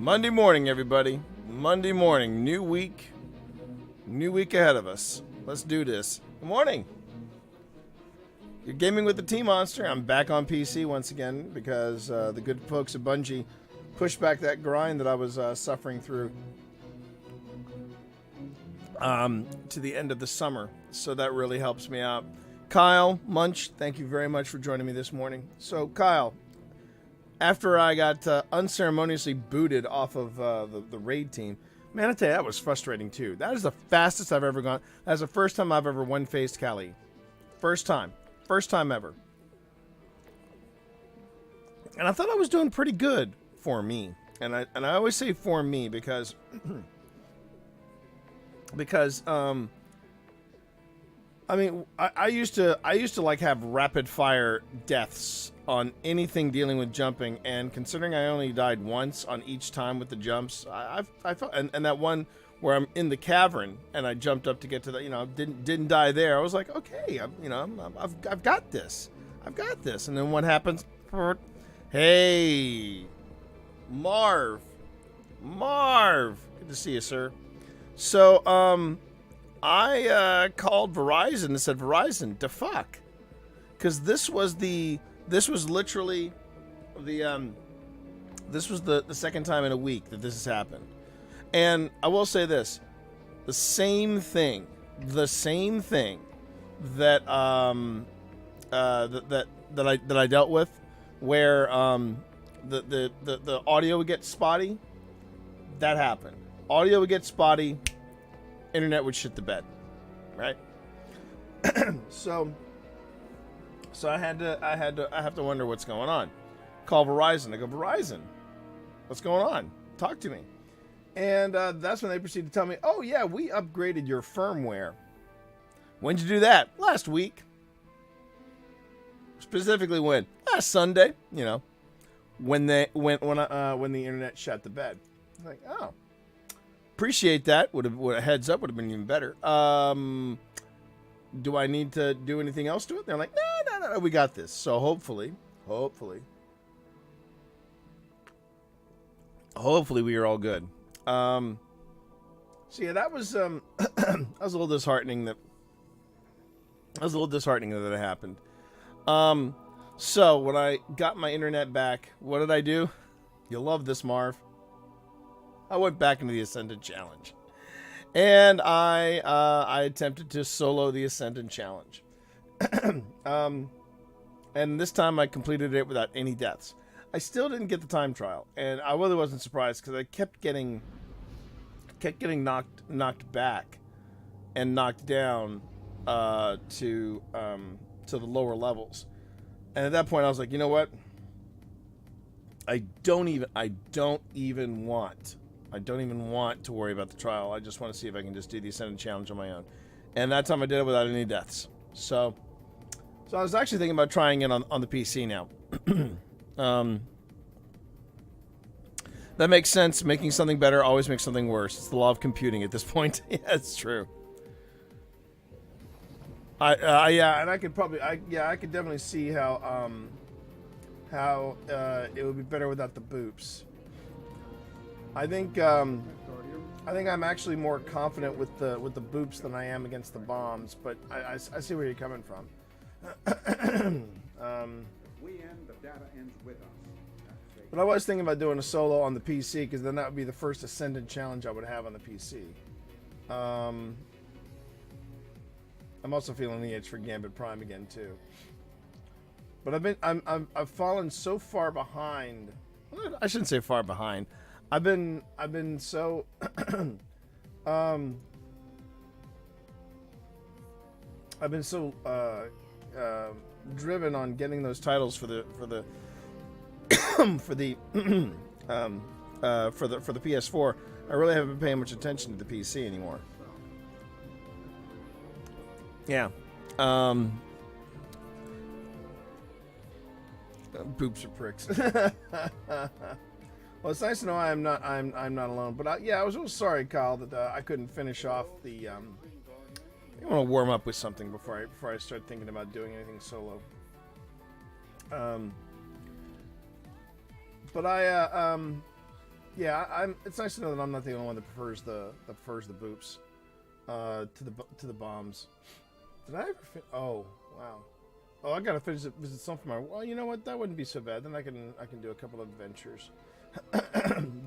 Monday morning, everybody. Monday morning. New week. New week ahead of us. Let's do this. Good morning. You're gaming with the T-Monster. I'm back on PC once again because the good folks at Bungie pushed back that grind that I was suffering through to the end of the summer. So that really helps me out. Kyle, Munch, thank you very much for joining me this morning. So, Kyle, after I got unceremoniously booted off of the raid team, man, I tell you, that was frustrating too. That is the fastest I've ever gone. That's the first time I've ever one-faced Kali. First time. First time ever. And I thought I was doing pretty good for me. And I always say for me because I mean, I used to like have rapid fire deaths on anything dealing with jumping, and considering I only died once on each time with the jumps, I felt and that one where I'm in the cavern and I jumped up to get to the, didn't die there. I was like, okay, I've got this, and then what happens? Hey, Marv, good to see you, sir. So I called Verizon and said, Verizon, da fuck, because this was literally the second time in a week that this has happened. And I will say this, the same thing that that I dealt with, where the audio would get spotty. That happened. Audio would get spotty. Internet would shit the bed, right? So I have to wonder what's going on. Call Verizon. I go, Verizon, what's going on? Talk to me. And that's when they proceed to tell me, oh yeah, we upgraded your firmware. When'd you do that? Last week. Specifically when? Last Sunday. When the internet shut the bed. I'm like, oh. Appreciate that. Would a heads up would have been even better. Do I need to do anything else to it? They're like, no, we got this. So hopefully we are all good. So yeah, that was that was a little disheartening that it happened. So when I got my internet back, what did I do? You'll love this, Marv. I went back into the Ascendant Challenge, and I attempted to solo the Ascendant Challenge, and this time I completed it without any deaths. I still didn't get the time trial, and I really wasn't surprised because I kept getting knocked back and knocked down to the lower levels, and at that point I was like, you know what? I don't even want to worry about the trial. I just want to see if I can just do the Ascendant Challenge on my own. And that time I did it without any deaths. So I was actually thinking about trying it on the PC now. That makes sense. Making something better always makes something worse. It's the law of computing at this point. Yeah, it's true. And I could definitely see how it would be better without the boops. I think I'm actually more confident with the boops than I am against the bombs, but I see where you're coming from. We end, the data ends with us. But I was thinking about doing a solo on the PC because then that would be the first Ascendant Challenge I would have on the PC. I'm also feeling the itch for Gambit Prime again too. But I've fallen so far behind. I shouldn't say far behind. I've been so driven on getting those titles for the for the PS4. I really haven't been paying much attention to the PC anymore. Yeah. Boops are pricks. Well, it's nice to know I'm not alone. But I was a little sorry, Kyle, that I couldn't finish off the. I want to warm up with something before I start thinking about doing anything solo. But Yeah, I'm. It's nice to know that I'm not the only one that prefers the boops to the bombs. Did I ever? Oh wow. Oh, I gotta visit some for my. Well, you know what? That wouldn't be so bad. Then I can do a couple of adventures,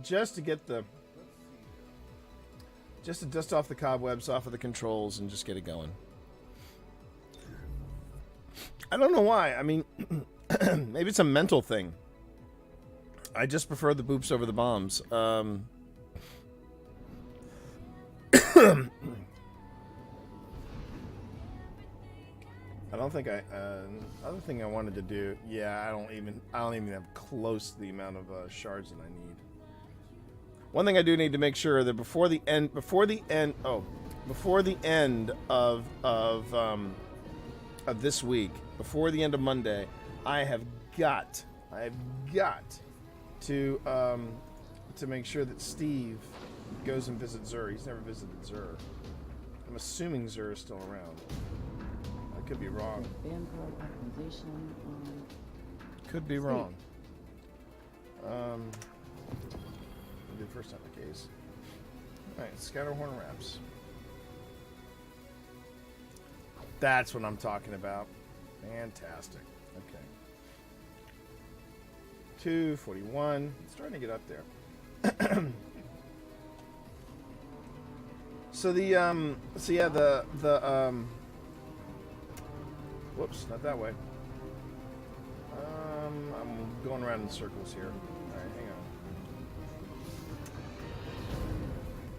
just to get the. Just to dust off the cobwebs off of the controls and just get it going. I don't know why. I mean, maybe it's a mental thing. I just prefer the boops over the bombs. I don't think other thing I wanted to do. Yeah, I don't even have close to the amount of shards that I need. One thing I do need to make sure that before the end of this week, before the end of Monday, I have got to make sure that Steve goes and visits Zur. He's never visited Zur. I'm assuming Zur is still around. I could be wrong. Could be wrong. We'll do the first time the case. Alright, Scatterhorn Wraps. That's what I'm talking about. Fantastic. Okay. 241. It's starting to get up there. So whoops, not that way. I'm going around in circles here. Alright, hang on.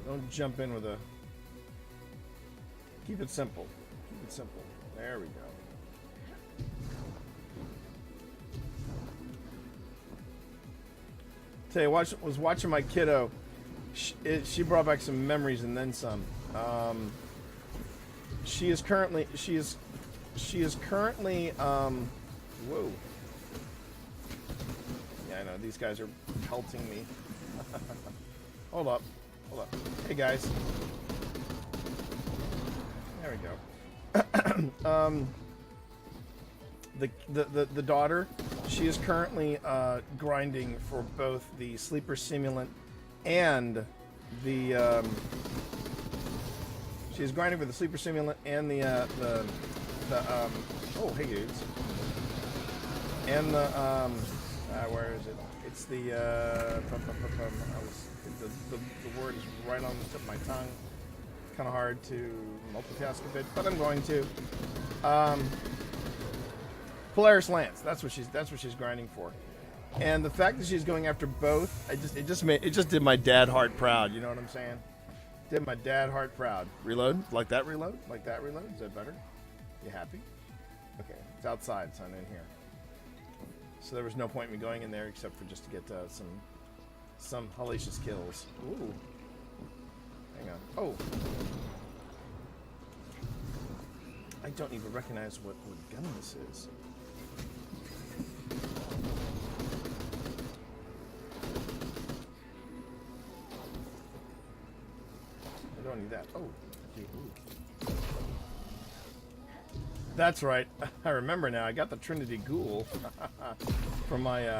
Don't jump in with a... Keep it simple. Keep it simple. There we go. Tell you, was watching my kiddo. She brought back some memories and then some. She is currently whoa. Yeah, I know these guys are pelting me. Hold up. Hey guys. There we go. The daughter, she is currently grinding for both the sleeper simulant and the she's grinding for the sleeper simulant and the oh hey dudes, and the where is it? It's the the word is right on the tip of my tongue. Kind of hard to multitask a bit, but I'm going to. Polaris Lance. That's what she's grinding for, and the fact that she's going after both, it just did my dad heart proud. You know what I'm saying? Did my dad heart proud. Reload like that. Reload like that. Reload. Is that better? You happy? Okay, it's outside. It's not in here. So there was no point in me going in there except for just to get some hellacious kills. Ooh. Hang on. Oh. I don't even recognize what gun this is. I don't need that. Oh. Okay. Ooh. That's right. I remember now. I got the Trinity Ghoul from my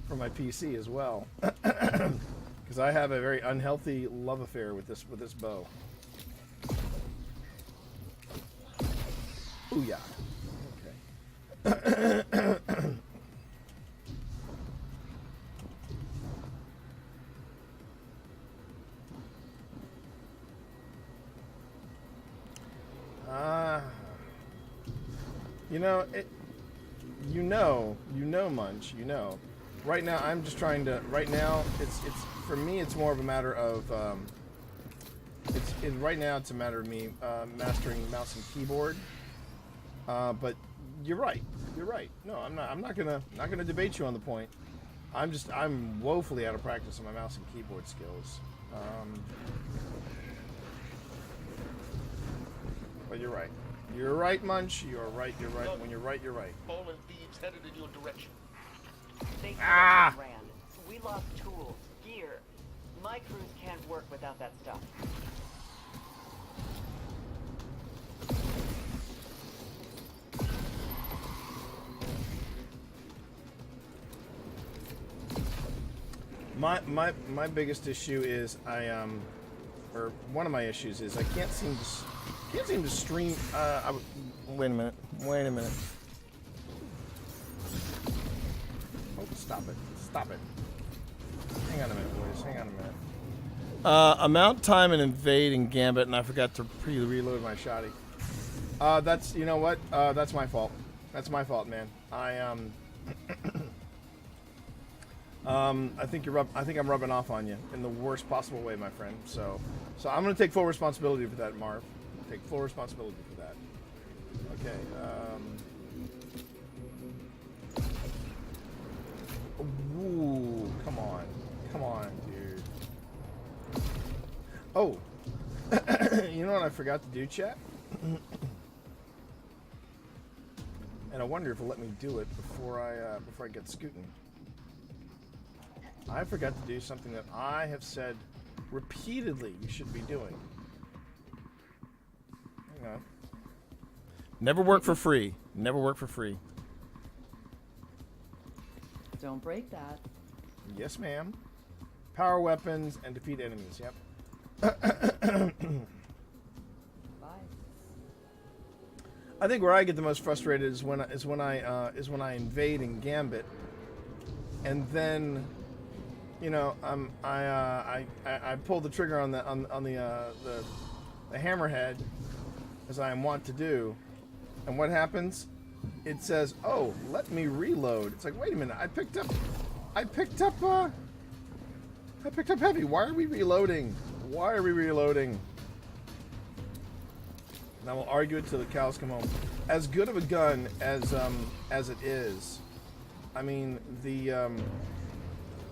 PC as well, because I have a very unhealthy love affair with this bow. Ooh yeah. Okay. You know, Munch. You know. Right now, I'm just trying to. Right now, it's for me. It's more of a matter of. Right now, it's a matter of me mastering mouse and keyboard. But you're right. You're right. No, I'm not gonna debate you on the point. I'm woefully out of practice on my mouse and keyboard skills. But you're right. You're right, Munch. You're right. You're right. When you're right, you're right. Fallen thieves headed in your direction. They Ah! ran. We lost tools, gear. My crews can't work without that stuff. My biggest issue is or one of my issues is I can't seem to stream. Wait a minute. Oh, stop it. Hang on a minute, boys. Hang on a minute. Amount time and invade and gambit, and I forgot to reload my shotty. That's, you know what? That's my fault. That's my fault, man. I think I'm rubbing off on you in the worst possible way, my friend. So I'm gonna take full responsibility for that, Marv. Take full responsibility for that. Okay. Ooh, come on, dude. Oh, you know what I forgot to do, chat? And I wonder if it'll let me do it before I get scooting. I forgot to do something that I have said repeatedly you should be doing. Hang on. Never work for free. Never work for free. Don't break that. Yes, ma'am. Power weapons and defeat enemies. Yep. Bye. I think where I get the most frustrated is when I invade and gambit, and then, you know, I pull the trigger on the hammerhead, as I am wont to do, and what happens? It says, "Oh, let me reload." It's like, wait a minute, I picked up heavy. Why are we reloading? Why are we reloading? And I will argue it till the cows come home. As good of a gun as it is, I mean,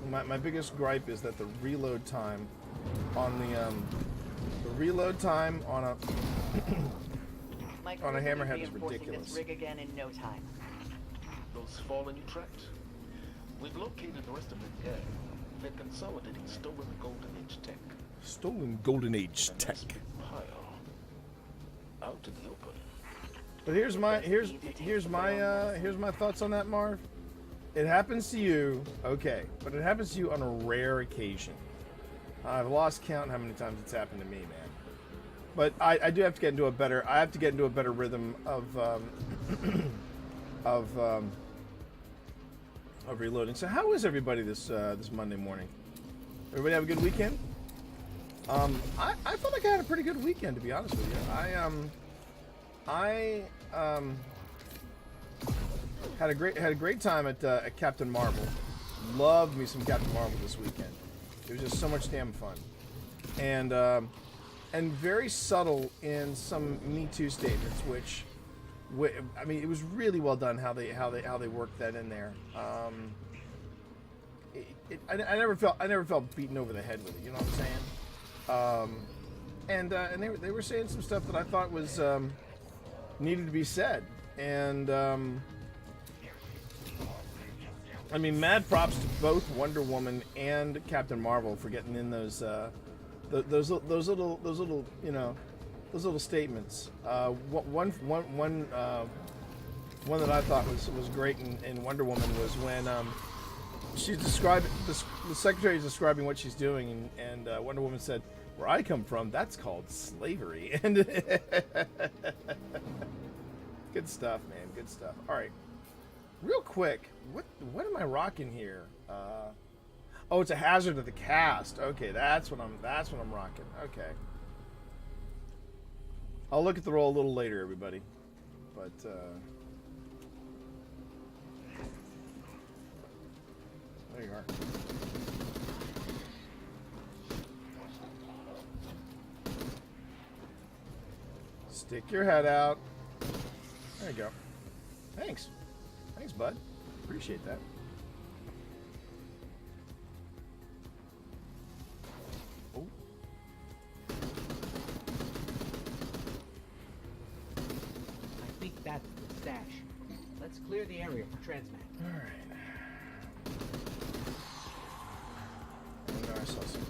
my biggest gripe is that the reload time on on a hammerhead is ridiculous. This rig again in no time. Those fallen you tracked? We've located the rest of the gang. They're consolidating stolen Golden Age tech. Stolen Golden Age A tech. nice big pile. Out in the open. But here's my thoughts on that, Marv. It happens to you, okay, but it happens to you on a rare occasion. I've lost count how many times it's happened to me, man. But I do have to get into a better. I have to get into a better rhythm of of reloading. So how is everybody this Monday morning? Everybody have a good weekend? I felt like I had a pretty good weekend, to be honest with you. I had a great time at Captain Marvel. Loved me some Captain Marvel this weekend. It was just so much damn fun, and very subtle in some Me Too statements, which I mean, it was really well done how they worked that in there. I never felt beaten over the head with it. You know what I'm saying? And they were saying some stuff that I thought was needed to be said, and I mean, mad props to both Wonder Woman and Captain Marvel for getting in those little you know, those little statements. One that I thought was great in Wonder Woman was when she's describing the secretary is describing what she's doing, and Wonder Woman said, "Where I come from, that's called slavery." And good stuff, man. Good stuff. All right, real quick, what am I rocking here? Oh, it's a hazard of the cast. Okay, that's what I'm rocking. Okay. I'll look at the roll a little later, everybody. But there you are. Stick your head out. There you go. Thanks. Thanks, bud. Appreciate that. Oh. I think that's the stash. Let's clear the area for transmat. All right. I saw some.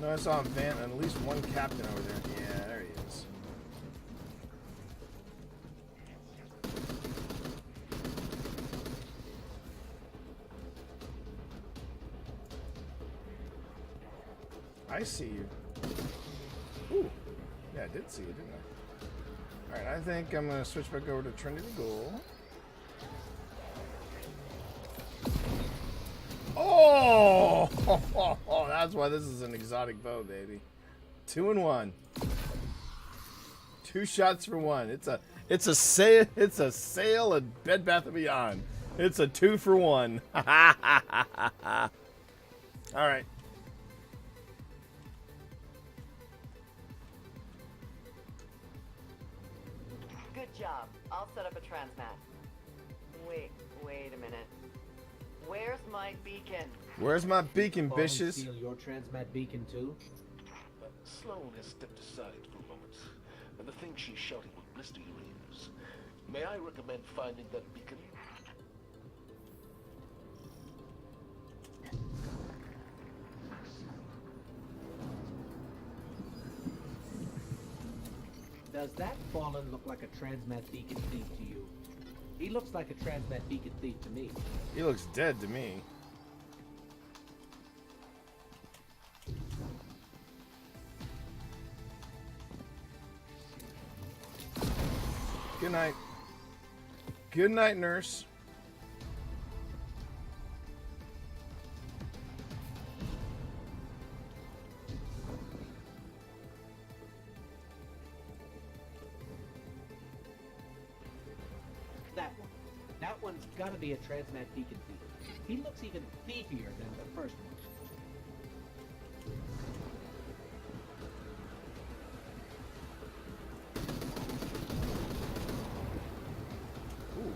No, I saw a van and at least one captain over there. Yeah, there he is. I see you. Ooh. Yeah, I did see you, didn't I? Alright, I think I'm going to switch back over to Trinity Ghoul. Oh! That's why this is an exotic bow, baby. 2 in 1. 2 shots for 1. It's a sale at Bed Bath & Beyond. It's a 2 for 1. All right. Good job. I'll set up a transmat. Wait a minute. Where's my beacon? Where's my beacon, Fallen bitches? steal your transmat beacon too? Sloan has stepped aside for a moment, and the thing she's shouting will blister your ears. May I recommend finding that beacon? Does that Fallen look like a transmat beacon thief to you? He looks like a transmat beacon thief to me. He looks dead to me. Good night. Good night, nurse. That one. That one's gotta be a transmat beacon thief. He looks even thievier than the first one. Ooh.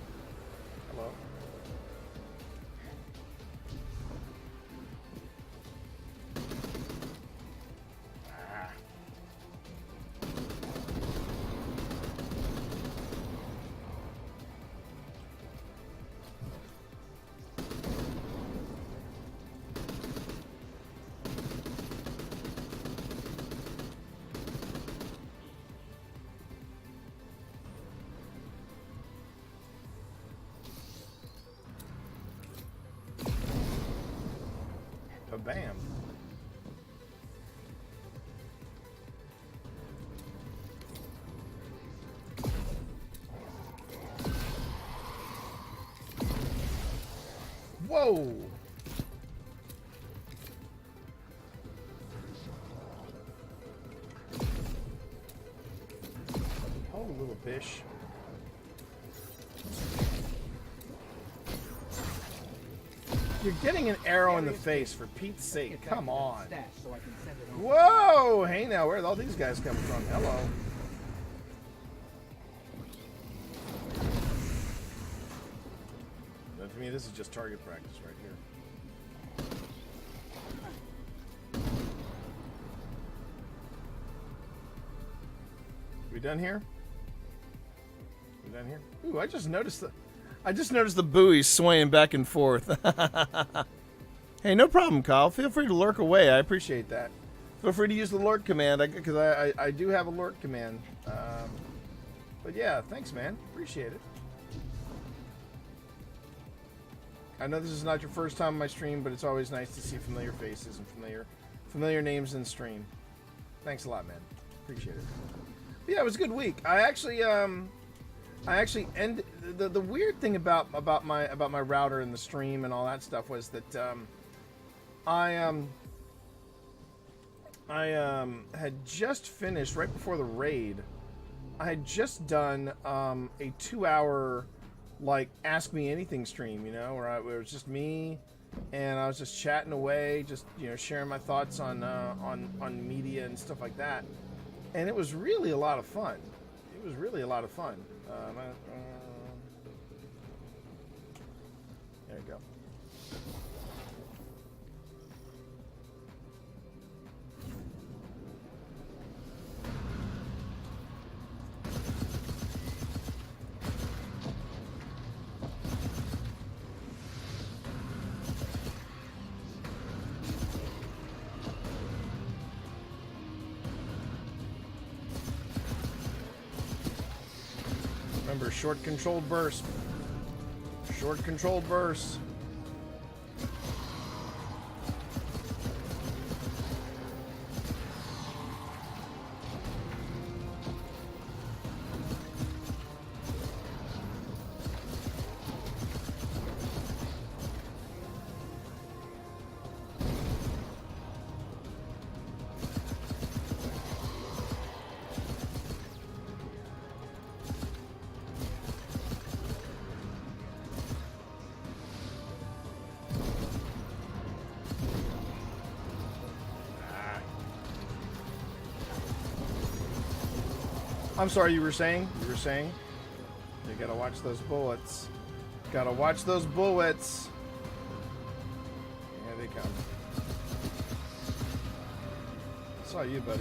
Hello. Ah. Bam. Whoa. Oh, little fish. You're getting an arrow in the face, for Pete's sake. Get back Come to that on. stash so I can send it home. Whoa! Hey now, where'd all these guys come from? Hello. But for me, this is just target practice right here. We done here? We done here? Ooh, I just noticed the buoys swaying back and forth. Hey, no problem, Kyle. Feel free to lurk away. I appreciate that. Feel free to use the lurk command, because I do have a lurk command. But yeah, thanks, man. Appreciate it. I know this is not your first time on my stream, but it's always nice to see familiar faces and familiar names in stream. Thanks a lot, man. Appreciate it. But yeah, it was a good week. I actually ended the weird thing about my router and the stream and all that stuff was that I had just finished right before the raid. I had just done a 2-hour like Ask Me Anything stream, you know, where it was just me and I was just chatting away, just, you know, sharing my thoughts on media and stuff like that. And it was really a lot of fun. It was really a lot of fun. There you go. Remember, short controlled burst. Short controlled burst. I'm sorry, you were saying? You were saying? You gotta watch those bullets. Gotta watch those bullets. Here they come. Saw you, buddy.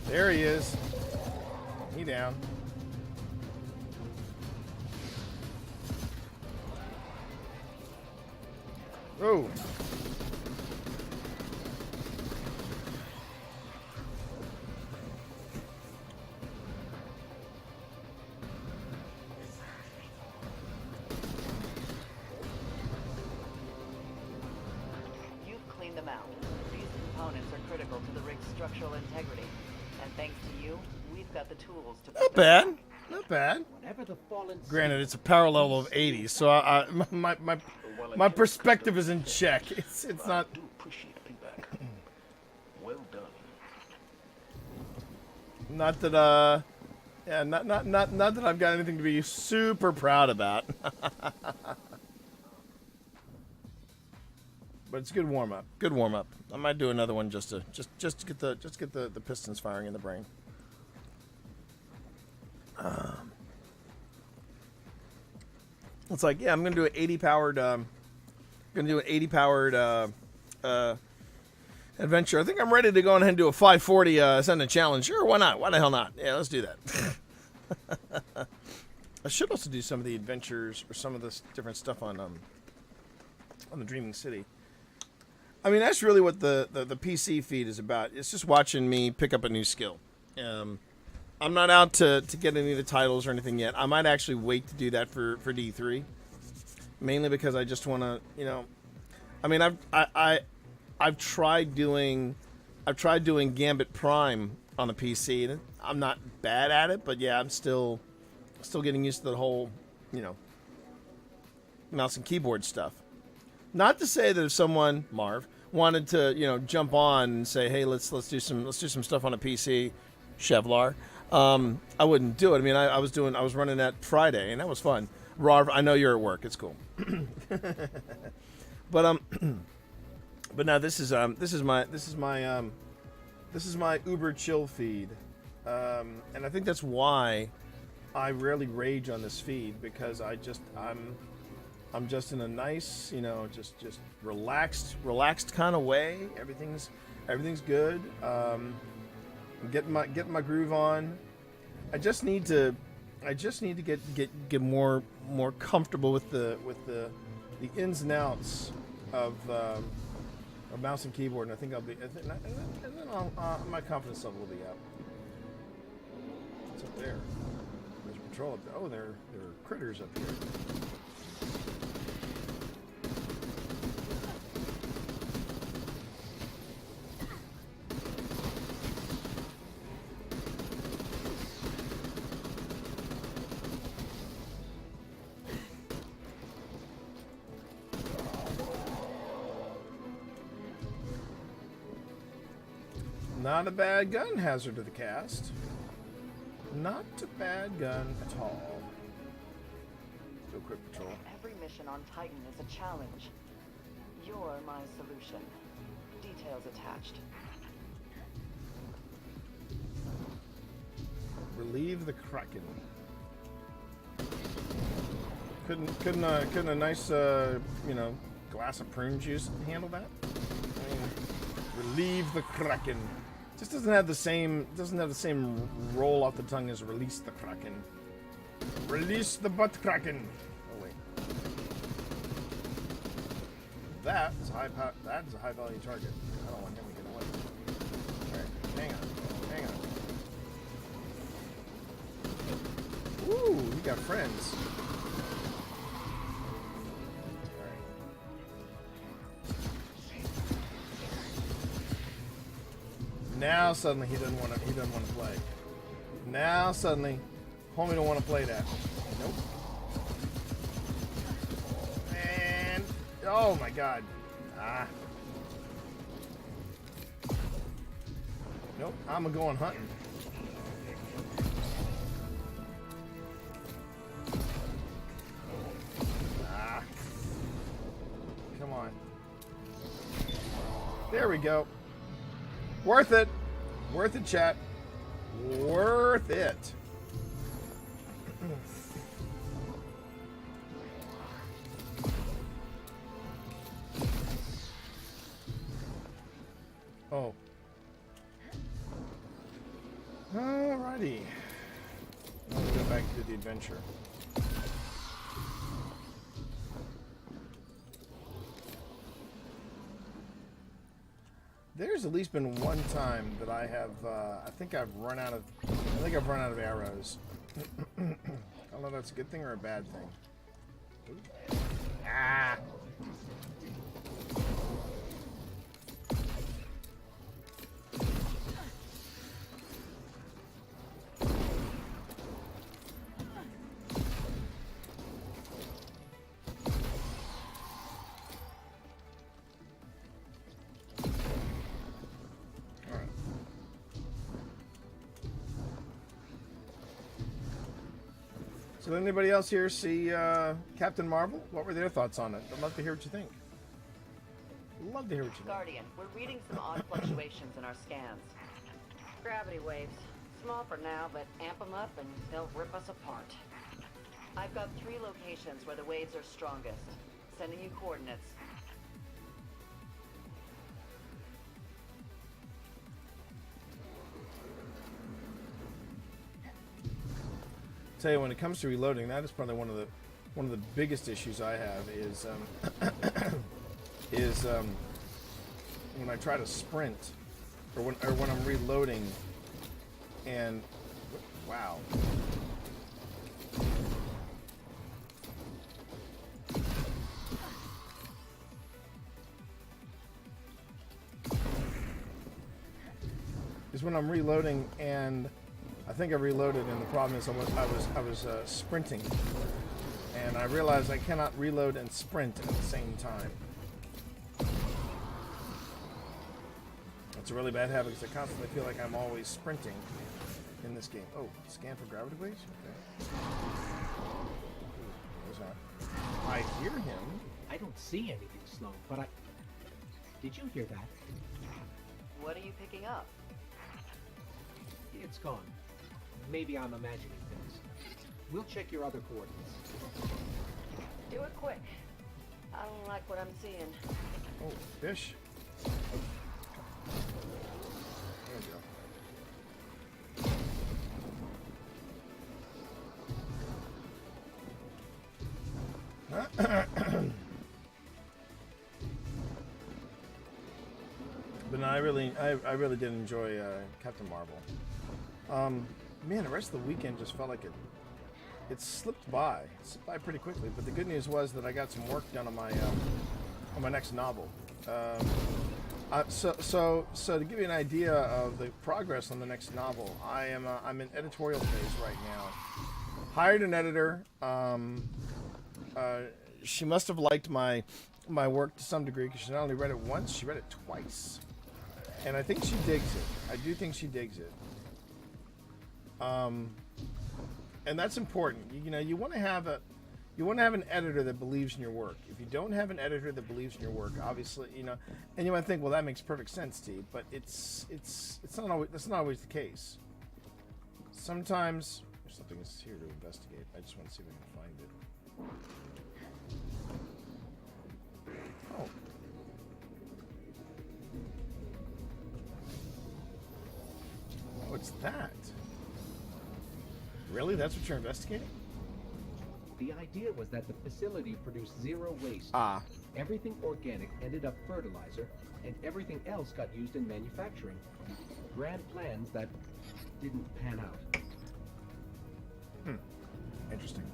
There he is. He down. Oh. You've cleaned them out. These components are critical to the rig's structural integrity. And thanks to you, we've got the tools to... Not bad. Not bad. Whenever the fallen Granted, it's a power level of 80, so my perspective is in check. It's not. I do appreciate feedback. Well done. Not that yeah, not that I've got anything to be super proud about. But it's a good warm up. Good warm up. I might do another one just to get the pistons firing in the brain. It's like, yeah, I'm gonna do an 80 powered adventure. I think I'm ready to go ahead and do a 540 Ascendant challenge. Sure, why not? Why the hell not? Yeah, let's do that. I should also do some of the adventures or some of this different stuff on the Dreaming City. I mean, that's really what the PC feed is about. It's just watching me pick up a new skill. I'm not out to get any of the titles or anything yet. I might actually wait to do that for D3, mainly because I just want to, you know. I mean, I've tried doing Gambit Prime on the PC, and I'm not bad at it, but yeah, I'm still getting used to the whole, you know, mouse and keyboard stuff. Not to say that if someone, Marv, wanted to, you know, jump on and say, hey, let's do some stuff on a PC, Chevlar, I wouldn't do it. I mean, I was running that Friday, and that was fun. Marv, I know you're at work. It's cool. But now this is my Uber chill feed, and I think that's why I rarely rage on this feed, because I'm just in a nice, you know, just relaxed kind of way. Everything's good. I'm getting my groove on. I just need to get more comfortable with the ins and outs of mouse and keyboard, and I think I'll be, and then my confidence level will be up. What's up there? There's patrol up there. Oh, there are critters up here. Not a bad gun hazard to the cast. Not a bad gun at all. Do a quick patrol. Every mission on Titan is a challenge. You're my solution. Details attached. Relieve the Kraken. Couldn't a nice you know, glass of prune juice handle that? I mean, relieve the Kraken. Just doesn't have the same roll off the tongue as release the Kraken. Release the butt Kraken. Oh wait. That's a high value target. I don't want him to get away. Alright, hang on. Ooh, we got friends. Now suddenly he doesn't want to play. Now suddenly, homie don't want to play that. Nope. And oh my god. Ah. Nope, I'm going hunting. Ah. Come on. There we go. Worth it. Worth it, chat. Worth it. Oh. Alrighty. Now we'll go back to the adventure. There's at least been one time that I have, I think I've run out of arrows. I don't know if that's a good thing or a bad thing. Ooh. Ah! So did anybody else here see Captain Marvel? What were their thoughts on it? I'd love to hear what you think. Love to hear what you think. Guardian, we're reading some odd fluctuations in our scans. Gravity waves. Small for now, but amp them up and they'll rip us apart. I've got 3 locations where the waves are strongest. Sending you coordinates. Tell you, when it comes to reloading, that is probably one of the biggest issues I have is when I try to sprint or when I'm reloading and wow. Is when I'm reloading and I think I reloaded, and the problem is I was sprinting, and I realized I cannot reload and sprint at the same time. It's a really bad habit because I constantly feel like I'm always sprinting in this game. Oh, scan for gravity waves? Okay. Where's that? I hear him. I don't see anything, Sloan, but I... Did you hear that? What are you picking up? It's gone. Maybe I'm imagining things. We'll check your other coordinates. Do it quick. I don't like what I'm seeing. Oh, fish. There we go. But no, I really did enjoy Captain Marvel. Man, the rest of the weekend just felt like it slipped by. It slipped by pretty quickly. But the good news was that I got some work done on my next novel. So to give you an idea of the progress on the next novel, I'm in editorial phase right now. Hired an editor. She must have liked my work to some degree because she not only read it once, she read it twice, and I think she digs it. I do think she digs it. And that's important. You want to have an editor that believes in your work. If you don't have an editor that believes in your work, obviously, and you might think, well, that makes perfect sense, Steve, but that's not always the case. Sometimes something is here to investigate. I just want to see if we can find it. Oh. What's that? Really? That's what you're investigating? The idea was that the facility produced zero waste. Ah. Everything organic ended up fertilizer, and everything else got used in manufacturing. Grand plans that didn't pan out. Interesting.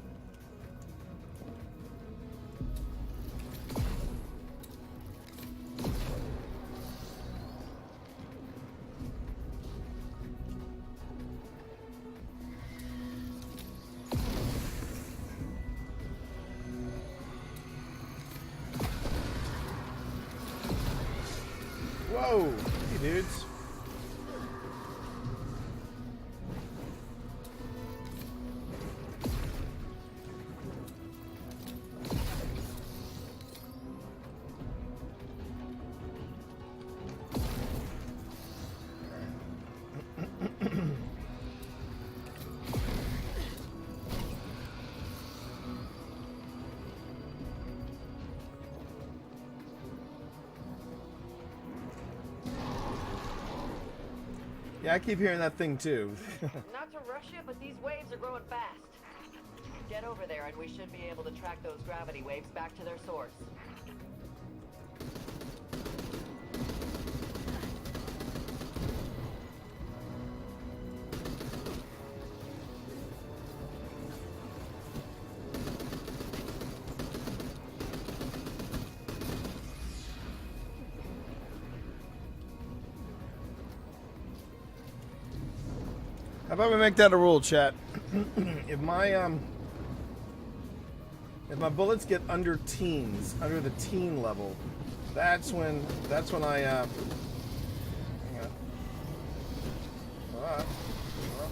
Whoa! Hey, dudes. Yeah, I keep hearing that thing too. Not to rush you, but these waves are growing fast. Get over there and we should be able to track those gravity waves back to their source. How about we make that a rule, chat? if my bullets get under teens, under the teen level, that's when I hang on. All right. Well.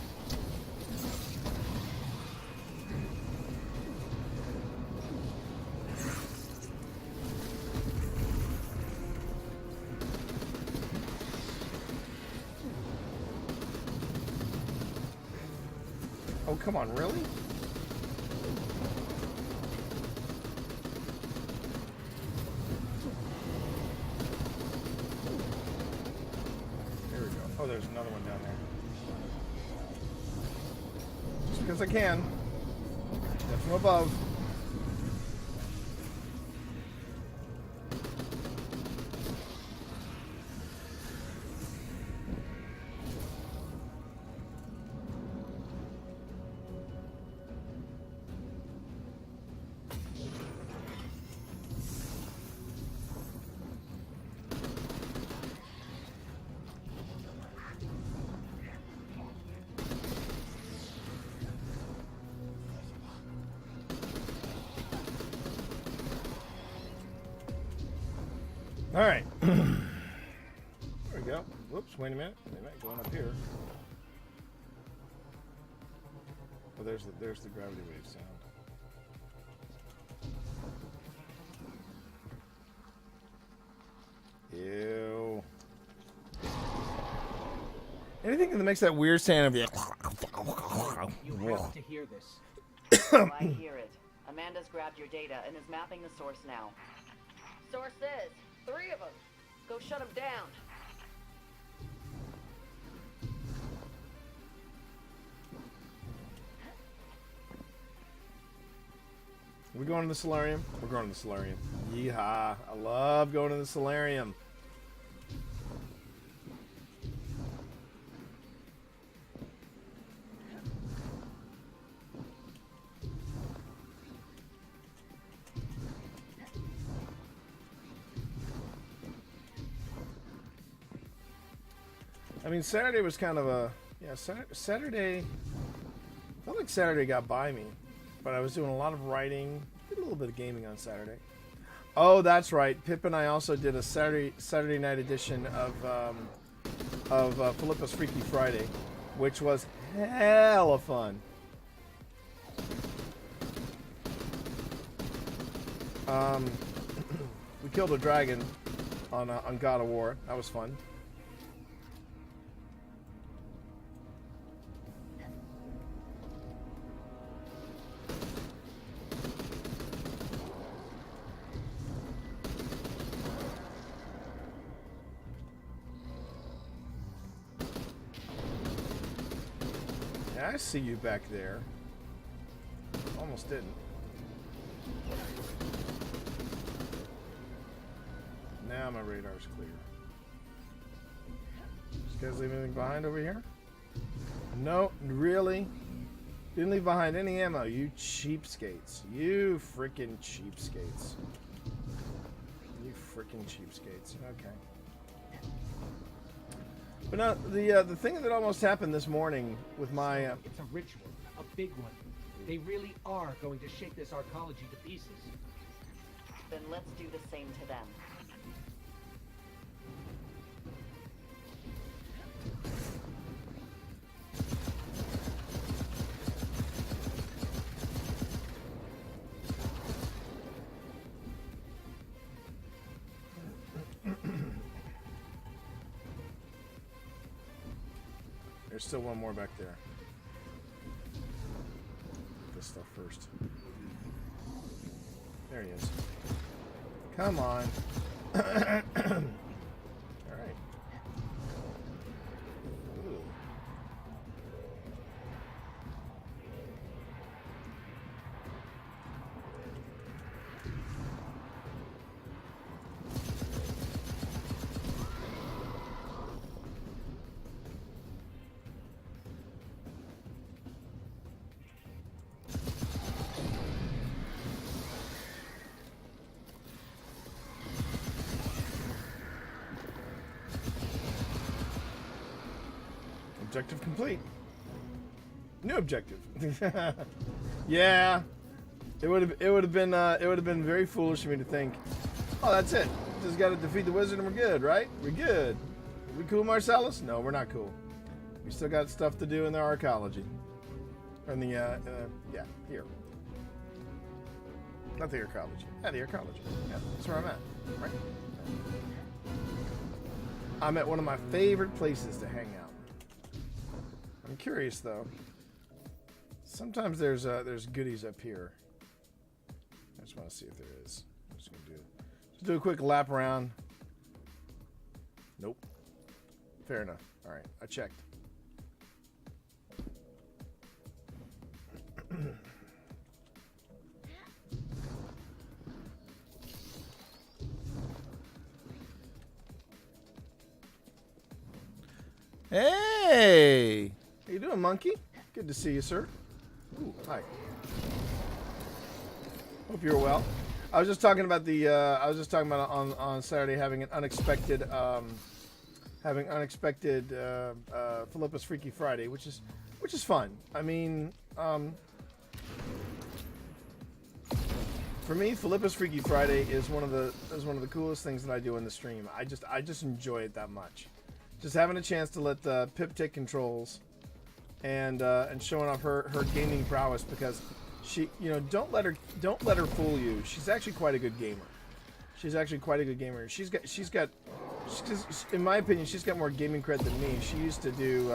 Oh, come on, really? There we go. Oh, there's another one down there. Just because I can. Get from above. All right. There we go. Whoops, wait a minute. Going up here. Oh, there's the gravity wave sound. Ew. Anything that makes that weird sound of You have to hear this. Oh, I hear it. Amanda's grabbed your data and is mapping the source now. Source says 3 of them. Go shut them down. We going to the solarium? We're going to the solarium. Yeehaw. I love going to the solarium. I mean, Saturday was kind of a... Yeah, Saturday... I felt like Saturday got by me. But I was doing a lot of writing. Did a little bit of gaming on Saturday. Oh, that's right. Pip and I also did a Saturday night edition of Philippa's Freaky Friday, which was hella fun. We killed a dragon on God of War. That was fun. I see you back there. Almost didn't. Now my radar's clear. You guys leave anything behind over here? No, really? Didn't leave behind any ammo, you cheapskates. You freaking cheapskates. You freaking cheapskates. Okay. But no, the thing that almost happened this morning with my... It's a ritual, a big one. They really are going to shake this arcology to pieces. Then let's do the same to them. There's still one more back there. This stuff first. There he is. Come on. Alright. Objective complete. New objective. Yeah. It would have been very foolish of me to think, oh, that's it. Just got to defeat the wizard and we're good, right? We're good. We cool, Marcellus? No, we're not cool. We still got stuff to do in the archaeology. In the yeah, here. Not the archaeology. Yeah, the archaeology. Yeah, that's where I'm at. Right. I'm at one of my favorite places to hang out. I'm curious though. Sometimes there's goodies up here. I just want to see if there is. I'm just gonna do a quick lap around. Nope. Fair enough. All right, I checked. Hey! How you doing, monkey? Good to see you, sir. Ooh, hi. Hope you're well. I was just talking about on Saturday having an unexpected Philippa's Freaky Friday, which is fun. I mean, for me, Philippa's Freaky Friday is one of the coolest things that I do in the stream. I just enjoy it that much. Just having a chance to let Pip take controls and showing off her gaming prowess, because she, don't let her fool you. She's actually quite a good gamer. She's in my opinion, she's got more gaming cred than me. She used to do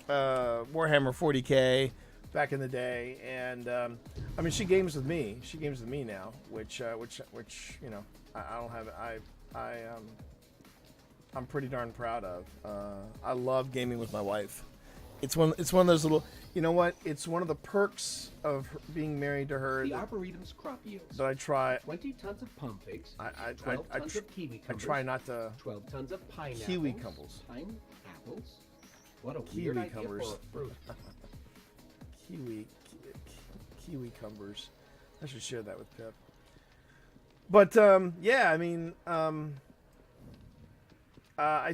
Warhammer 40K back in the day, and I mean, she games with me. She games with me now, which I don't have. I'm pretty darn proud of. I love gaming with my wife. It's one of those little. You know what? It's one of the perks of being married to her. The Arboretum's crop yields. That I try. 20 tons of palm figs. 12 tons of kiwi I try not to. 12 tons of pineapples. Kiwi cumbles. Pineapples. What a Kiwi weird idea cumbers. for a fruit. Kiwi cumbers. I should share that with Pip. But yeah, I mean, I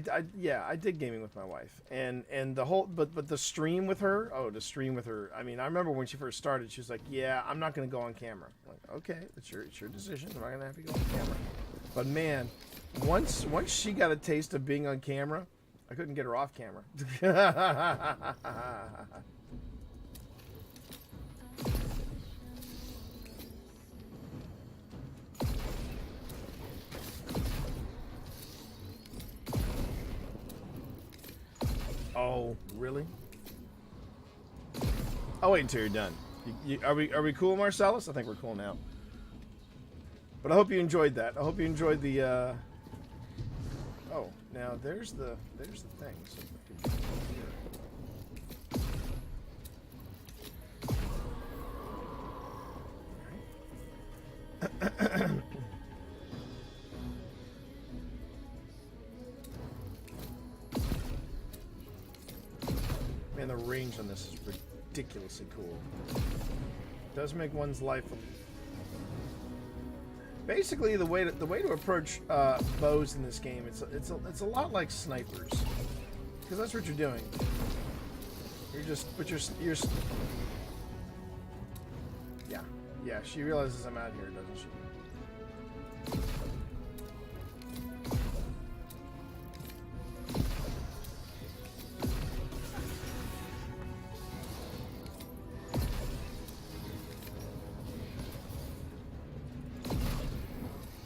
did gaming with my wife, and the whole, but the stream with her. I mean, I remember when she first started, she was like, "Yeah, I'm not gonna go on camera." I'm like, okay, it's your decision. I'm not gonna have you go on camera. But man, once she got a taste of being on camera, I couldn't get her off camera. Oh, really? I'll wait until you're done. Are we cool, Marcellus? I think we're cool now. But I hope you enjoyed that. I hope you enjoyed the. Oh, now there's the thing. So Man, the range on this is ridiculously cool. It does make one's life. Basically, the way to approach bows in this game, it's a lot like snipers, because that's what you're doing. You're yeah. She realizes I'm out here, doesn't she?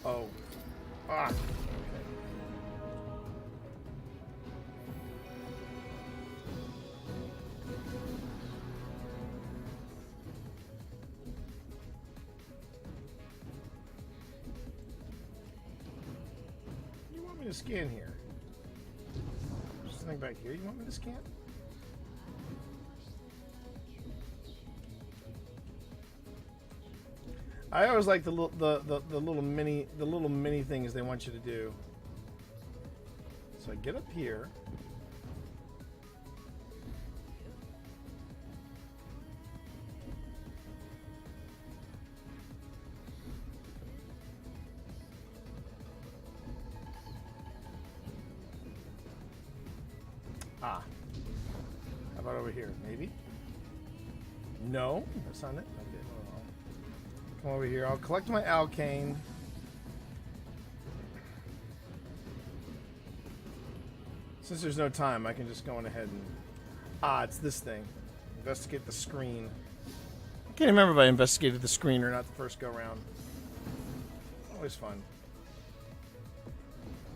Oh. Ah. You want me to scan here? Just something back here. You want me to scan? I always like the little mini things they want you to do. So I get up here. Ah. How about over here? Maybe? No, that's not it. Okay, well, come over here. I'll collect my alkane. Since there's no time, I can just go on ahead and... Ah, it's this thing. Investigate the screen. I can't remember if I investigated the screen or not the first go-round. Always fun.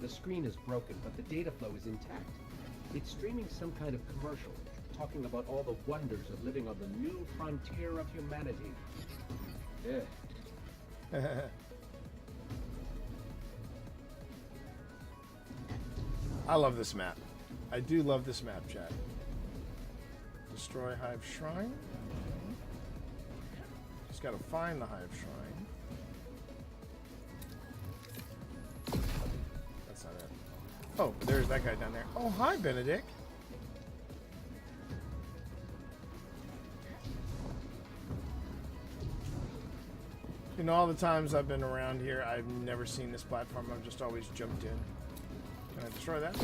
The screen is broken, but the data flow is intact. It's streaming some kind of commercial, talking about all the wonders of living on the new frontier of humanity. Yeah. I love this map. I do love this map, chat. Destroy Hive Shrine. Just gotta find the Hive Shrine. That's not it. Oh, there's that guy down there. Oh, hi, Benedict. You know, all the times I've been around here, I've never seen this platform. I've just always jumped in. Can I destroy that?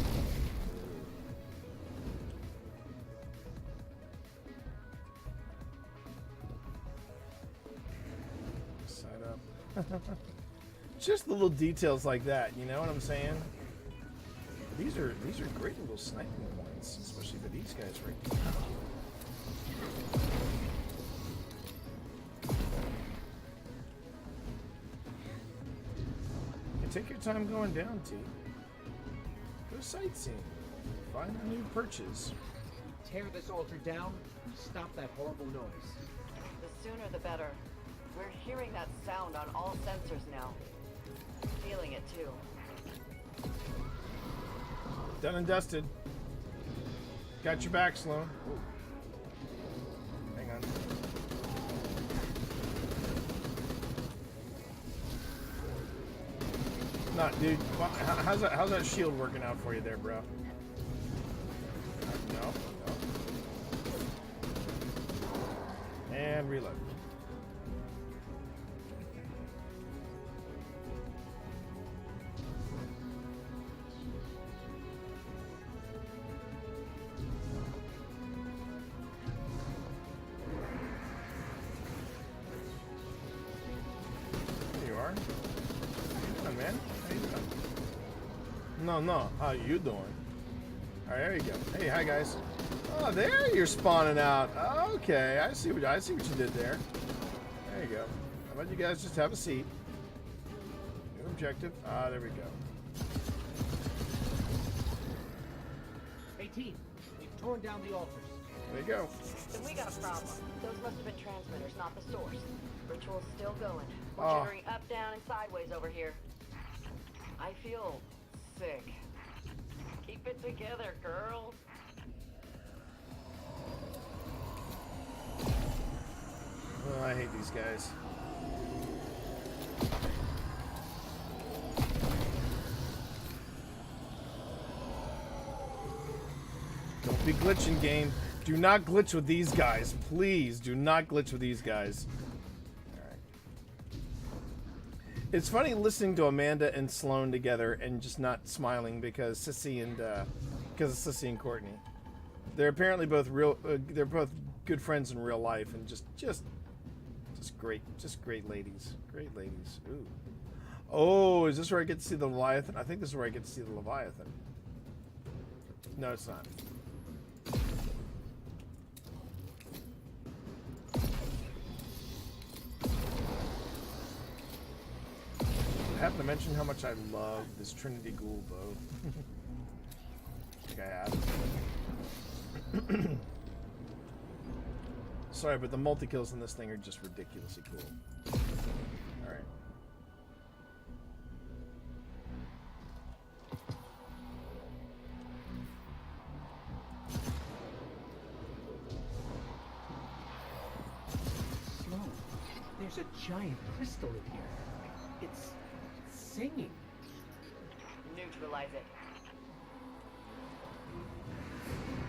Side up. Just the little details like that, you know what I'm saying? These are great little sniping points, especially for these guys right here. Take your time going down, T. Go sightseeing. Find a new purchase. Tear this altar down, stop that horrible noise. The sooner the better. We're hearing that sound on all sensors now. Feeling it too. Done and dusted. Got your back, Sloan. Hang on. Not, dude. How's that shield working out for you there, bro? No. And reload. There you are. How you doing, man? How you doing? No. How you doing? All right, there you go. Hey, hi guys. Oh, there you're spawning out. Okay, I see what you did there. There you go. How about you guys just have a seat? New objective. Ah, there we go. 18. We've torn down the altars. There you go. Then we got a problem. Those must have been transmitters, not the source. Ritual's still going. We're Oh. jittering up, down, and sideways over here. I feel sick. Keep it together, girl. Oh, I hate these guys. Don't be glitching, game. Do not glitch with these guys. Please, do not glitch with these guys. Alright. It's funny listening to Amanda and Sloan together and just not smiling because Sissy and Courtney. They're apparently both they're both good friends in real life and just great ladies. Great ladies. Ooh. Oh, is this where I get to see the Leviathan? I think this is where I get to see the Leviathan. No, it's not. I have to mention how much I love this Trinity Ghoul bow. I think I have. Sorry, but the multi-kills in this thing are just ridiculously cool. Alright. Slow. There's a giant crystal in here. It's singing. Neutralize it.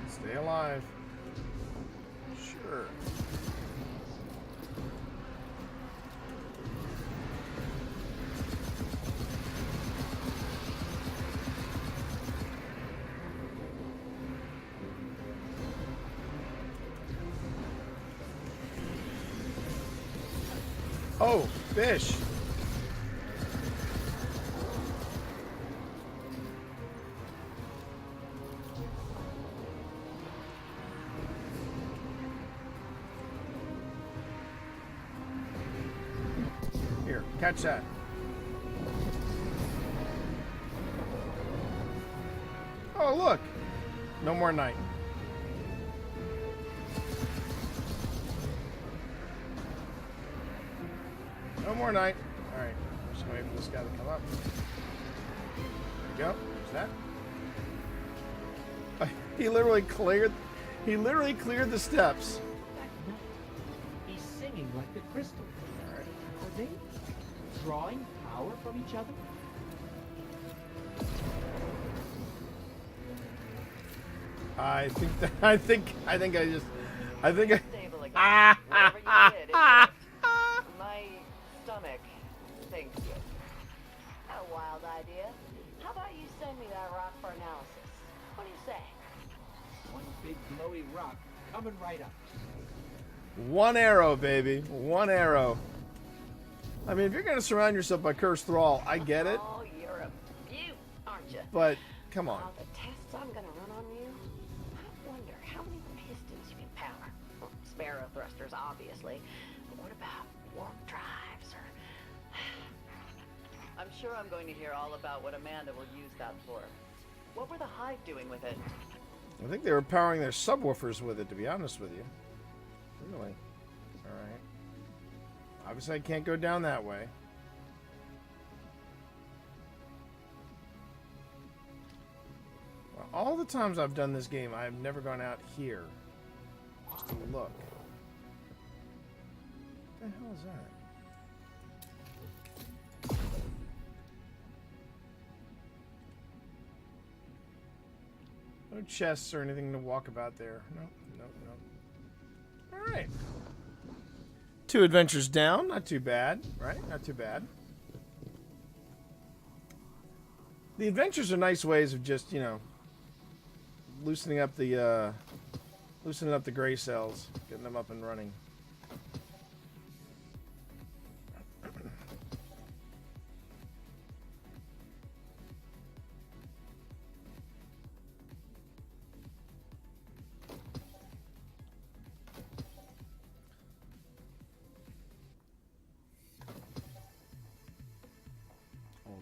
Stay alive. Sure. Oh, fish. Here, catch that. Oh, look. No more night. No more night. All right. I'm just waiting for this guy to come up. There we go. There's that. He literally cleared the steps. He's singing like the crystal. All right. Are they drawing power from each other? I think Stable again. Whatever you did, it worked. My stomach thinks it. A wild idea. How about you send me that rock for analysis? What do you say? One big glowy rock coming right up. one arrow, baby. One arrow. I mean, if you're gonna surround yourself by cursed thrall, I get it. Oh, you're a beaut, aren't you? But come on. All the tests I'm gonna run on you. I wonder how many pistons you can power. Well, sparrow thrusters, obviously. But what about warp drives or? I'm sure I'm going to hear all about what Amanda will use that for. What were the Hive doing with it? I think they were powering their subwoofers with it, to be honest with you. Really? Alright. Obviously, I can't go down that way. Well, all the times I've done this game, I've never gone out here. Just to look. What the hell is that? No chests or anything to walk about there. Nope, nope, nope. Alright. 2 adventures down. Not too bad, right? Not too bad. The adventures are nice ways of just, you know, loosening up the gray cells, getting them up and running.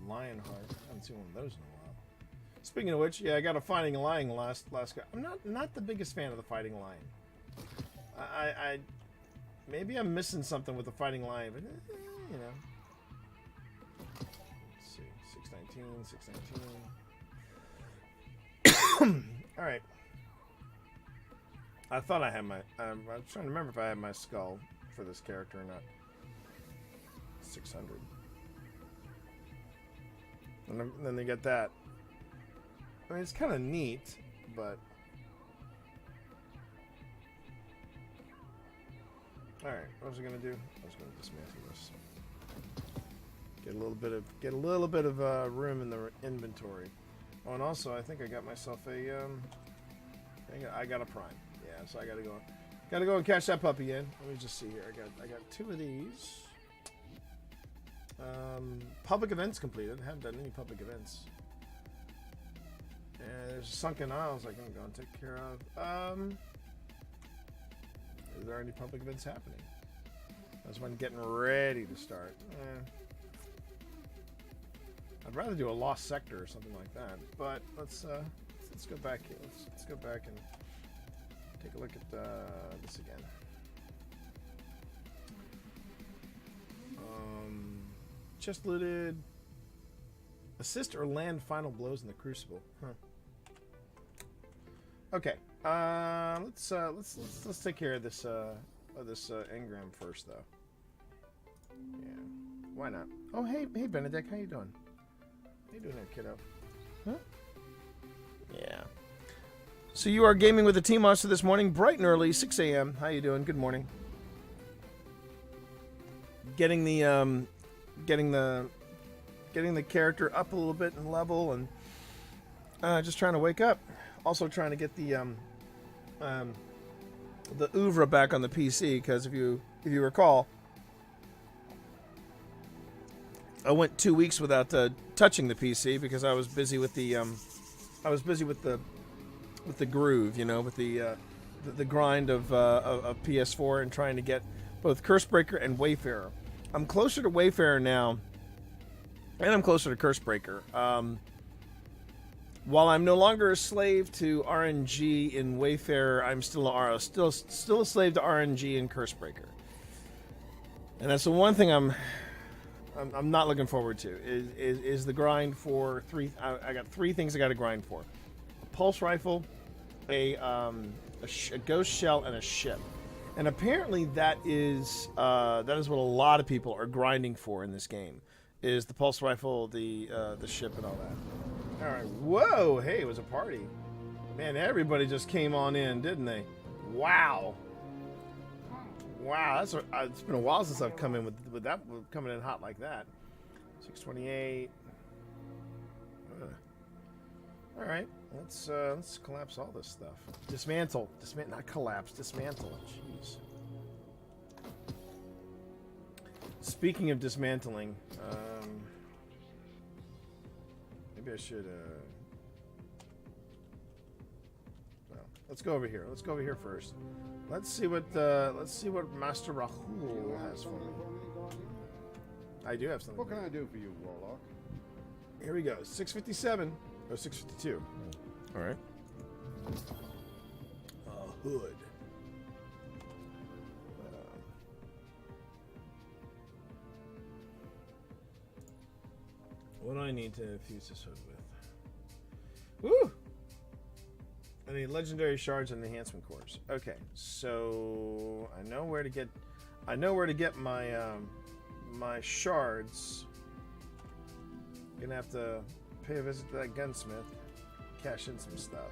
Lionheart. I haven't seen one of those in a while. Speaking of which, yeah, I got a fighting lion last guy. I'm not the biggest fan of the fighting lion. I maybe I'm missing something with the fighting lion, but you know. Let's see, 619. All right. I thought I had my. I'm trying to remember if I had my skull for this character or not. 600. And then they get that. I mean, it's kind of neat, but all right. What was I gonna do? I was gonna dismantle this. Get a little bit of room in the inventory. Oh, and also, I think I got myself a I got a prime. Yeah, so I gotta go and catch that puppy in. Let me just see here. I got 2 of these. Public events completed. Haven't done any public events. And there's sunken isles I can go and take care of. Is there any public events happening? That's when getting ready to start. I'd rather do a lost sector or something like that. But let's go back here. Let's go back and take a look at this again. Just looted. Assist or land final blows in the crucible. Huh. Okay. Let's take care of this engram first, though. Yeah. Why not? Oh, hey, Benedict, how you doing? How you doing there, kiddo? Huh? Yeah. So you are gaming with the Team Monster this morning, bright and early, 6 a.m. How you doing? Good morning. Getting the character up a little bit in level, and just trying to wake up. Also trying to get the oeuvre back on the PC, because if you recall, I went 2 weeks without touching the PC because I was busy with the with the groove, you know, with the grind of PS4 and trying to get both Cursebreaker and Wayfarer. I'm closer to Wayfarer now, and I'm closer to Cursebreaker. While I'm no longer a slave to RNG in Wayfarer, I'm still a slave to RNG in Cursebreaker. And that's the one thing I'm not looking forward to is the grind for three. I got three things I got to grind for: a pulse rifle, a ghost shell, and a ship. And apparently that is what a lot of people are grinding for in this game: is the pulse rifle, the ship, and all that. All right. Whoa! Hey, it was a party. Man, everybody just came on in, didn't they? Wow. Wow, it's been a while since I've come in with that coming in hot like that. 628. All right, let's collapse all this stuff. Dismantle, not collapse. Dismantle. Jeez. Speaking of dismantling, maybe I should. Well, let's go over here. Let's go over here first. Let's see what Master Rahul has for me. I do have something. What can I do for you, Warlock? Here we go. 657 or 652. All right. Hood. What do I need to infuse this hood with? Woo! I need legendary shards and enhancement cores. Okay, so I know where to get my my shards. Gonna have to pay a visit to that gunsmith, cash in some stuff.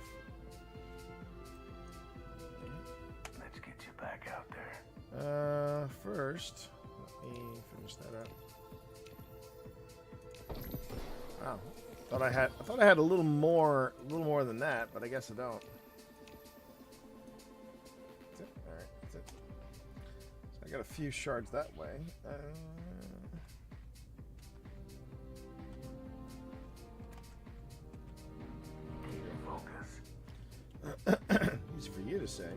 Let's get you back out there. First, let me finish that up. Wow. I thought I had a little more than that, but I guess I don't. That's it. All right, that's it. So I got a few shards that way. Focus. Easy for you to say.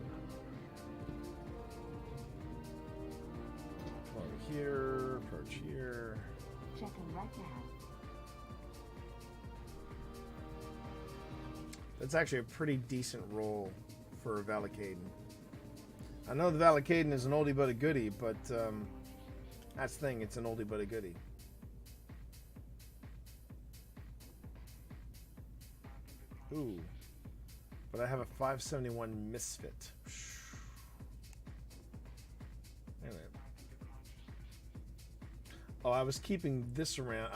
Come over here, approach here. Checking right now. That's actually a pretty decent roll for Valakaden. I know the Valakaden is an oldie but a goodie, but that's the thing, it's an oldie but a goodie. Ooh. But I have a 571 Misfit. Anyway. Oh, I was keeping this around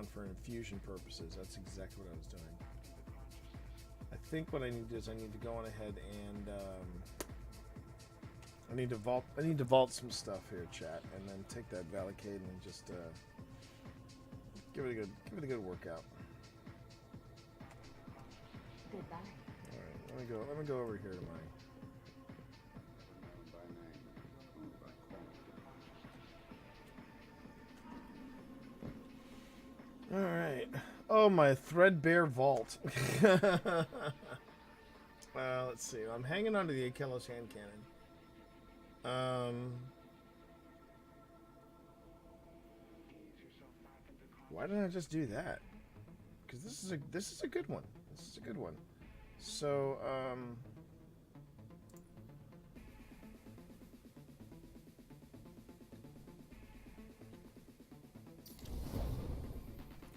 for infusion purposes. That's exactly what I was doing. I think what I need to do is I need to go on ahead and I need to vault some stuff here, chat, and then take that Valakaden and just give it a good workout. Goodbye. All right, let me go over here to my. All right. Oh, my threadbare vault. Let's see. I'm hanging onto the Akelos hand cannon. Why didn't I just do that? Because this is a good one. This is a good one. So,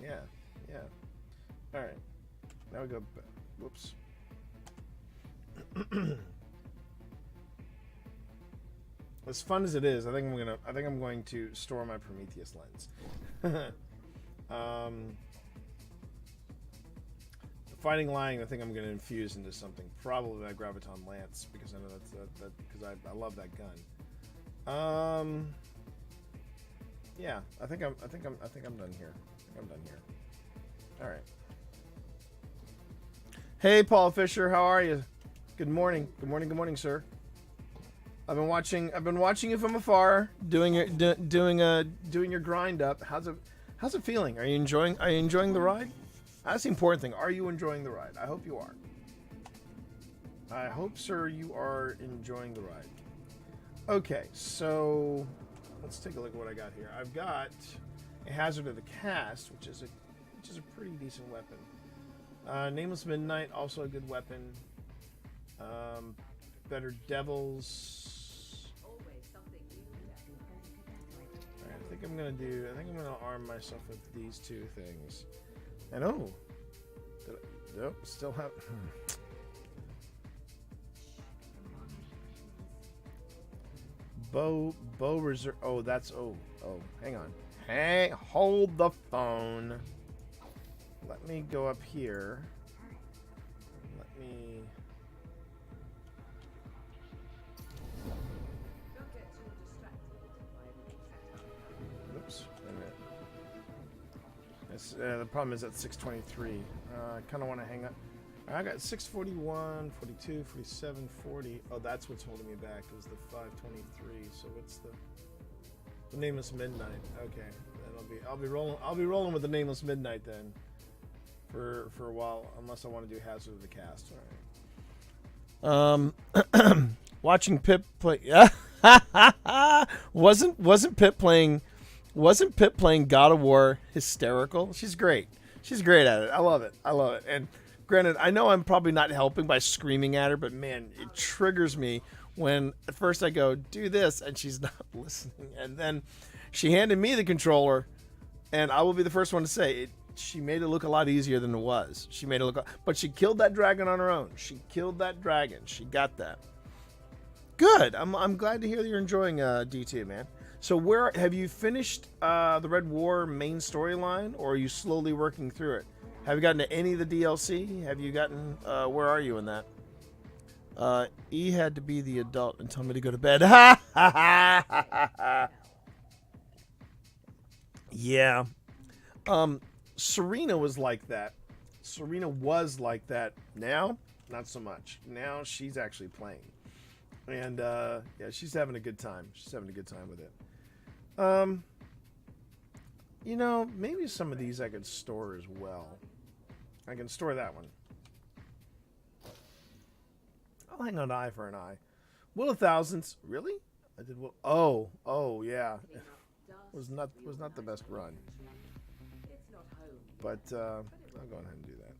yeah. All right. Now we go. Whoops. As fun as it is, I think I'm going to store my Prometheus lens. The Fighting Lion, I think I'm going to infuse into something. Probably my Graviton Lance, because I know because I love that gun. Yeah, I think I'm done here. I'm done here. All right. Hey, Paul Fisher, how are you? Good morning. Good morning, sir. I've been watching you from afar, doing your grind up. How's it feeling? Are you enjoying the ride? That's the important thing. Are you enjoying the ride? I hope you are. I hope, sir, you are enjoying the ride. Okay, so let's take a look at what I got here. I've got a Hazard of the Cast, which is a pretty decent weapon. Nameless Midnight, also a good weapon. Better Devils. Alright, I think I'm gonna arm myself with these two things. And nope, still have. Bow reserve. Oh, that's hang on. Hey, hold the phone. Let me go up here. Let me. Oops. Wait a minute. The problem is at 6:23. I kind of want to hang up. I got 6:41, 42, 47, 40. Oh, that's what's holding me back is the 5:23. So what's the Nameless Midnight? Okay, then I'll be rolling with the Nameless Midnight then for a while, unless I want to do Hazard of the Cast. All right. Watching Pip play. Yeah. wasn't Pip playing God of War hysterical? She's great. She's great at it. I love it. And granted, I know I'm probably not helping by screaming at her, but man, it triggers me when at first I go, do this, and she's not listening. And then she handed me the controller, and I will be the first one to say, she made it look a lot easier than it was. She made it look, but she killed that dragon on her own. She killed that dragon. She got that. Good. I'm glad to hear that you're enjoying D2, man. So where have you finished the Red War main storyline, or are you slowly working through it? Have you gotten to any of the DLC? Have you gotten, where are you in that? E had to be the adult and tell me to go to bed. Yeah. Serena was like that. Now, not so much. Now she's actually playing. And, yeah, she's having a good time. She's having a good time with it. You know, maybe some of these I could store as well. I can store that one. I'll hang on to eye for an eye. Will of Thousands, really? I did well. Oh, yeah. was not the best run. But I'll go ahead and do that.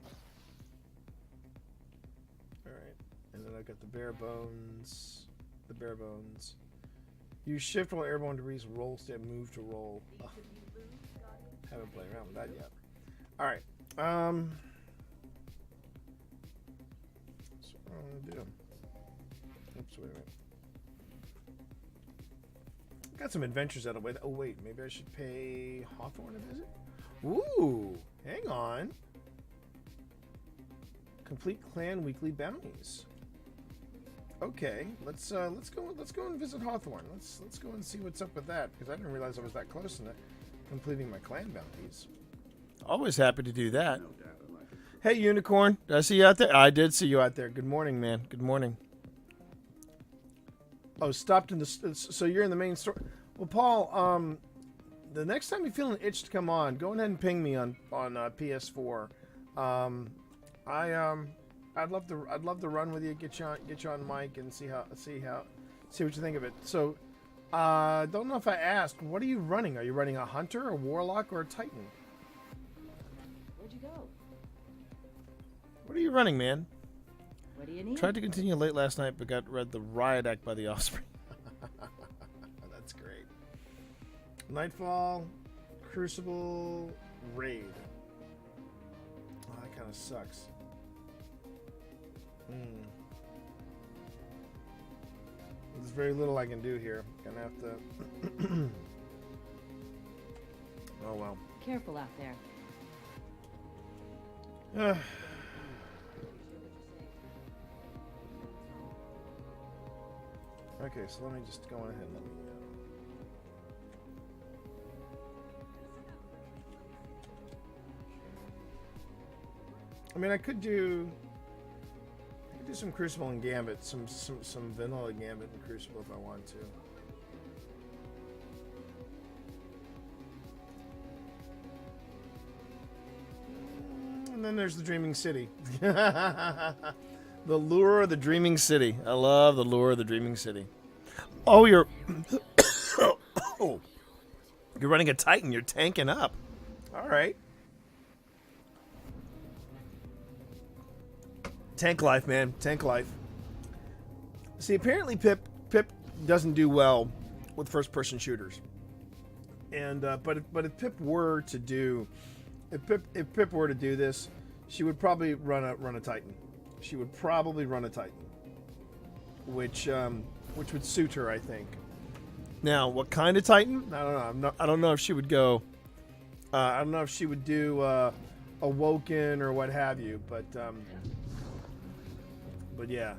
All right, and then I got the bare bones. Use shift while airborne to reach roll, step, move to roll. Ugh. Haven't played around with that yet. All right. So what I'm gonna do. Oops, wait a minute. Got some adventures out of way. Oh wait, maybe I should pay Hawthorne a visit. Ooh, hang on. Complete clan weekly bounties. Okay, let's go and visit Hawthorne. Let's go and see what's up with that, because I didn't realize I was that close to completing my clan bounties. Always happy to do that. Hey, Unicorn, did I see you out there? I did see you out there. Good morning, man. Good morning. Oh, stopped in the. So you're in the main store. Well, Paul, the next time you feel an itch to come on, go ahead and ping me on PS4. I'd love to run with you, get you on mic, and see what you think of it. So, don't know if I asked, what are you running? Are you running a hunter, a warlock, or a titan? Where'd you go? What are you running, man? What do you need? Tried to continue late last night, but read the Riot Act by the Offspring. That's great. Nightfall, Crucible, Raid. Oh, that kind of sucks. There's very little I can do here. Gonna have to. Oh well. Careful out there. Okay, so let me just go on ahead and let me. I mean, I could do some Crucible and Gambit, some vanilla Gambit and Crucible if I want to. And then there's the Dreaming City. The lure of the Dreaming City. I love the lure of the Dreaming City. Oh, you're... oh. You're running a Titan. You're tanking up. All right. Tank life, man. Tank life. See, apparently Pip doesn't do well with first-person shooters. And but if Pip were to do this, she would probably run a Titan. She would probably run a Titan, which would suit her, I think. Now, what kind of Titan? I don't know. I don't know if she would go. I don't know if she would do Awoken or what have you. But yeah,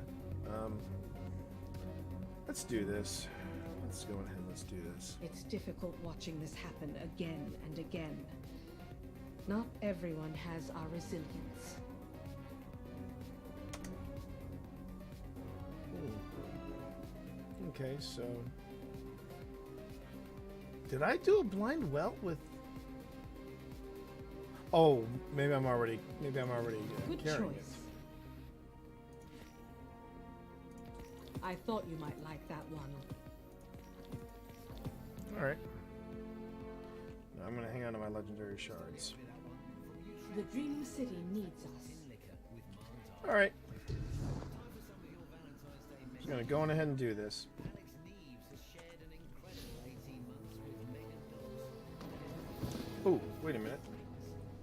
let's do this. Let's go ahead. Let's do this. It's difficult watching this happen again and again. Not everyone has our resilience. Okay, so did I do a blind welt with? Oh, maybe I'm already Good carrying choice. I thought you might like that one. All right. I'm gonna hang on to my legendary shards. The Dreaming City needs us. All right. Just gonna go on ahead and do this. Oh, wait a minute.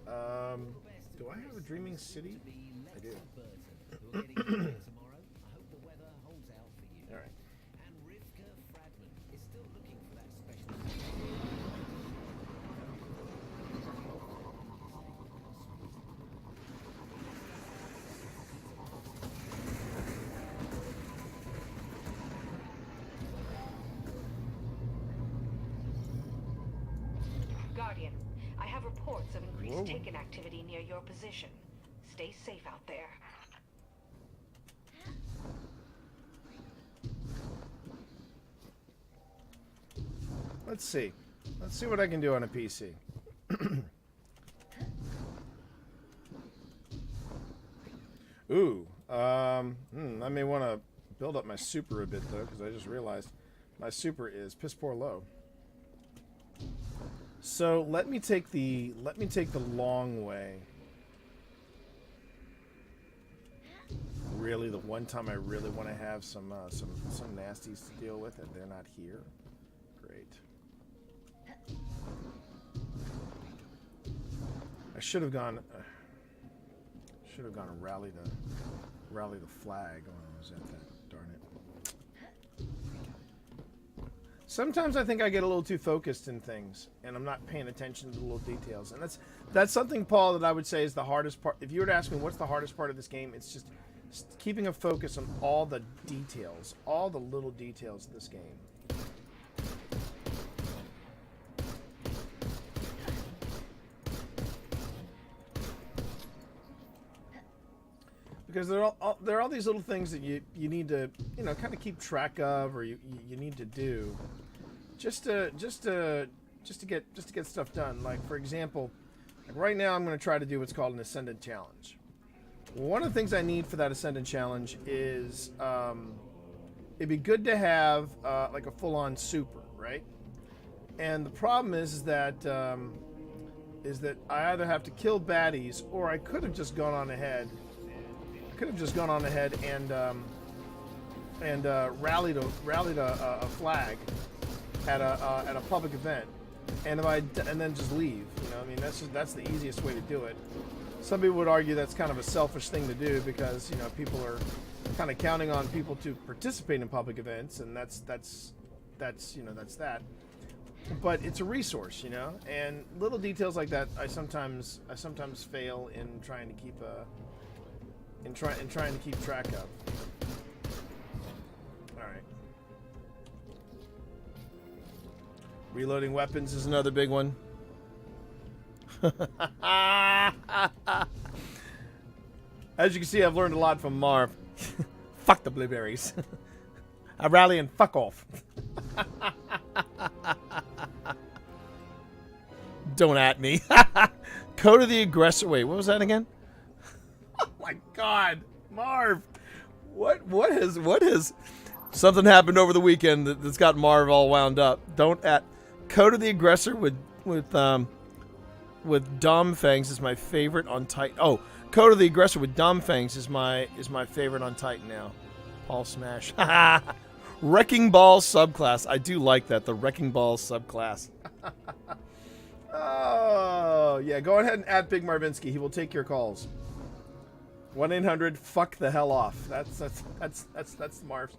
Do I have a Dreaming City? I do. All right. Guardian, I have reports of increased Whoa. Taken activity near your position. Stay safe out there. Let's see. Let's see what I can do on a PC. Ooh. I may want to build up my super a bit though, because I just realized my super is piss poor low. So let me take the long way. Really, the one time I really want to have some nasties to deal with, and they're not here. Great. I should have gone. And rally the flag when I was at that. Darn it. Sometimes I think I get a little too focused in things, and I'm not paying attention to the little details. And that's something, Paul, that I would say is the hardest part. If you were to ask me what's the hardest part of this game, it's just keeping a focus on all the details, all the little details of this game. Because there are all these little things that you need to kind of keep track of, or you need to do, just to get stuff done. Like, for example, like right now I'm going to try to do what's called an Ascendant Challenge. One of the things I need for that Ascendant Challenge is it'd be good to have like a full-on super, right? And the problem is that I either have to kill baddies, or I could have just gone on ahead. And rallied a flag at a public event, and then just leave. I mean, that's the easiest way to do it. Some people would argue that's kind of a selfish thing to do, because people are kind of counting on people to participate in public events, and that's that. But it's a resource, and little details like that I sometimes fail in trying to keep trying to keep track of. All right. Reloading weapons is another big one. As you can see, I've learned a lot from Marv. Fuck the blueberries. I rally and fuck off. Don't at me. Code of the Aggressor. Wait, what was that again? my God, Marv, what has something happened over the weekend that's got Marv all wound up? Don't at Code of the Aggressor with Dumb Fangs is my favorite on Titan. Oh, Code of the Aggressor with Dumb Fangs is my favorite on Titan now. Paul Smash. Wrecking Ball subclass. I do like that, the Wrecking Ball subclass. Oh, yeah, go ahead and add Big Marvinsky. He will take your calls. 1-800 fuck the hell off. That's Marv's.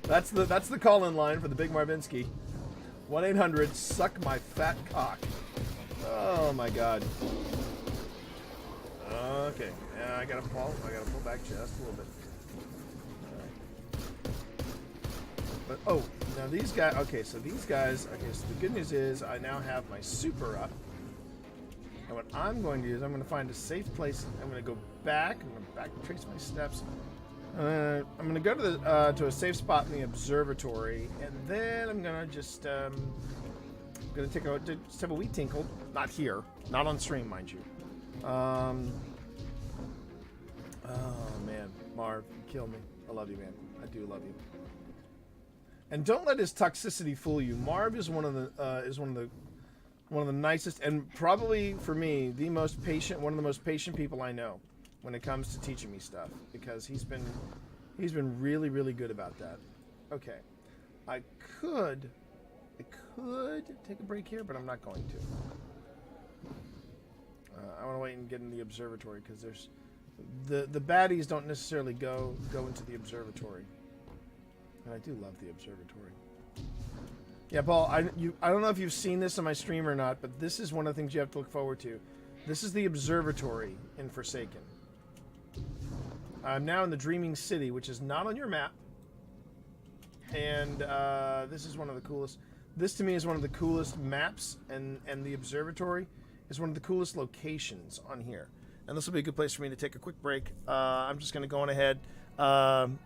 That's the call-in line for the Big Marvinsky. 1-800 suck my fat cock. Oh my God. Okay. Yeah, I gotta pull back just a little bit. But now these guys. Okay, so these guys. Okay, so the good news is I now have my super up. And what I'm going to do is I'm going to find a safe place. I'm going to go back. I'm going to trace my steps. I'm going to go to a safe spot in the observatory, and then I'm going to just going to just have a wee tinkle. Not here, not on stream, mind you. Oh man, Marv, you kill me. I love you, man. I do love you. And don't let his toxicity fool you. Marv is one of the nicest, and probably for me one of the most patient people I know when it comes to teaching me stuff, because he's been really, really good about that. Okay, I could take a break here, but I'm not going to. I want to wait and get in the observatory, because there's the baddies don't necessarily go into the observatory, and I do love the observatory. Yeah, Paul, I don't know if you've seen this on my stream or not, but this is one of the things you have to look forward to. This is the observatory in Forsaken. I'm now in the Dreaming City, which is not on your map. And this is one of the coolest. This to me is one of the coolest maps, and the observatory is one of the coolest locations on here. And this will be a good place for me to take a quick break. I'm just going to go on ahead. I'm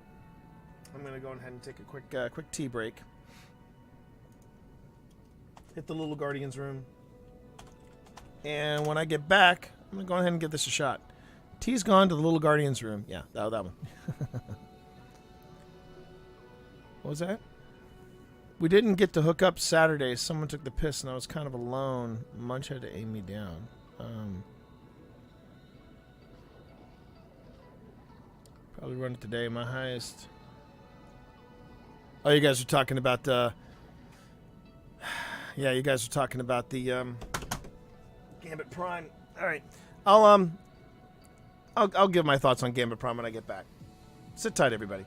going to go ahead and take a quick tea break. Hit the little Guardian's room. And when I get back, I'm going to go ahead and give this a shot. T's gone to the little Guardian's room. Yeah, that one. What was that? We didn't get to hook up Saturday. Someone took the piss and I was kind of alone. Munch had to aim me down. Probably run it today. My highest. Oh, you guys are talking about yeah, you guys are talking about the Gambit Prime. All right, I'll give my thoughts on Gambit Prime when I get back. Sit tight, everybody.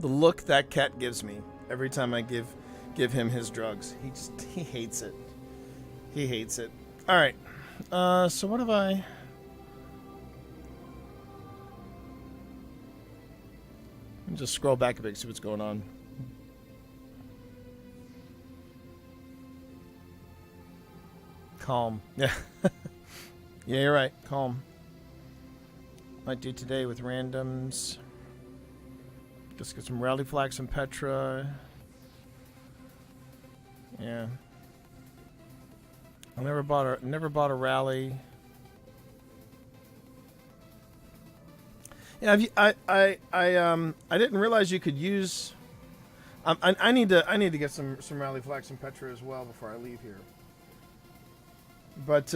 look that cat gives me every time I give him his drugs. He hates it. He hates it. All right. So what have I? Let me just scroll back a bit, see what's going on. Calm. Yeah. Yeah, you're right. Calm. Might do today with randoms. Just get some rally flags and Petra. Yeah. I never bought a rally. Yeah, I didn't realize you could use. I need to get some rally flags and Petra as well before I leave here. But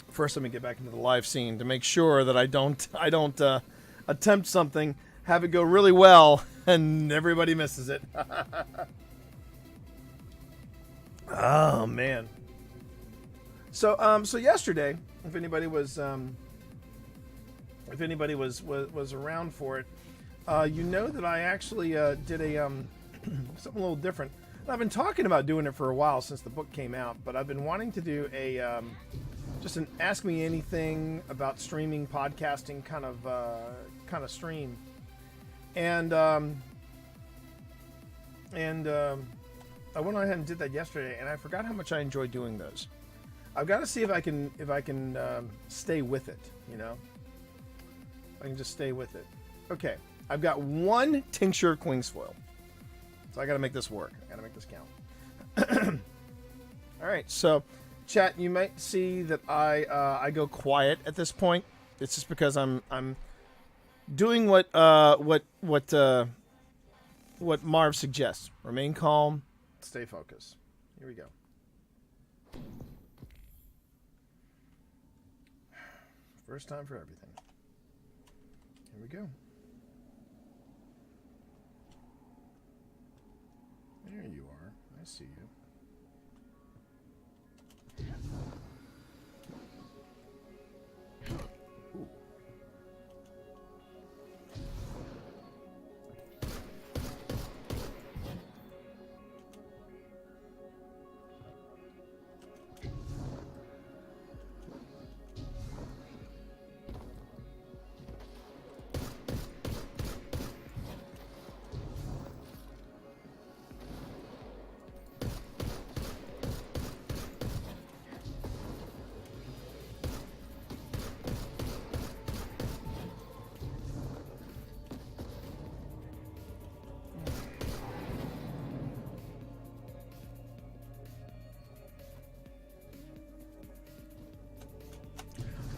first, let me get back into the live scene to make sure that I don't attempt something, have it go really well, and everybody misses it. Oh man. So yesterday, if anybody was around for it, you know that I actually did a something a little different. I've been talking about doing it for a while since the book came out, but I've been wanting to do a just an Ask Me Anything about streaming, podcasting kind of stream, and I went ahead and did that yesterday, and I forgot how much I enjoy doing those. I've got to see if I can stay with it. You know, I can just stay with it. Okay, I've got one tincture of Queen's foil. So I got to make this work. I got to make this count. All right. So, chat, you might see that I go quiet at this point. It's just because I'm doing what Marv suggests. Remain calm. Stay focused. Here we go. First time for everything. Here we go. There you are. I see you. Ooh.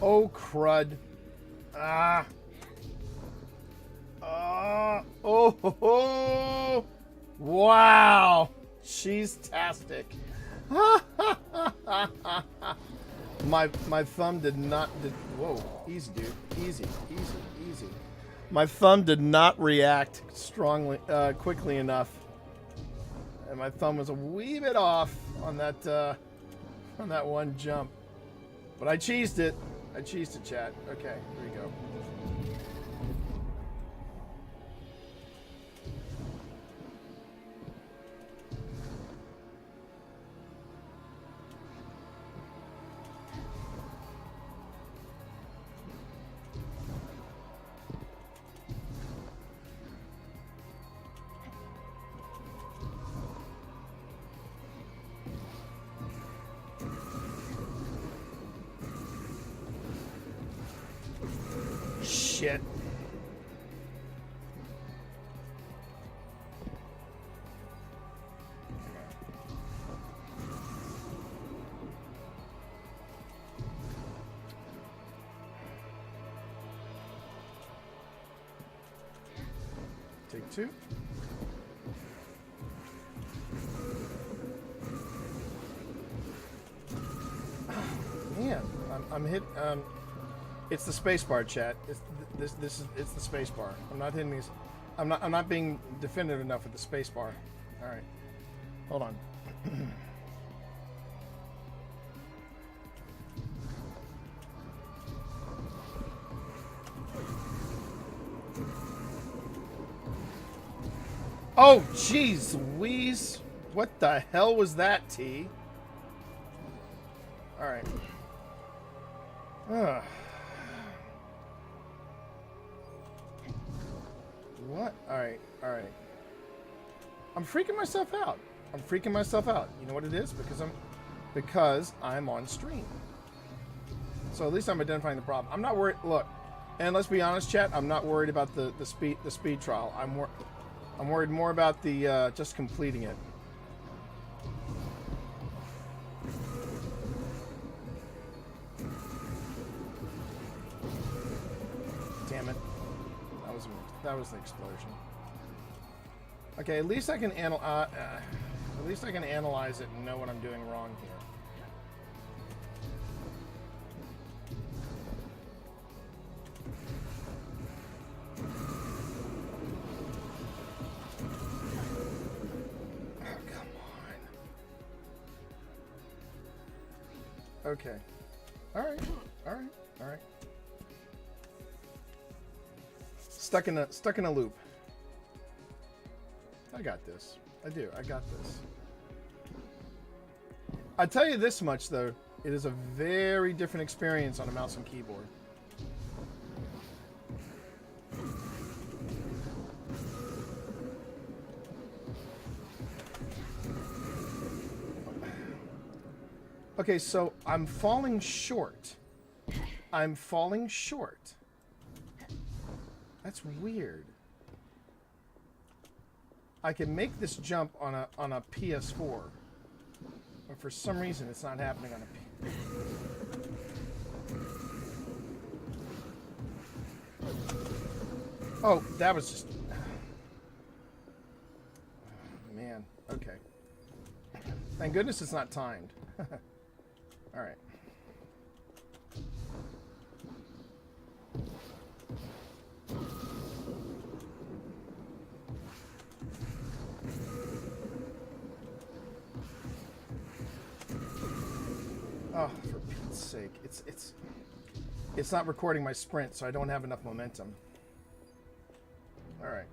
Oh, crud. Ah. Oh, ho, ho. Wow. Cheese-tastic. My thumb did not... Whoa. Easy, dude. Easy. My thumb did not react quickly enough. And my thumb was a wee bit off on that one jump. But I cheesed it. I cheesed it, chat. Okay, here we go. Shit. Take two. Man, I'm hit. It's the space bar, chat. It's the space bar. I'm not hitting these. I'm not being definitive enough with the space bar. All right, hold on. Oh, jeez Louise. What the hell was that, T? Alright. Ugh. What? Alright, alright. I'm freaking myself out. I'm freaking myself out. You know what it is? Because I'm on stream. So at least I'm identifying the problem. I'm not worried. Look, and let's be honest, chat. I'm not worried about the speed trial. I'm worried more about the just completing it. Damn it! That was the explosion. Okay, at least I can analyze it and know what I'm doing wrong here. Oh, come on. Okay. All right. Stuck in a loop. I got this. I do. I got this. I tell you this much though, it is a very different experience on a mouse and keyboard. Okay, so I'm falling short. That's weird. I can make this jump on a PS4, but for some reason it's not happening on a Oh, that was just... Man, okay. Thank goodness it's not timed. Alright. Oh, for Pete's sake. It's not recording my sprint, so I don't have enough momentum. Alright.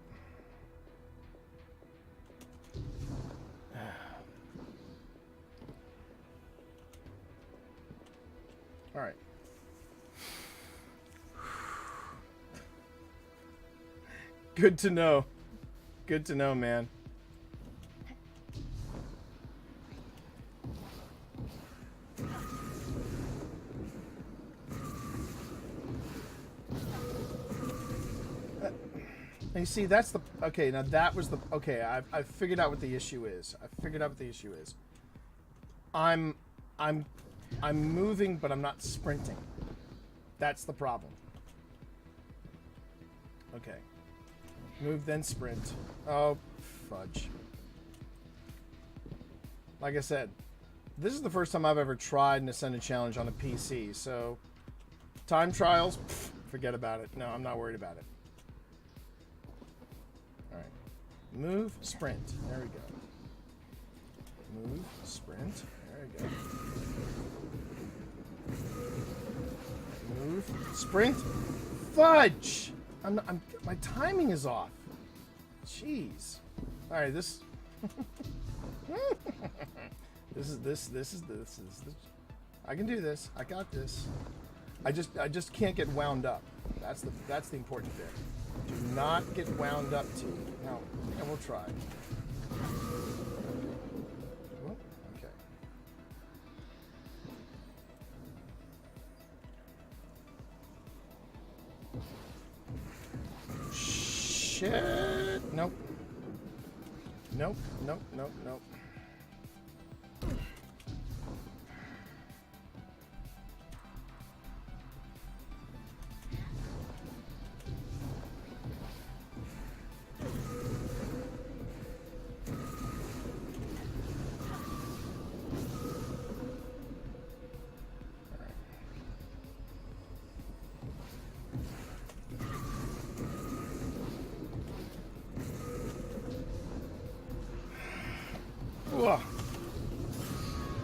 Alright. Good to know. Good to know, man. And you see, that's the... Okay, now that was the... Okay, I've figured out what the issue is. I'm moving, but I'm not sprinting. That's the problem. Okay. Move, then sprint. Oh, fudge. Like I said, this is the first time I've ever tried an Ascended Challenge on a PC, so... Time trials? Pff, forget about it. No, I'm not worried about it. Alright. Move, sprint. There we go. Move, sprint. There we go. Move, sprint. Fudge! My timing is off. Jeez. All right, this is I can do this. I got this. I just can't get wound up. That's the important bit. Do not get wound up, T. Now, and we'll try. Well, okay. Shit. Nope. Nope. Nope. Nope. Nope.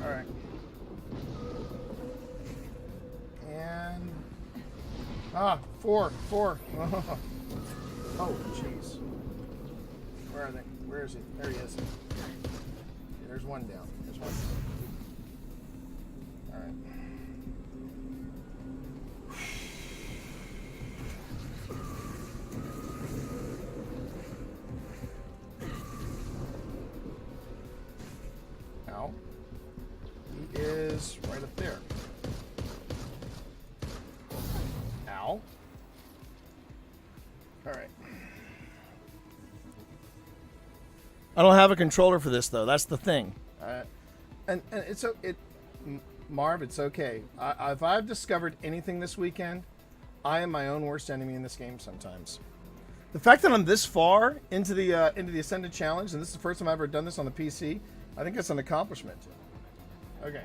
Alright. And... four. Oh, jeez. Where are they? Where is he? There he is. Okay, there's one down. There's one. All right. Ow. He is right up there. Ow. All right. I don't have a controller for this though. That's the thing. And it's Marv, it's okay. If I've discovered anything this weekend, I am my own worst enemy in this game sometimes. The fact that I'm this far into the Ascended Challenge, and this is the first time I've ever done this on the PC, I think that's an accomplishment. Okay.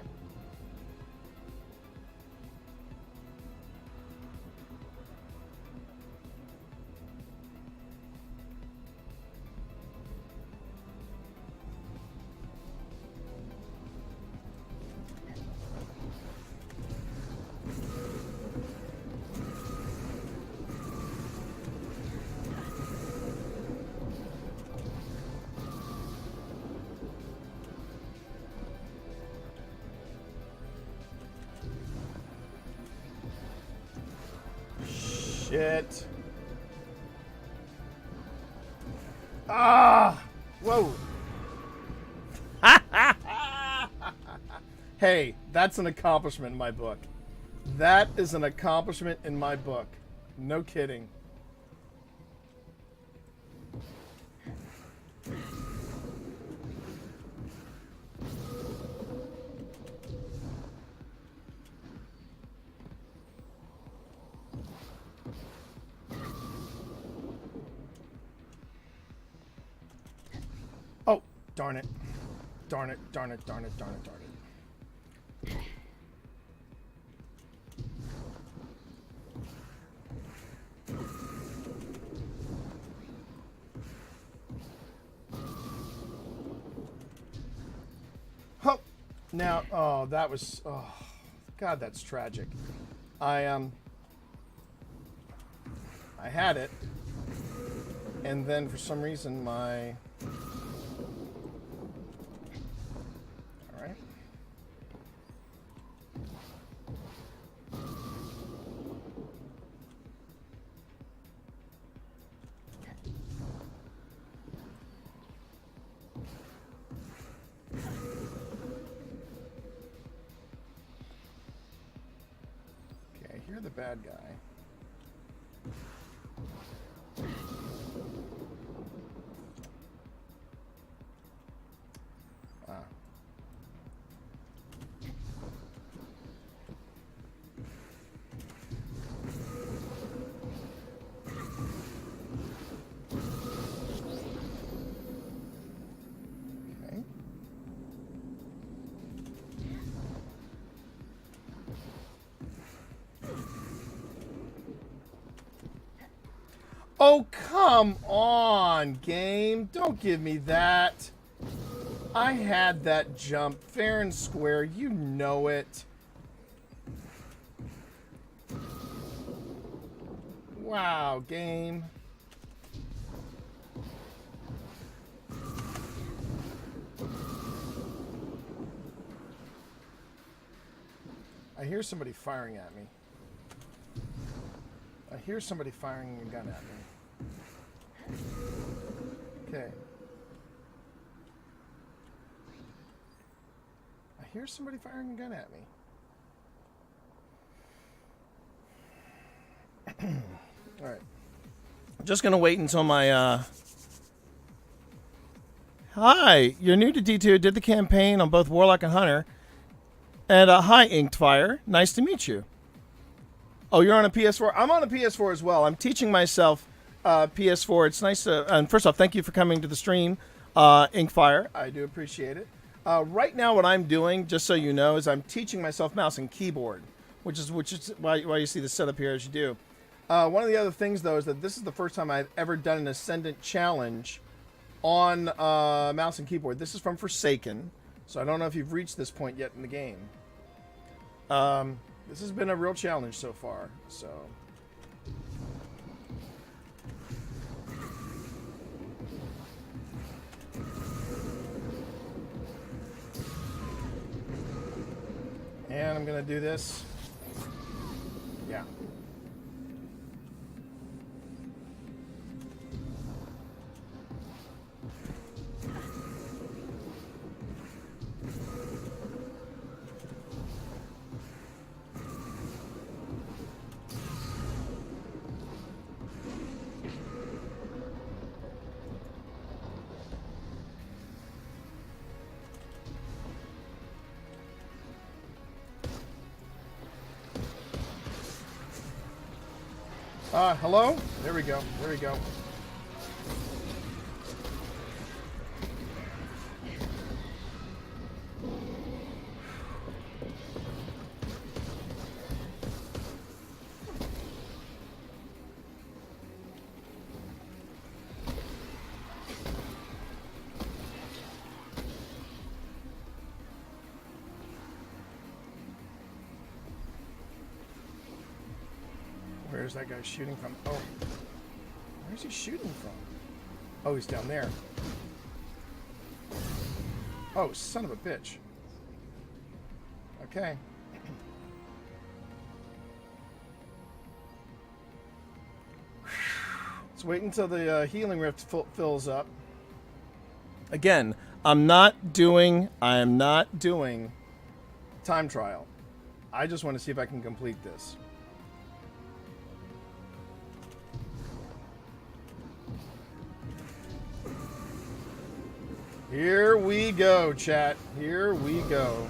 Shit. Ah! Whoa. Hey, that's an accomplishment in my book. That is an accomplishment in my book. No kidding. Oh, darn it. Darn it, darn it, darn it, darn it, darn it. Oh, now, oh, that was, oh, God, that's tragic. I had it, and then for some reason my, all right. Okay, you're the bad guy. Ah. Okay. Oh, come on, game. Don't give me that. I had that jump fair and square. You know it. Wow, game. I hear somebody firing at me. I hear somebody firing a gun at me. Okay. I hear somebody firing a gun at me. All right. I'm just going to wait until my, Hi, you're new to D2, did the campaign on both Warlock and Hunter. And, hi, Inked Fire. Nice to meet you. Oh, you're on a PS4? I'm on a PS4 as well. I'm teaching myself PS4. It's nice to... And first off, thank you for coming to the stream, Inkfire. I do appreciate it. Right now, what I'm doing, just so you know, is I'm teaching myself mouse and keyboard, which is why you see the setup here as you do. One of the other things, though, is that this is the first time I've ever done an Ascendant challenge on mouse and keyboard. This is from Forsaken, so I don't know if you've reached this point yet in the game. This has been a real challenge so far, so... And I'm gonna do this. Yeah. Hello? There we go. There we go. Where's that guy shooting from? Oh. Where's he shooting from? Oh, he's down there. Oh, son of a bitch. Okay. Let's wait until the healing rift fills up. Again, I am not doing time trial. I just want to see if I can complete this. Here we go, chat. Here we go.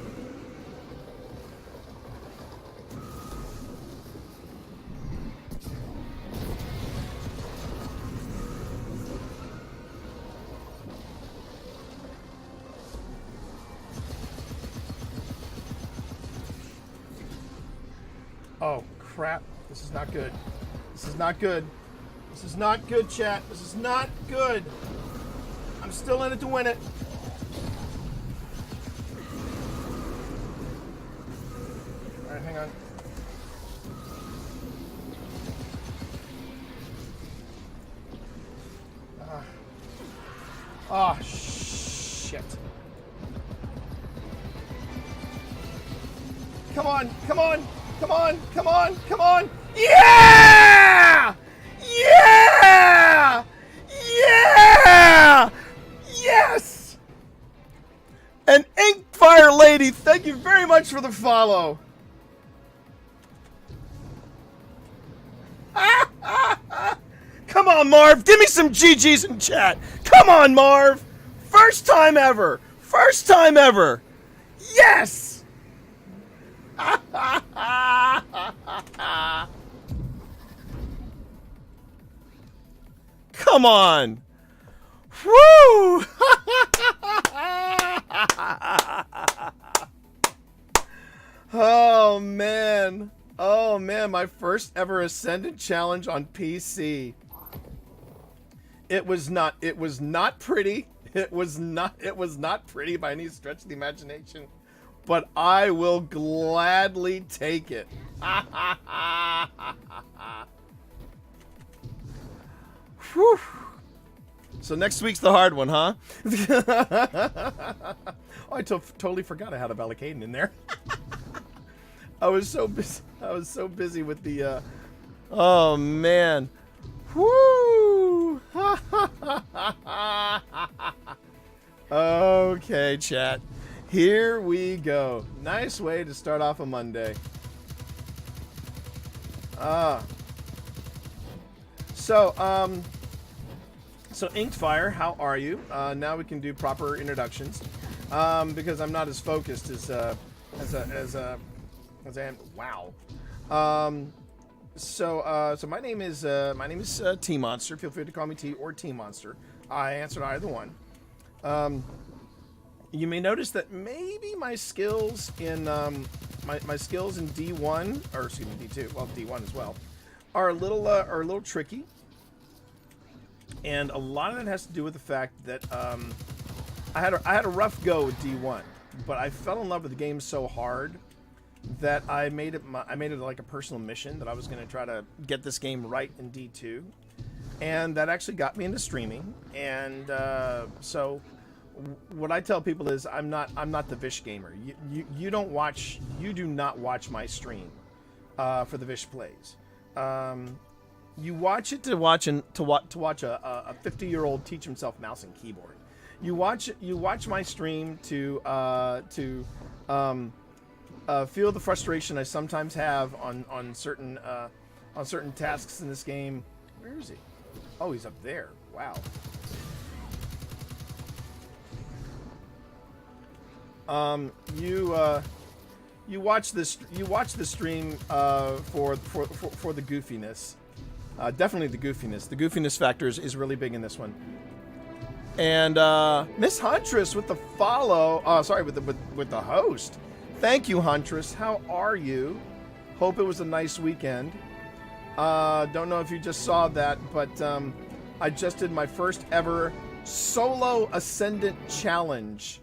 Oh, crap. This is not good. This is not good. This is not good, chat. This is not good. I'm still in it to win it. All right, hang on. Ah, shit. Come on, come on, come on, come on, come on. Yeah! Yeah! Yeah! Yes! And Inkfire Lady, thank you very much for the follow. Come on, Marv. Give me some GGs in chat. Come on, Marv. First time ever. First time ever. Yes! Come on. Woo! Oh, man. Oh, man. My first ever Ascendant challenge on PC. It was not pretty. It was not pretty by any stretch of the imagination. But I will gladly take it. Whew. So next week's the hard one, huh? Oh, I totally forgot I had a Valakaden in there. I was so busy with the. Oh man. Woo! Okay, chat. Here we go. Nice way to start off a Monday. So Inkfire, how are you? Now we can do proper introductions, because I'm not as focused as I am. Wow. So my name is T Monster. Feel free to call me T or T Monster. I answered either one. You may notice that maybe my skills in my skills in D1, or excuse me, D2, well D1 as well, are a little tricky. And a lot of that has to do with the fact that I had a rough go with D1, but I fell in love with the game so hard that I made it like a personal mission that I was going to try to get this game right in D2, and that actually got me into streaming. And so what I tell people is I'm not the Vish gamer. You do not watch my stream for the Vish plays. You watch it to watch a 50-year-old teach himself mouse and keyboard. You watch my stream to feel the frustration I sometimes have on certain tasks in this game. Where is he? Oh, he's up there. Wow. You watch the stream for the goofiness. Definitely the goofiness. The goofiness factor is really big in this one. And Miss Huntress with the follow. Sorry, with the host. Thank you, Huntress. How are you? Hope it was a nice weekend. Don't know if you just saw that, but I just did my first ever solo Ascendant challenge.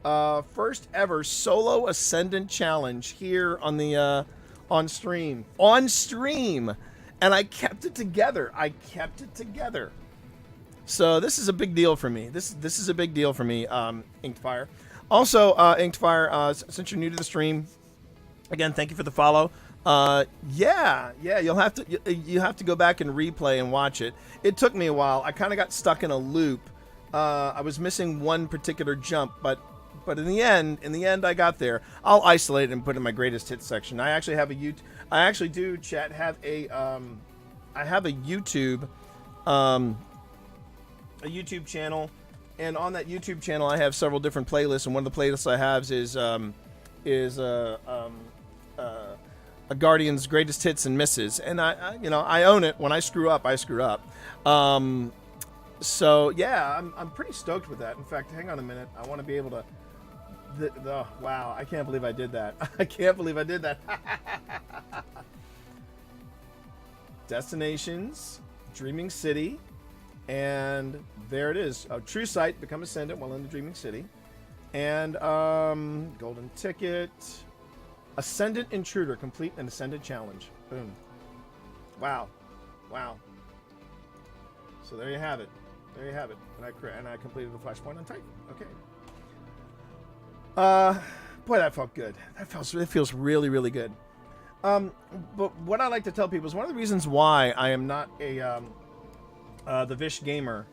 First ever solo Ascendant challenge here on the on stream. And I kept it together. So this is a big deal for me. This is a big deal for me, Inked Fire. Also, Inked Fire, since you're new to the stream, again, thank you for the follow. Yeah, you have to go back and replay and watch it. It took me a while. I kind of got stuck in a loop. I was missing one particular jump, but in the end, I got there. I'll isolate it and put it in my greatest hits section. I actually have I actually do, chat, have I have a YouTube channel, and on that YouTube channel I have several different playlists, and one of the playlists I have is a Guardian's greatest hits and misses, and I own it. When I screw up, I screw up. So yeah, I'm pretty stoked with that. In fact, hang on a minute. I want to be able to. Wow, I can't believe I did that. Destinations, Dreaming City, and there it is. True Sight, become Ascendant while in the Dreaming City, and Golden Ticket, Ascendant Intruder, complete an Ascendant challenge. Boom. Wow. So there you have it. And I completed the Flashpoint on Titan. Okay. Boy, that felt good. It feels really, really good. But what I like to tell people is one of the reasons why I am not the Vish gamer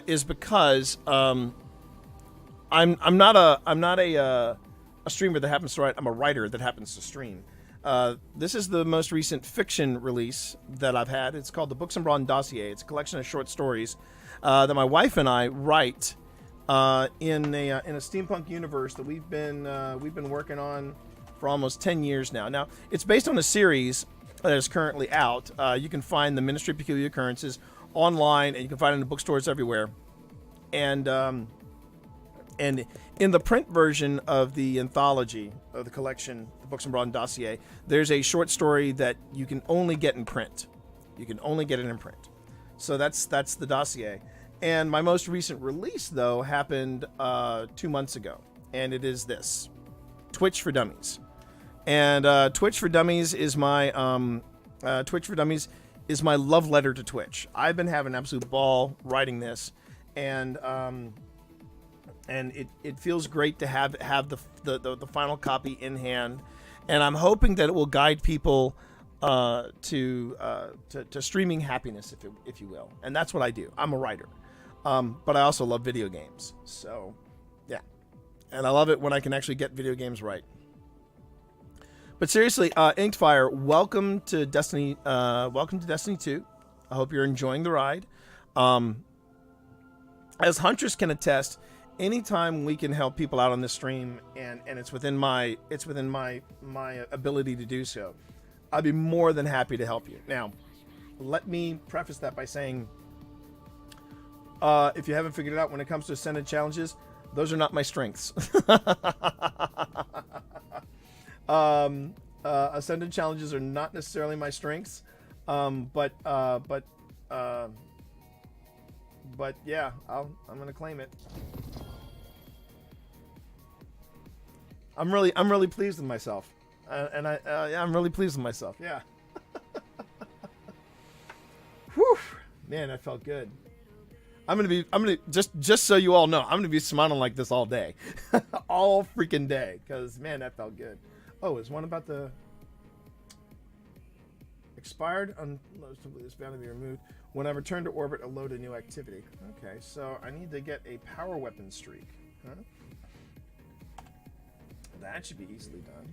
is because I'm not a streamer that happens to write. I'm a writer that happens to stream. This is the most recent fiction release that I've had. It's called the Books and Brawn Dossier. It's a collection of short stories that my wife and I write in a steampunk universe that we've been working on for almost 10 years now. Now, it's based on a series that is currently out. You can find the Ministry of Peculiar Occurrences online, and you can find it in the bookstores everywhere. And in the print version of the anthology of the collection, the Books and Brawn Dossier, there's a short story that you can only get in print. You can only get it in print. So that's the dossier. And my most recent release, though, happened 2 months ago, and it is this: Twitch for Dummies. And Twitch for Dummies is my love letter to Twitch. I've been having an absolute ball writing this, and it feels great to have the final copy in hand, and I'm hoping that it will guide people to streaming happiness, if you will. And that's what I do. I'm a writer. But I also love video games. So, yeah. And I love it when I can actually get video games right. But seriously, Inked Fire, welcome to Destiny 2. I hope you're enjoying the ride. As Huntress can attest, anytime we can help people out on this stream and it's within my ability to do so, I'd be more than happy to help you. Now, let me preface that by saying, if you haven't figured it out, when it comes to Ascendant challenges, those are not my strengths. Ascendant challenges are not necessarily my strengths, but yeah, I'm gonna claim it. I'm really pleased with myself, I'm really pleased with myself. Yeah. Whew, man, that felt good. I'm gonna just so you all know, I'm gonna be smiling like this all day, all freaking day, because man, that felt good. Oh, is one about the expired? Unloadably, this bound to be removed. When I return to orbit, I'll load a new activity. Okay, so I need to get a power weapon streak. Huh? That should be easily done.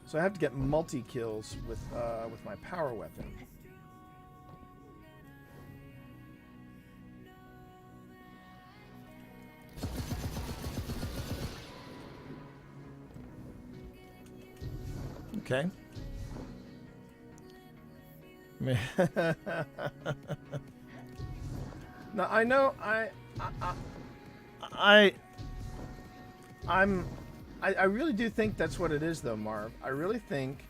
So I have to get multi-kills with my power weapon. Okay. Now I know I really do think that's what it is, though, Marv. I really think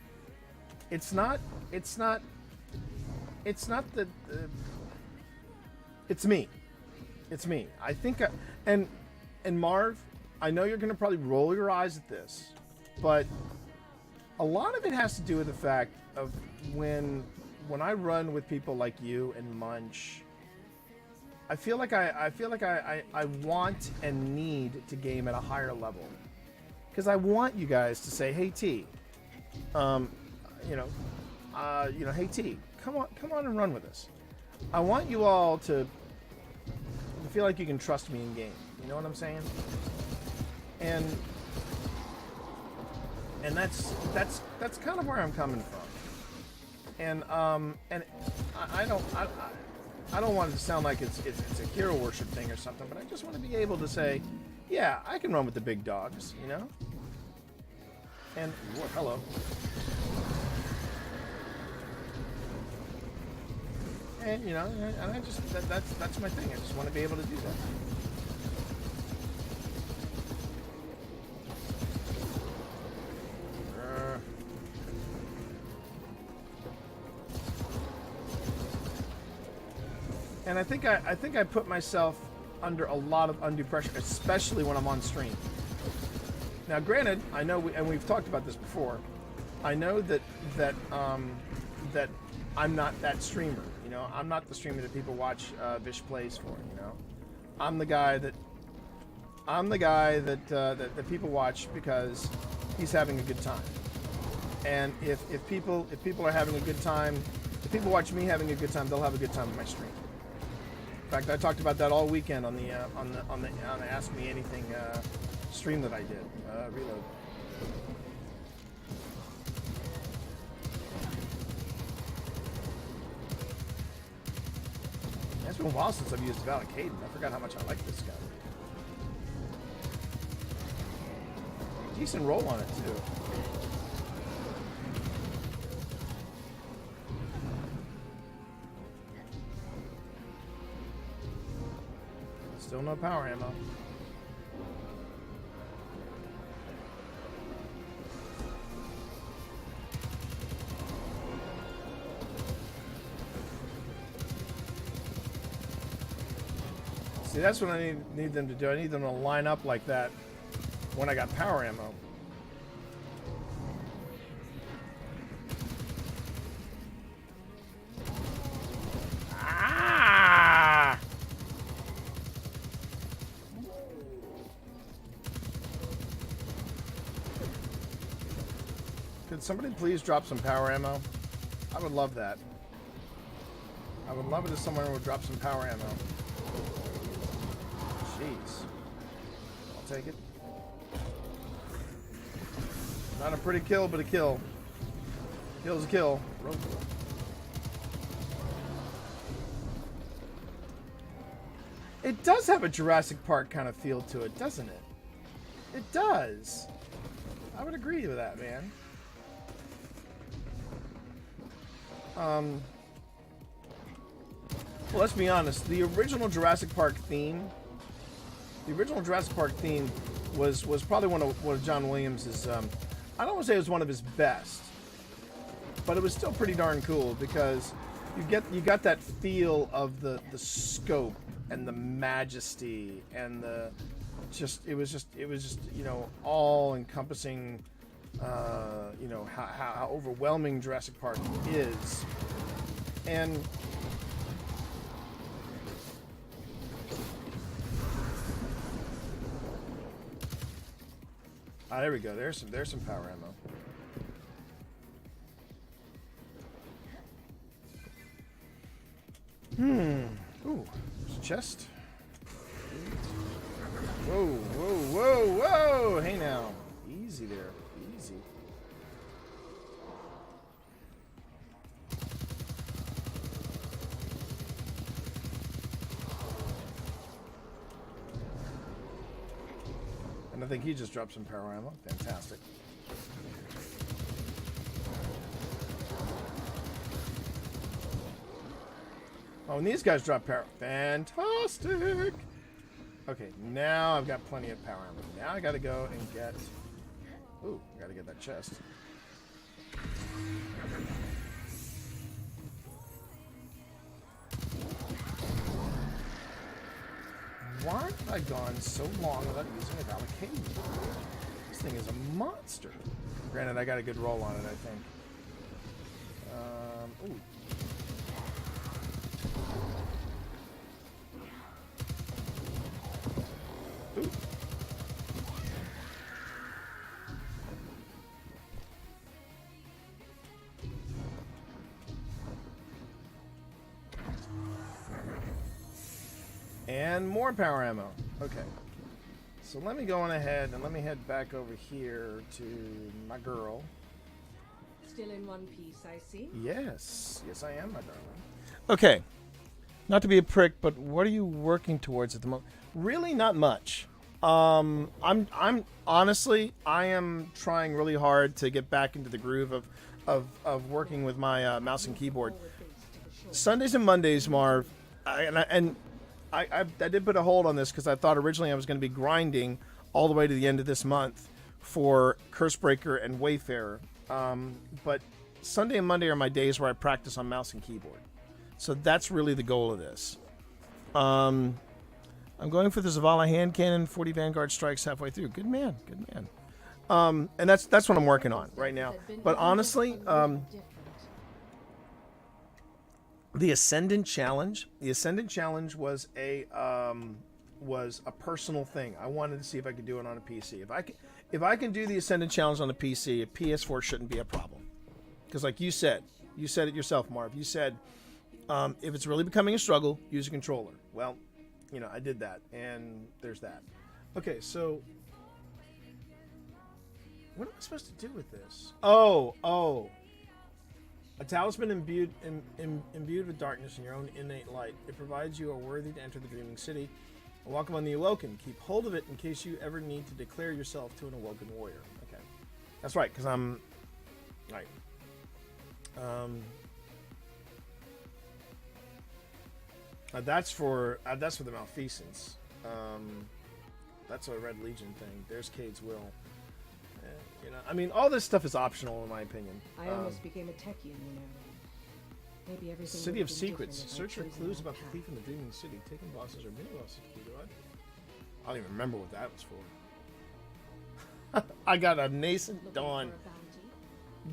it's not the it's me. It's me. I think and Marv, I know you're gonna probably roll your eyes at this, but a lot of it has to do with the fact of when I run with people like you and Munch. I feel like I want and need to game at a higher level. Because I want you guys to say, "Hey T, hey T, come on and run with us." I want you all to feel like you can trust me in game. You know what I'm saying? And that's kind of where I'm coming from. And I don't want it to sound like it's a hero worship thing or something, but I just want to be able to say, yeah, I can run with the big dogs, you know? And, whoa, hello. And, you know, and I just, that's my thing. I just want to be able to do that. And I think I put myself under a lot of undue pressure, especially when I'm on stream. Now, granted, I know, and we've talked about this before. I know that I'm not that streamer. You know, I'm not the streamer that people watch Vish Plays for. You know, I'm the guy that that people watch because he's having a good time. And if people are having a good time, if people watch me having a good time, they'll have a good time on my stream. In fact, I talked about that all weekend on the Ask Me Anything stream that I did. Reload. It's been a while since I've used Valak Hayden. I forgot how much I like this guy. Decent roll on it too. Still no power ammo. See, that's what I need them to do. I need them to line up like that when I got power ammo. Ah! Could somebody please drop some power ammo? I would love that. I would love it if someone would drop some power ammo. Jeez. I'll take it. Not a pretty kill, but a kill. Kill's a kill. It does have a Jurassic Park kind of feel to it, doesn't it? It does. I would agree with that, man. Well, let's be honest. The original Jurassic Park theme was probably one of John Williams's. I don't want to say it was one of his best, but it was still pretty darn cool because you got that feel of the scope and the majesty and it was just all encompassing you know, how overwhelming Jurassic Park is. And there we go. There's some power ammo. Ooh, there's a chest. Whoa, whoa, whoa, whoa! Hey now, easy there, easy. And I think he just dropped some power ammo. Fantastic. Oh, and these guys drop power. Fantastic. Okay, now I've got plenty of power ammo. Now I gotta go and get... Ooh, I gotta get that chest. Why have I gone so long without using a Valkyrie? This thing is a monster. Granted, I got a good roll on it, I think. Ooh. Ooh. And more power ammo. Okay. So let me go on ahead and let me head back over here to my girl. Still in one piece, I see. Yes. Yes, I am, my darling. Okay. Not to be a prick, but what are you working towards at the moment? Really, not much. I'm honestly, I am trying really hard to get back into the groove of working with my mouse and keyboard. Sundays and Mondays, Marv, I did put a hold on this because I thought originally I was going to be grinding all the way to the end of this month for Cursebreaker and Wayfarer. But Sunday and Monday are my days where I practice on mouse and keyboard. So that's really the goal of this. I'm going for the Zavala hand cannon, 40 Vanguard strikes halfway through. Good man, good man. And that's what I'm working on right now. But honestly, the Ascendant Challenge was a personal thing. I wanted to see if I could do it on a PC. If I can do the Ascendant Challenge on a PC, a PS4 shouldn't be a problem. Because like you said it yourself, Marv. You said if it's really becoming a struggle, use a controller. Well, you know, I did that, and there's that. Okay, so what am I supposed to do with this? Oh. A talisman imbued with darkness and your own innate light. It provides you a worthy to enter the dreaming city. A welcome on the awoken. Keep hold of it in case you ever need to declare yourself to an awoken warrior. Okay, that's right, because I'm right. That's for the malfeasance. That's a Red Legion thing. There's Cade's will. You know, I mean, all this stuff is optional in my opinion. I almost became a Techian, you know. Maybe everything. City would of have been Secrets. different if Search for I'd chosen clues my about the path. thief in the dreaming city. Taking bosses or mini bosses to do it. I don't even remember what that was for. I got a nascent Looking dawn. for a bounty?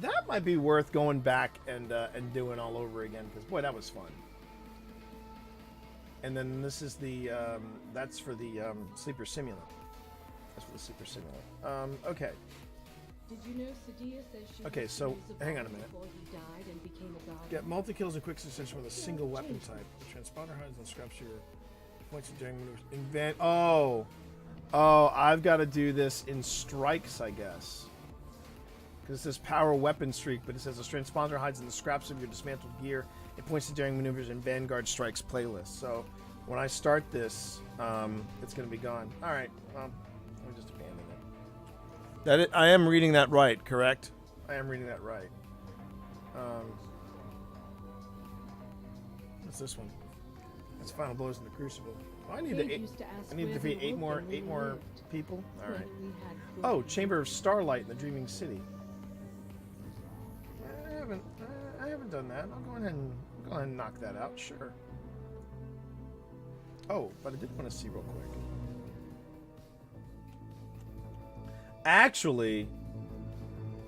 That might be worth going back and doing all over again because boy, that was fun. And then this is the that's for the sleeper simulant. That's for the sleeper simulant. Okay. Did you know Sadia says she Okay, used to so use a hang on a bounty minute. before he died and became a god? Get multi kills in quick succession with a single weapon type. The transponder hides and scraps your points during maneuvers. I've got to do this in strikes, I guess. Because it says power weapon streak, but it says the transponder hides in the scraps of your dismantled gear. It points to daring maneuvers in Vanguard Strikes playlist. So when I start this, it's going to be gone. All right. Let me just abandon it. I am reading that right, correct? I am reading that right. What's this one? That's Final Blows in the Crucible. Oh, I need Cade to used to ask I need to where defeat the eight more Awoken lived. people. All right. Whether we had Oh, food. Chamber of Starlight in the Dreaming City. I haven't done that. I'll go ahead and knock that out. Sure. Oh, but I did want to see real quick. Actually,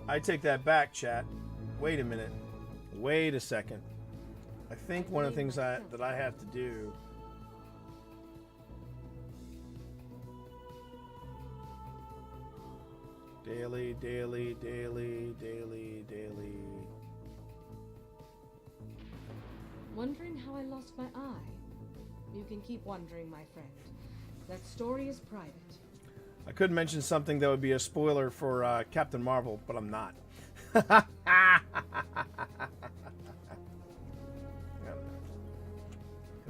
I take that back, chat. Wait a minute. Wait a second. I think one of the things that I have to do. Daily. Wondering how I lost my eye? You can keep wondering, my friend. That story is private. I could mention something that would be a spoiler for Captain Marvel, but I'm not. I've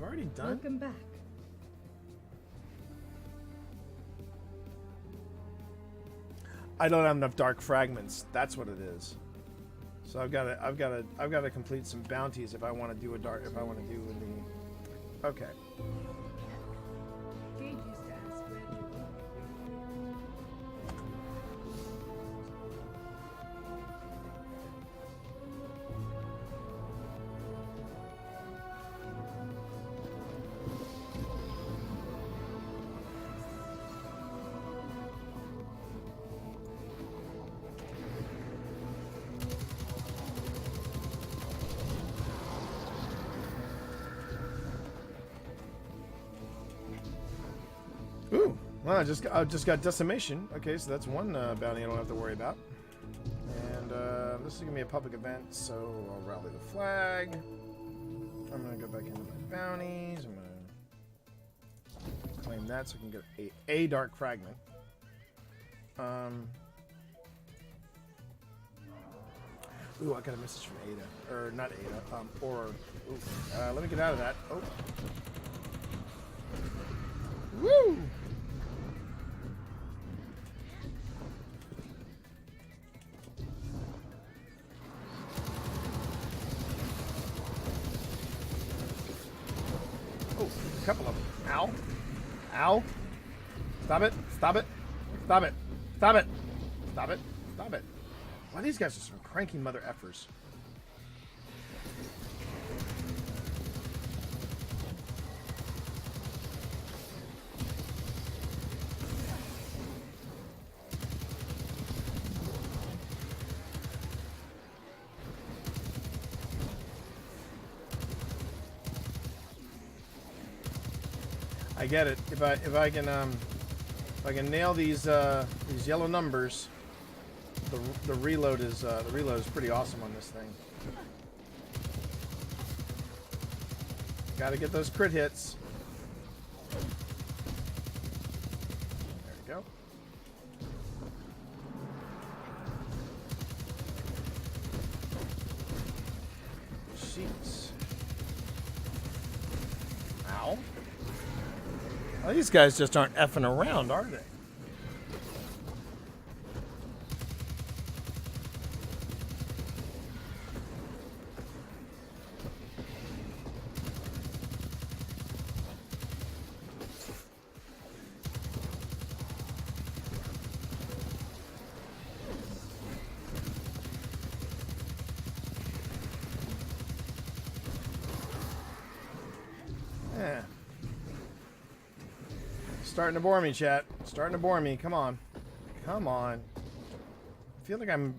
already done. Welcome back. I don't have enough dark fragments. That's what it is. So I've got to complete some bounties if I want to do in the. Okay. Gage used to ask where you were. Ooh, well, I just got decimation. Okay, so that's one bounty I don't have to worry about. And this is gonna be a public event, so I'll rally the flag. I'm gonna go back into my bounties. I'm gonna claim that so I can get a dark fragment. Ooh, I got a message from Ada, or not Ada, let me get out of that. Oh. Woo! Oh, a couple of them. Ow. Ow. Stop it. Stop it. Stop it. Stop it. Stop it. Stop it. Why, these guys are some cranky mother effers. I get it. If I can nail these yellow numbers, the reload is pretty awesome on this thing. Got to get those crit hits. There we go. Sheets. Ow. Well, these guys just aren't effing around, are they? Yeah. Starting to bore me, chat. Starting to bore me. Come on. Come on. I feel like I'm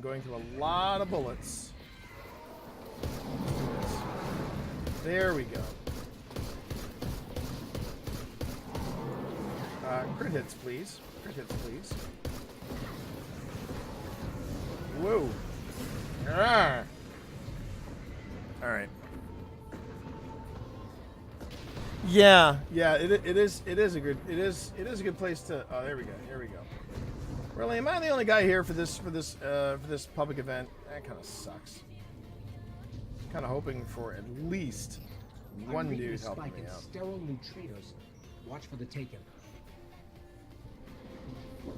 going through a lot of bullets. There we go. Crit hits, please. Crit hits, please. Whoa. All right. Yeah, it is a good place to. Oh, there we go. Here we go. Really, am I the only guy here for this public event? That kind of sucks. Kind of hoping for at least one dude helping me out. Sterile neutrinos. Watch for the taken. All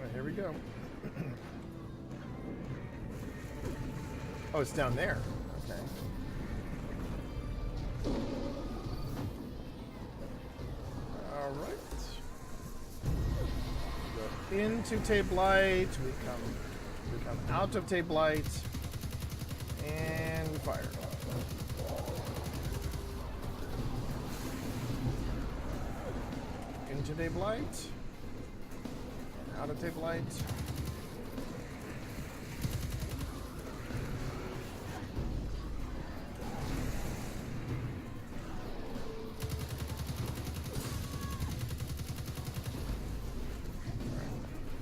right, here we go. Oh, it's down there. Okay. All right. Go into tape light. We come out of tape light, and we fire. Into tape light. Out of tape light.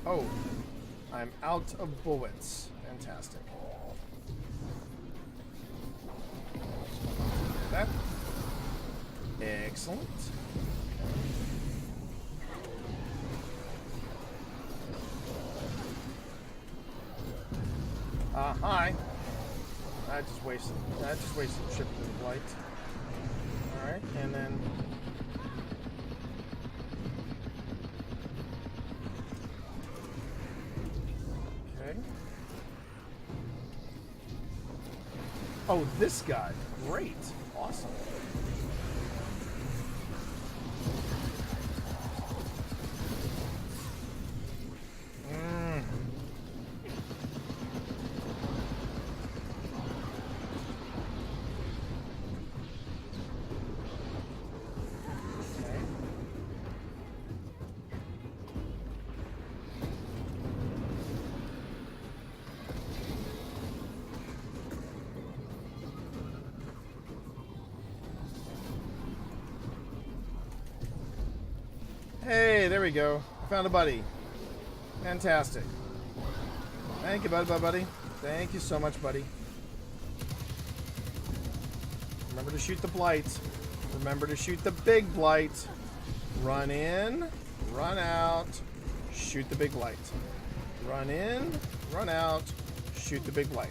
Oh, I'm out of bullets. Fantastic. That. Excellent. Hi. I just wasted a trip to the flight. Alright, and then okay. Oh, this guy. Great. Awesome. Hey, there we go. I found a buddy. Fantastic. Thank you, buddy. Thank you so much, buddy. Remember to shoot the blight. Remember to shoot the big blight. Run in, run out, shoot the big blight. Run in, run out, shoot the big blight.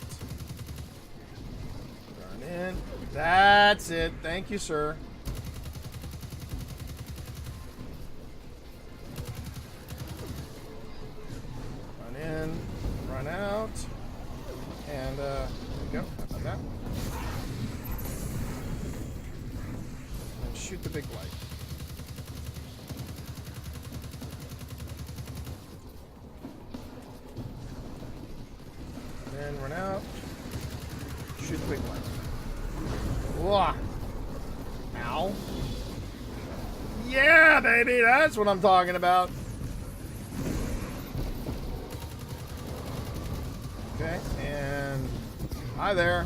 Run in. That's it. Thank you, sir. In, run out, and there we go. How about that? And shoot the big light. And then run out, shoot the big light. Whoa! Ow! Yeah, baby, that's what I'm talking about. Okay, and hi there.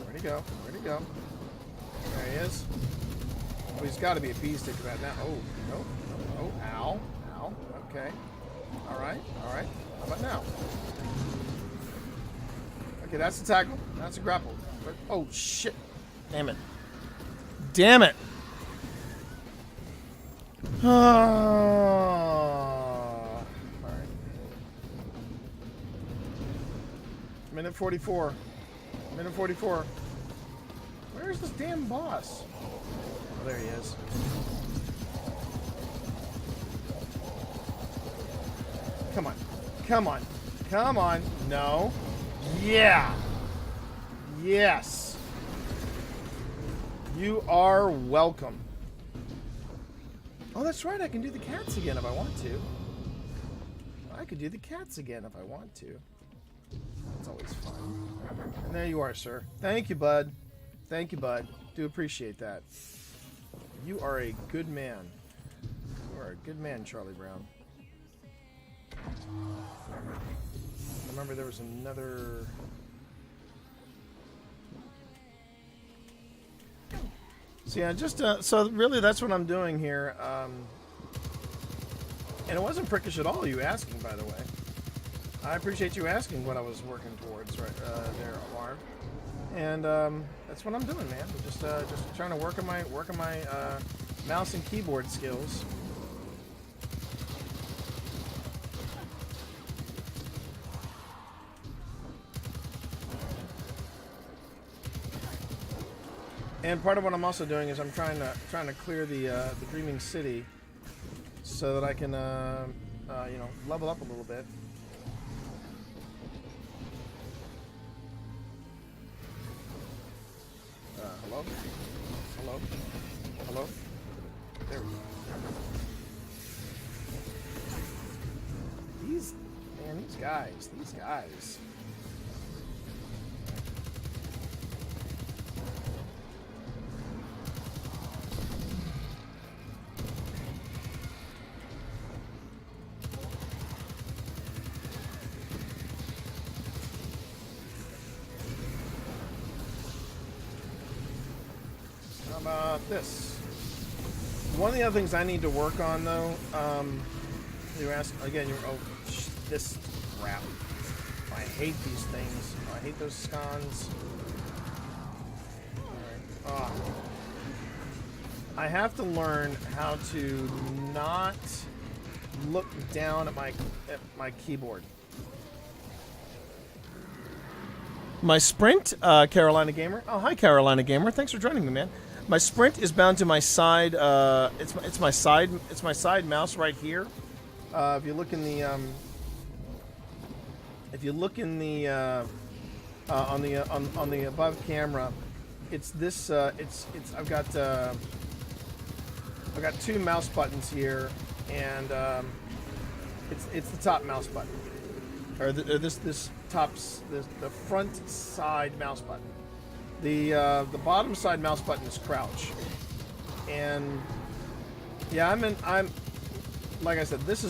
Where'd he go? Where'd he go? There he is. Oh, he's got to be a bee stick about now. Oh, no. Oh, ow. Ow. Okay. All right. All right. How about now? Okay, that's a tackle. That's a grapple. But, oh, shit. Damn it. Damn it. All right. Minute 44. Minute 44. Where's this damn boss? Oh, there he is. Come on. Come on. Come on. No. Yeah. Yes. You are welcome. Oh, that's right. I can do the cats again if I want to. I could do the cats again if I want to. That's always fun. And there you are, sir. Thank you, bud. Thank you, bud. Do appreciate that. You are a good man. You are a good man, Charlie Brown. Remember, there was another... So yeah, just so really that's what I'm doing here, and it wasn't prickish at all. You asking, by the way. I appreciate you asking what I was working towards right there, Marv. And that's what I'm doing, man. Just trying to work on my mouse and keyboard skills. And part of what I'm also doing is I'm trying to clear the Dreaming City so that I can you know, level up a little bit. Hello? Hello? Hello? There we go. These guys. this. One of the other things I need to work on, though, you ask again. This crap. I hate these things. I hate those scones. Alright. I have to learn how to not look down at my keyboard. My sprint, Carolina Gamer. Oh, hi, Carolina Gamer. Thanks for joining me, man. My sprint is bound to my side. It's my side mouse right here. If you look in the on the above camera, it's this. I've got two mouse buttons here, and it's the top mouse button, or the front side mouse button. The bottom side mouse button is crouch, and yeah, I'm like I said, this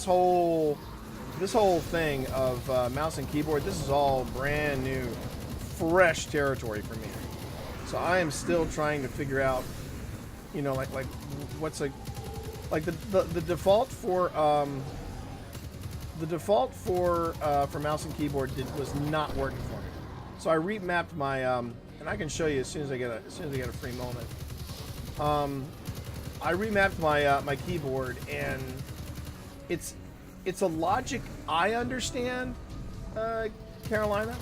whole thing of mouse and keyboard, this is all brand new, fresh territory for me. So I am still trying to figure out, like what's the default for for mouse and keyboard was not working for me. So I remapped my and I can show you as soon as I get a free moment. I remapped my keyboard, and it's a logic I understand, Carolina,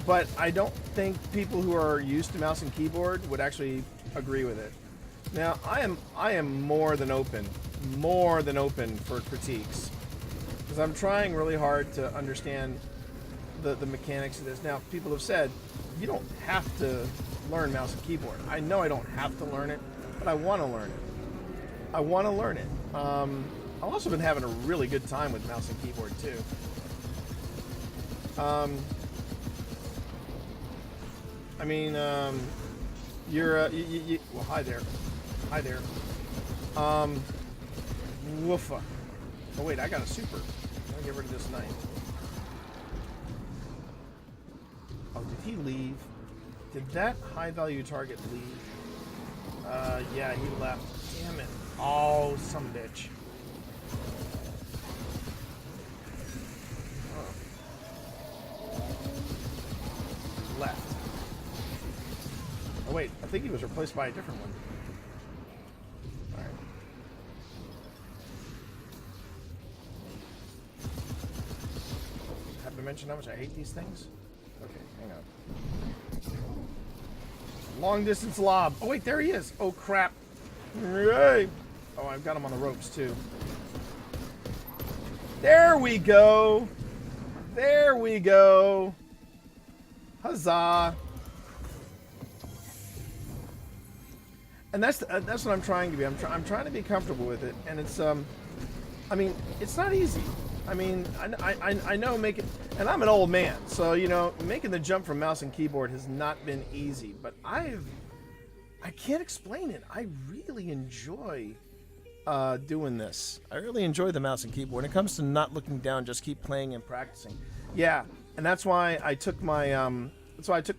but I don't think people who are used to mouse and keyboard would actually agree with it. Now, I am more than open for critiques, because I'm trying really hard to understand the mechanics of this. Now, people have said you don't have to learn mouse and keyboard. I know I don't have to learn it, but I want to learn it. I've also been having a really good time with mouse and keyboard too. Well, hi there. Woofa. Oh wait, I got a super. I'll get rid of this knife. Oh, did he leave? Did that high value target leave? Yeah, he left. Damn it. Oh, some bitch. Oh. Left. Oh wait, I think he was replaced by a different one. Alright. Have to mention how much I hate these things? Okay, hang on. Long distance lob. Oh wait, there he is. Oh crap. Yay. Oh, I've got him on the ropes too. There we go. There we go. Huzzah. And that's what I'm trying to be. I'm trying to be comfortable with it, and it's it's not easy. I know making, and I'm an old man, so making the jump from mouse and keyboard has not been easy. But I can't explain it. I really enjoy doing this. I really enjoy the mouse and keyboard. When it comes to not looking down, just keep playing and practicing. Yeah, and that's why I took my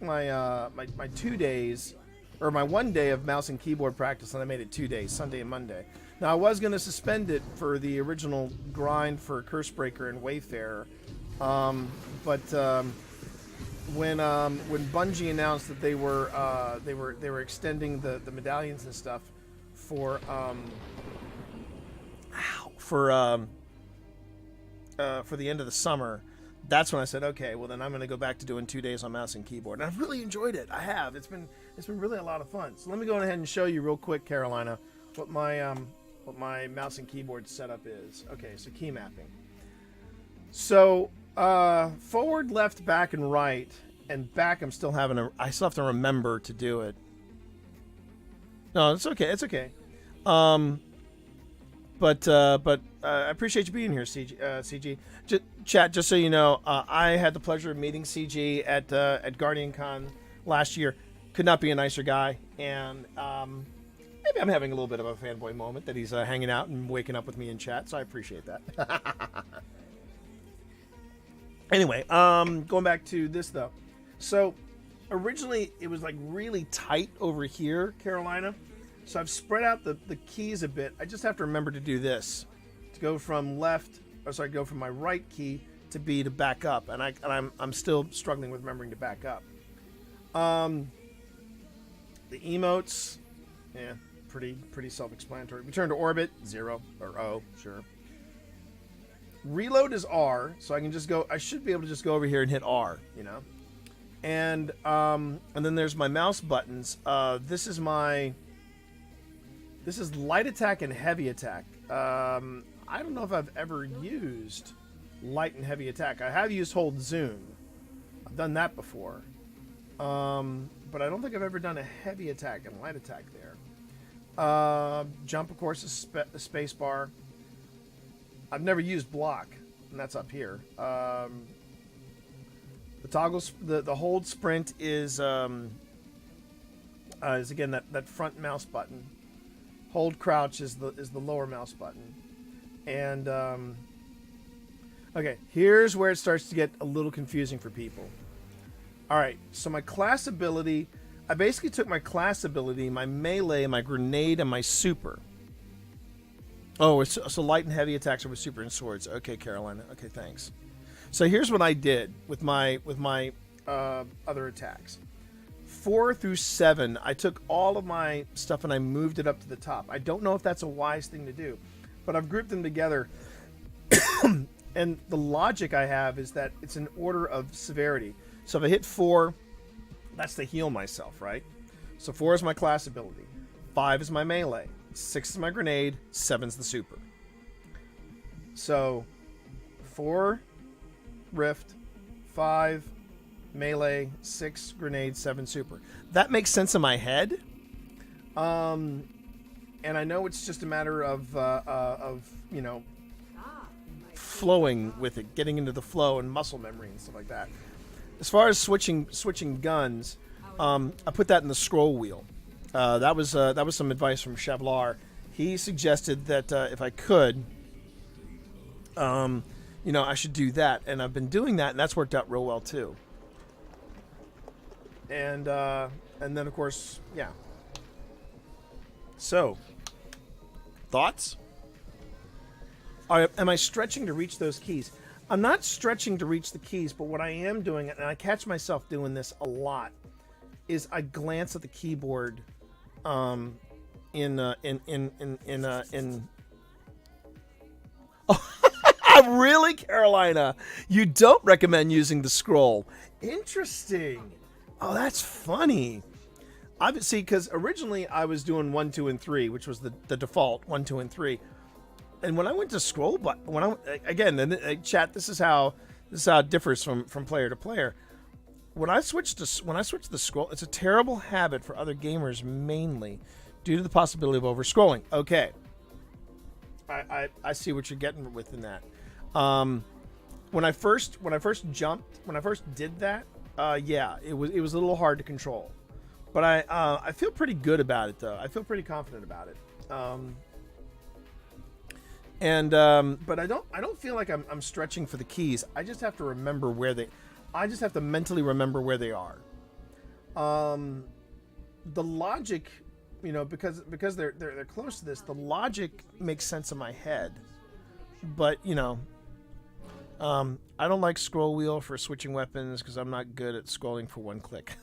my 2 days, or my 1 day of mouse and keyboard practice, and I made it 2 days, Sunday and Monday. Now, I was going to suspend it for the original grind for Cursebreaker and Wayfarer, but when Bungie announced that they were extending the medallions and stuff for the end of the summer, that's when I said, okay, well then I'm going to go back to doing 2 days on mouse and keyboard, and I've really enjoyed it. I have. It's been really a lot of fun. So let me go ahead and show you real quick, Carolina, what my mouse and keyboard setup is. Okay, so key mapping. So forward, left, back, and right, and back. I still have to remember to do it. No, it's okay. It's okay. But I appreciate you being here, CG. Chat, just so you know, I had the pleasure of meeting CG at Guardian Con last year. Could not be a nicer guy, and maybe I'm having a little bit of a fanboy moment that he's hanging out and waking up with me in chat, so I appreciate that. Anyway, going back to this though. So originally it was like really tight over here, Carolina. So I've spread out the keys a bit. I just have to remember to do this, to go from go from my right key to B to back up, and I'm still struggling with remembering to back up. The emotes, yeah, pretty self-explanatory. Return to orbit, 0 or O, sure. Reload is R, so I can just go. I should be able to just go over here and hit R, you know. And then there's my mouse buttons. This is light attack and heavy attack. I don't know if I've ever used light and heavy attack. I have used hold zoom. I've done that before. But I don't think I've ever done a heavy attack and light attack there. Jump, of course, is the space bar. I've never used block, and that's up here. The toggles, the hold sprint is again that front mouse button. Hold crouch is the lower mouse button. And okay, here's where it starts to get a little confusing for people. All right, so my class ability, I basically took my class ability, my melee, my grenade, and my super. Oh, so light and heavy attacks are with super and swords. Okay, Carolina. Okay, thanks. So here's what I did with my other attacks. 4 through 7, I took all of my stuff and I moved it up to the top. I don't know if that's a wise thing to do, but I've grouped them together. And the logic I have is that it's an order of severity. So if I hit 4, that's to heal myself, right? So 4 is my class ability. 5 is my melee. 6 is my grenade. 7's the super. So 4 rift, 5 melee, 6 grenade, 7 super. That makes sense in my head. And I know it's just a matter of you know, flowing with it, getting into the flow and muscle memory and stuff like that. As far as switching guns, I put that in the scroll wheel. That was some advice from Chevlar. He suggested that if I could, you know, I should do that, and I've been doing that, and that's worked out real well too. And then of course, yeah. So, thoughts? Am I stretching to reach those keys? I'm not stretching to reach the keys, but what I am doing, and I catch myself doing this a lot, is I glance at the keyboard, in Oh, really, Carolina? You don't recommend using the scroll? Interesting. Oh, that's funny. See, because originally I was doing 1, 2, and 3, which was the default 1, 2, and 3. And when I went to scroll, but chat, this is how it differs from player to player. When I switched the scroll, it's a terrible habit for other gamers, mainly due to the possibility of over scrolling. Okay, I see what you're getting with in that. When I first did that, yeah, it was a little hard to control, but I feel pretty good about it though. I feel pretty confident about it. But I don't feel like I'm stretching for the keys. I just have to remember I just have to mentally remember where they are. The logic, you know, because they're close to this, the logic makes sense in my head. But, you know, I don't like scroll wheel for switching weapons because I'm not good at scrolling for one click.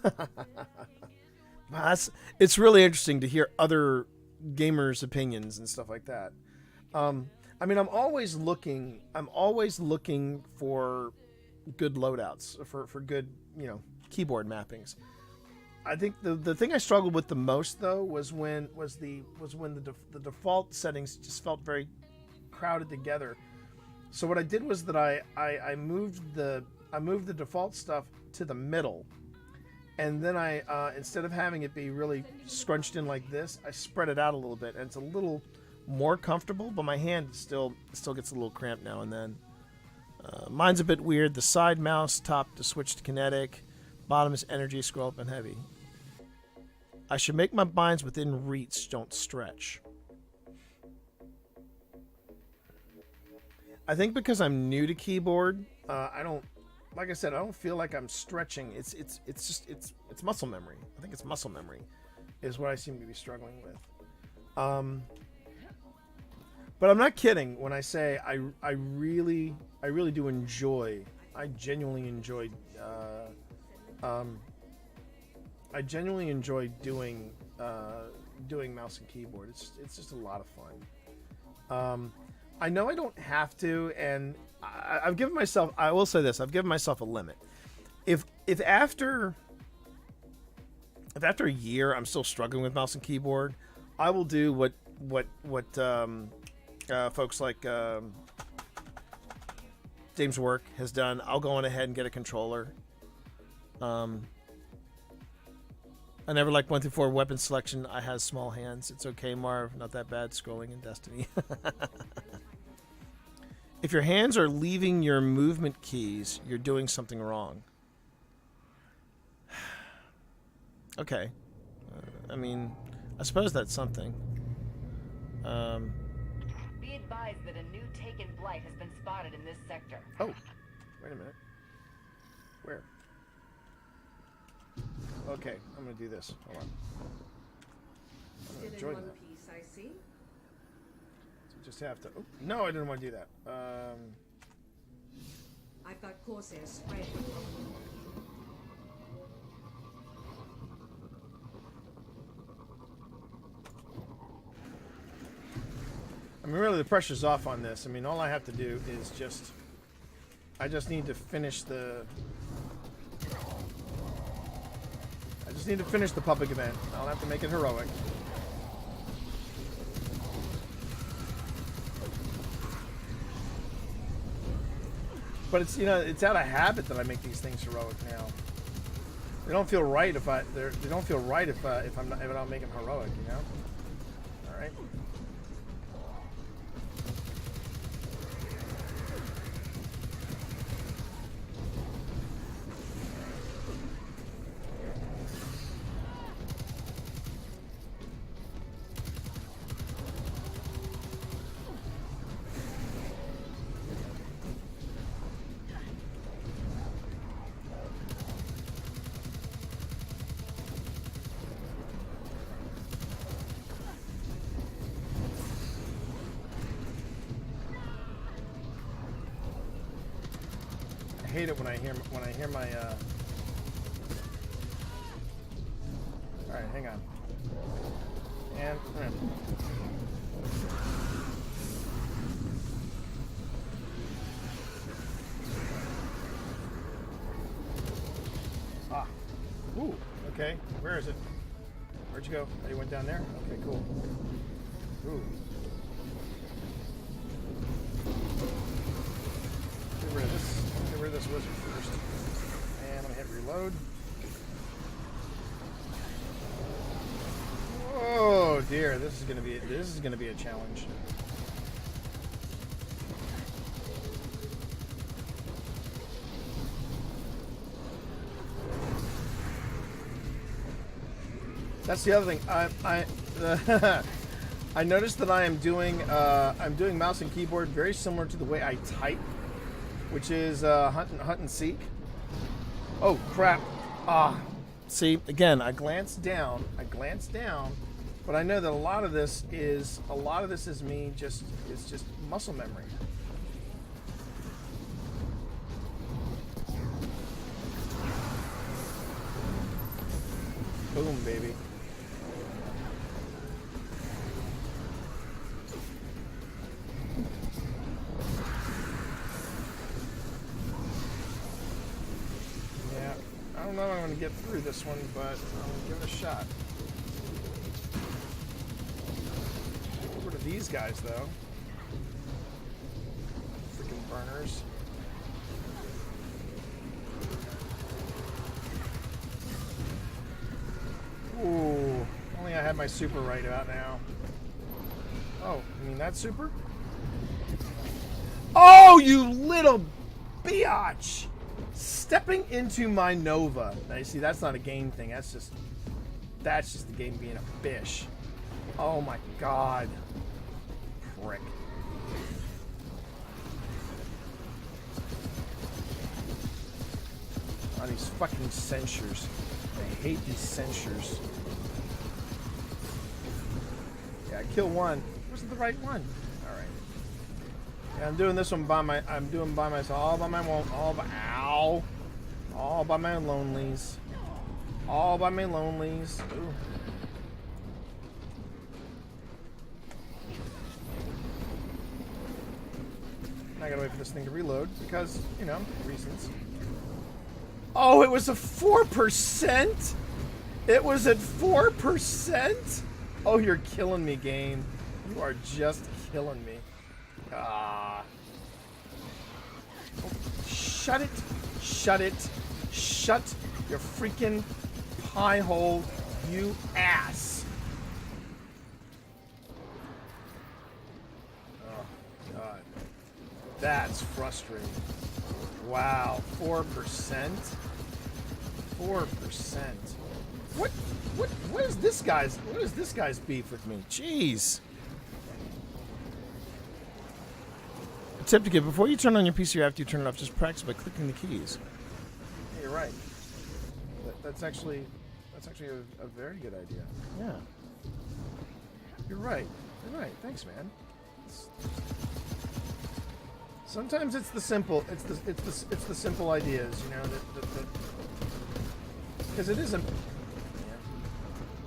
It's really interesting to hear other gamers' opinions and stuff like that. I mean, I'm always looking for good loadouts, for good, you know, keyboard mappings. I think the thing I struggled with the most though was when the default settings just felt very crowded together. So what I did was that I moved the default stuff to the middle, and then I instead of having it be really scrunched in like this, I spread it out a little bit, and it's a little more comfortable, but my hand still gets a little cramped now and then. Mine's a bit weird. The side mouse, top to switch to kinetic, bottom is energy, scroll up and heavy. I should make my binds within reach, don't stretch. I think because I'm new to keyboard, I like I said, I don't feel like I'm stretching. It's muscle memory. I think it's muscle memory is what I seem to be struggling with. But I'm not kidding when I say I really do enjoy. I genuinely enjoy doing mouse and keyboard. It's just a lot of fun. I know I don't have to, and I've given myself. I will say this: I've given myself a limit. If after a year I'm still struggling with mouse and keyboard, I will do what folks like James Work has done. I'll go on ahead and get a controller. I never liked 1 through 4 weapon selection. I have small hands. It's okay, Marv. Not that bad. Scrolling in Destiny. If your hands are leaving your movement keys, you're doing something wrong. Okay. I mean, I suppose that's something. Be advised that a new Taken Blight has been spotted in this sector. Oh, wait a minute. Where? Okay, I'm gonna do this. Hold on. I'm gonna join that. Piece, I see. So just have to. Oh, no, I didn't want to do that. I've got Corsairs spread. I mean, really, the pressure's off on this. I mean, all I have to do is just. I just need to finish the. I just need to finish the public event. I don't have to make it heroic. But it's, you know, it's out of habit that I make these things heroic now. They don't feel right if they don't feel right if I don't make them heroic, you know. All right. I hate it when I hear my all right, hang on. And ooh, okay. Where is it? Where'd you go? Oh, you went down there? Okay, cool. Ooh. Get rid of this. Get rid of this wizard first. And I'm gonna hit reload. Oh dear, this is gonna be a challenge. That's the other thing. I noticed that I'm doing mouse and keyboard very similar to the way I type, which is hunt and seek. Oh crap! See, again, I glanced down, but I know that a lot of this is me just muscle memory. Boom, baby. Yeah, I don't know if I'm going to get through this one, but I'll give it a shot. Get rid of these guys, though. Freaking burners. Ooh, only I had my super right about now. Oh, you mean that super? Oh, you little biatch! Stepping into my Nova. Now, you see, that's not a game thing. That's just the game being a bish. Oh my god. Prick. Oh, these fucking censures. I hate these censures. Yeah, kill one. Wasn't the right one. All right. Yeah, I'm doing this one by my. I'm doing by myself. All by my own. Ow. All by my lonelies. All by my lonelies. Ooh. I gotta wait for this thing to reload because, you know, reasons. Oh, it was a 4%? It was at 4%? Oh, you're killing me, game. You are just killing me. Ah. Oh, shut it. Shut it. Shut your freaking pie hole, you ass. Oh, God. That's frustrating. Wow, 4%? 4%. What is this guy's beef with me? Jeez. A tip to give: before you turn on your PC or after you turn it off, just practice by clicking the keys. Yeah, you're right. That's actually a very good idea. Yeah. You're right. You're right. Thanks, man. Sometimes it's the simple. It's the simple ideas, you know. Because it isn't.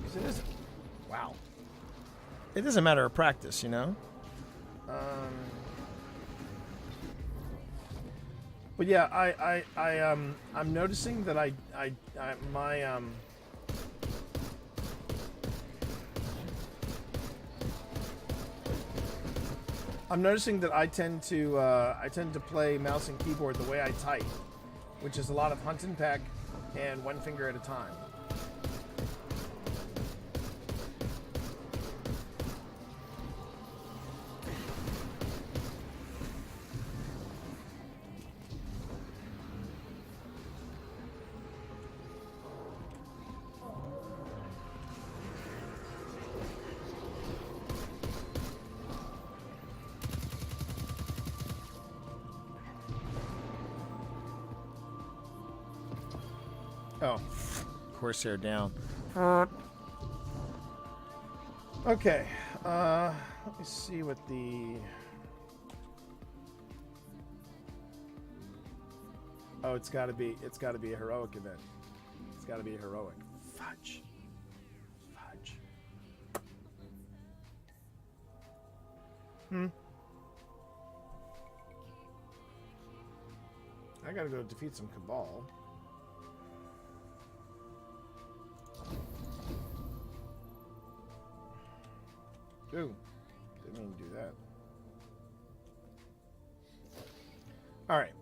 Because it isn't. Wow. It is a matter of practice, you know. But yeah, I'm noticing that I'm noticing that I tend to play mouse and keyboard the way I type, which is a lot of hunt and peck and one finger at a time. Oh, Corsair down. Okay, let me see what the... Oh, it's gotta be a heroic event. It's gotta be a heroic. Fudge. Fudge. I gotta go defeat some Cabal. Ooh, didn't mean to do that. All right.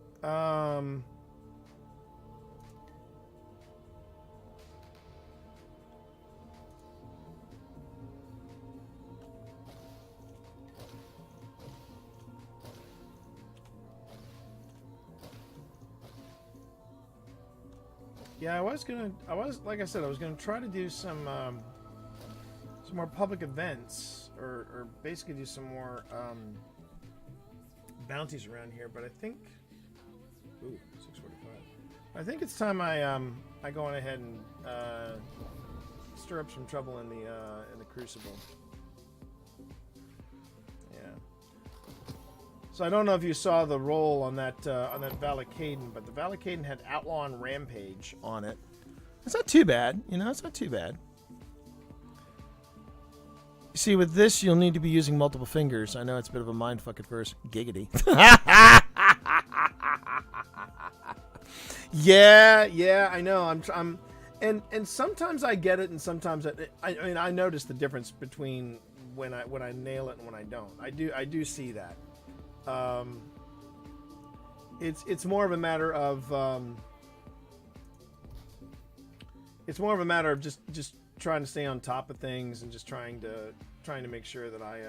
Yeah, like I said, I was gonna try to do some more public events, or basically do some more bounties around here. But I think, ooh, 6:45. I think it's time I go on ahead and stir up some trouble in the Crucible. Yeah. So I don't know if you saw the roll on that Valacaden, but the Valacaden had Outlaw and Rampage on it. It's not too bad, you know. It's not too bad. You see, with this, you'll need to be using multiple fingers. I know it's a bit of a mindfuck at first. Giggity. Yeah, I know. And sometimes I get it, and sometimes I mean, I notice the difference between when I nail it and when I don't. I do see that. It's more of a matter of just trying to stay on top of things and just trying to make sure that I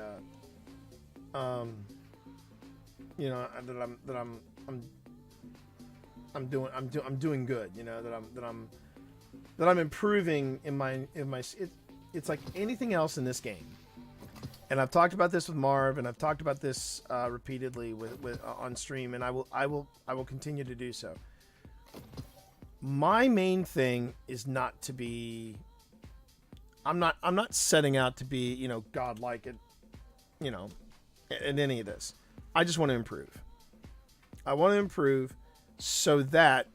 you know, I'm doing good, you know, that I'm improving in my it's like anything else in this game. And I've talked about this with Marv, and I've talked about this repeatedly with on stream, and I will continue to do so. my main thing is not to be. I'm not setting out to be, you know, godlike at, you know, at any of this. I just want to improve. I want to improve so that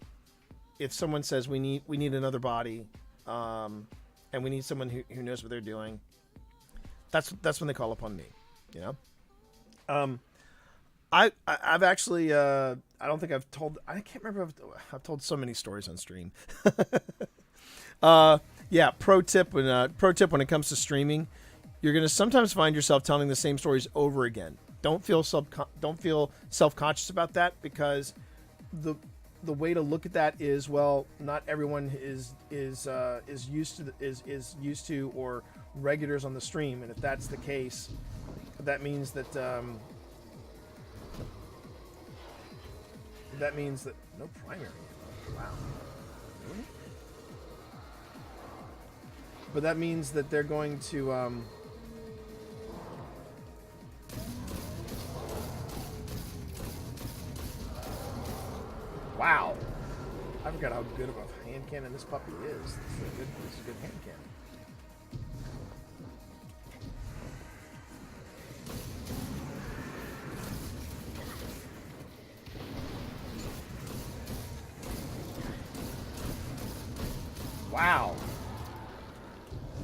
if someone says we need another body, and we need someone who knows what they're doing, that's when they call upon me, you know. I've actually I don't think I've told, I can't remember if I've told so many stories on stream. Yeah, pro tip when it comes to streaming, you're gonna sometimes find yourself telling the same stories over again. Don't feel self-conscious about that, because the way to look at that is, well, not everyone is used to or regulars on the stream, and if that's the case, that means that no primary. Wow. Really? But that means that they're going to wow. I forgot how good of a hand cannon this puppy is. This is a good hand cannon. Wow.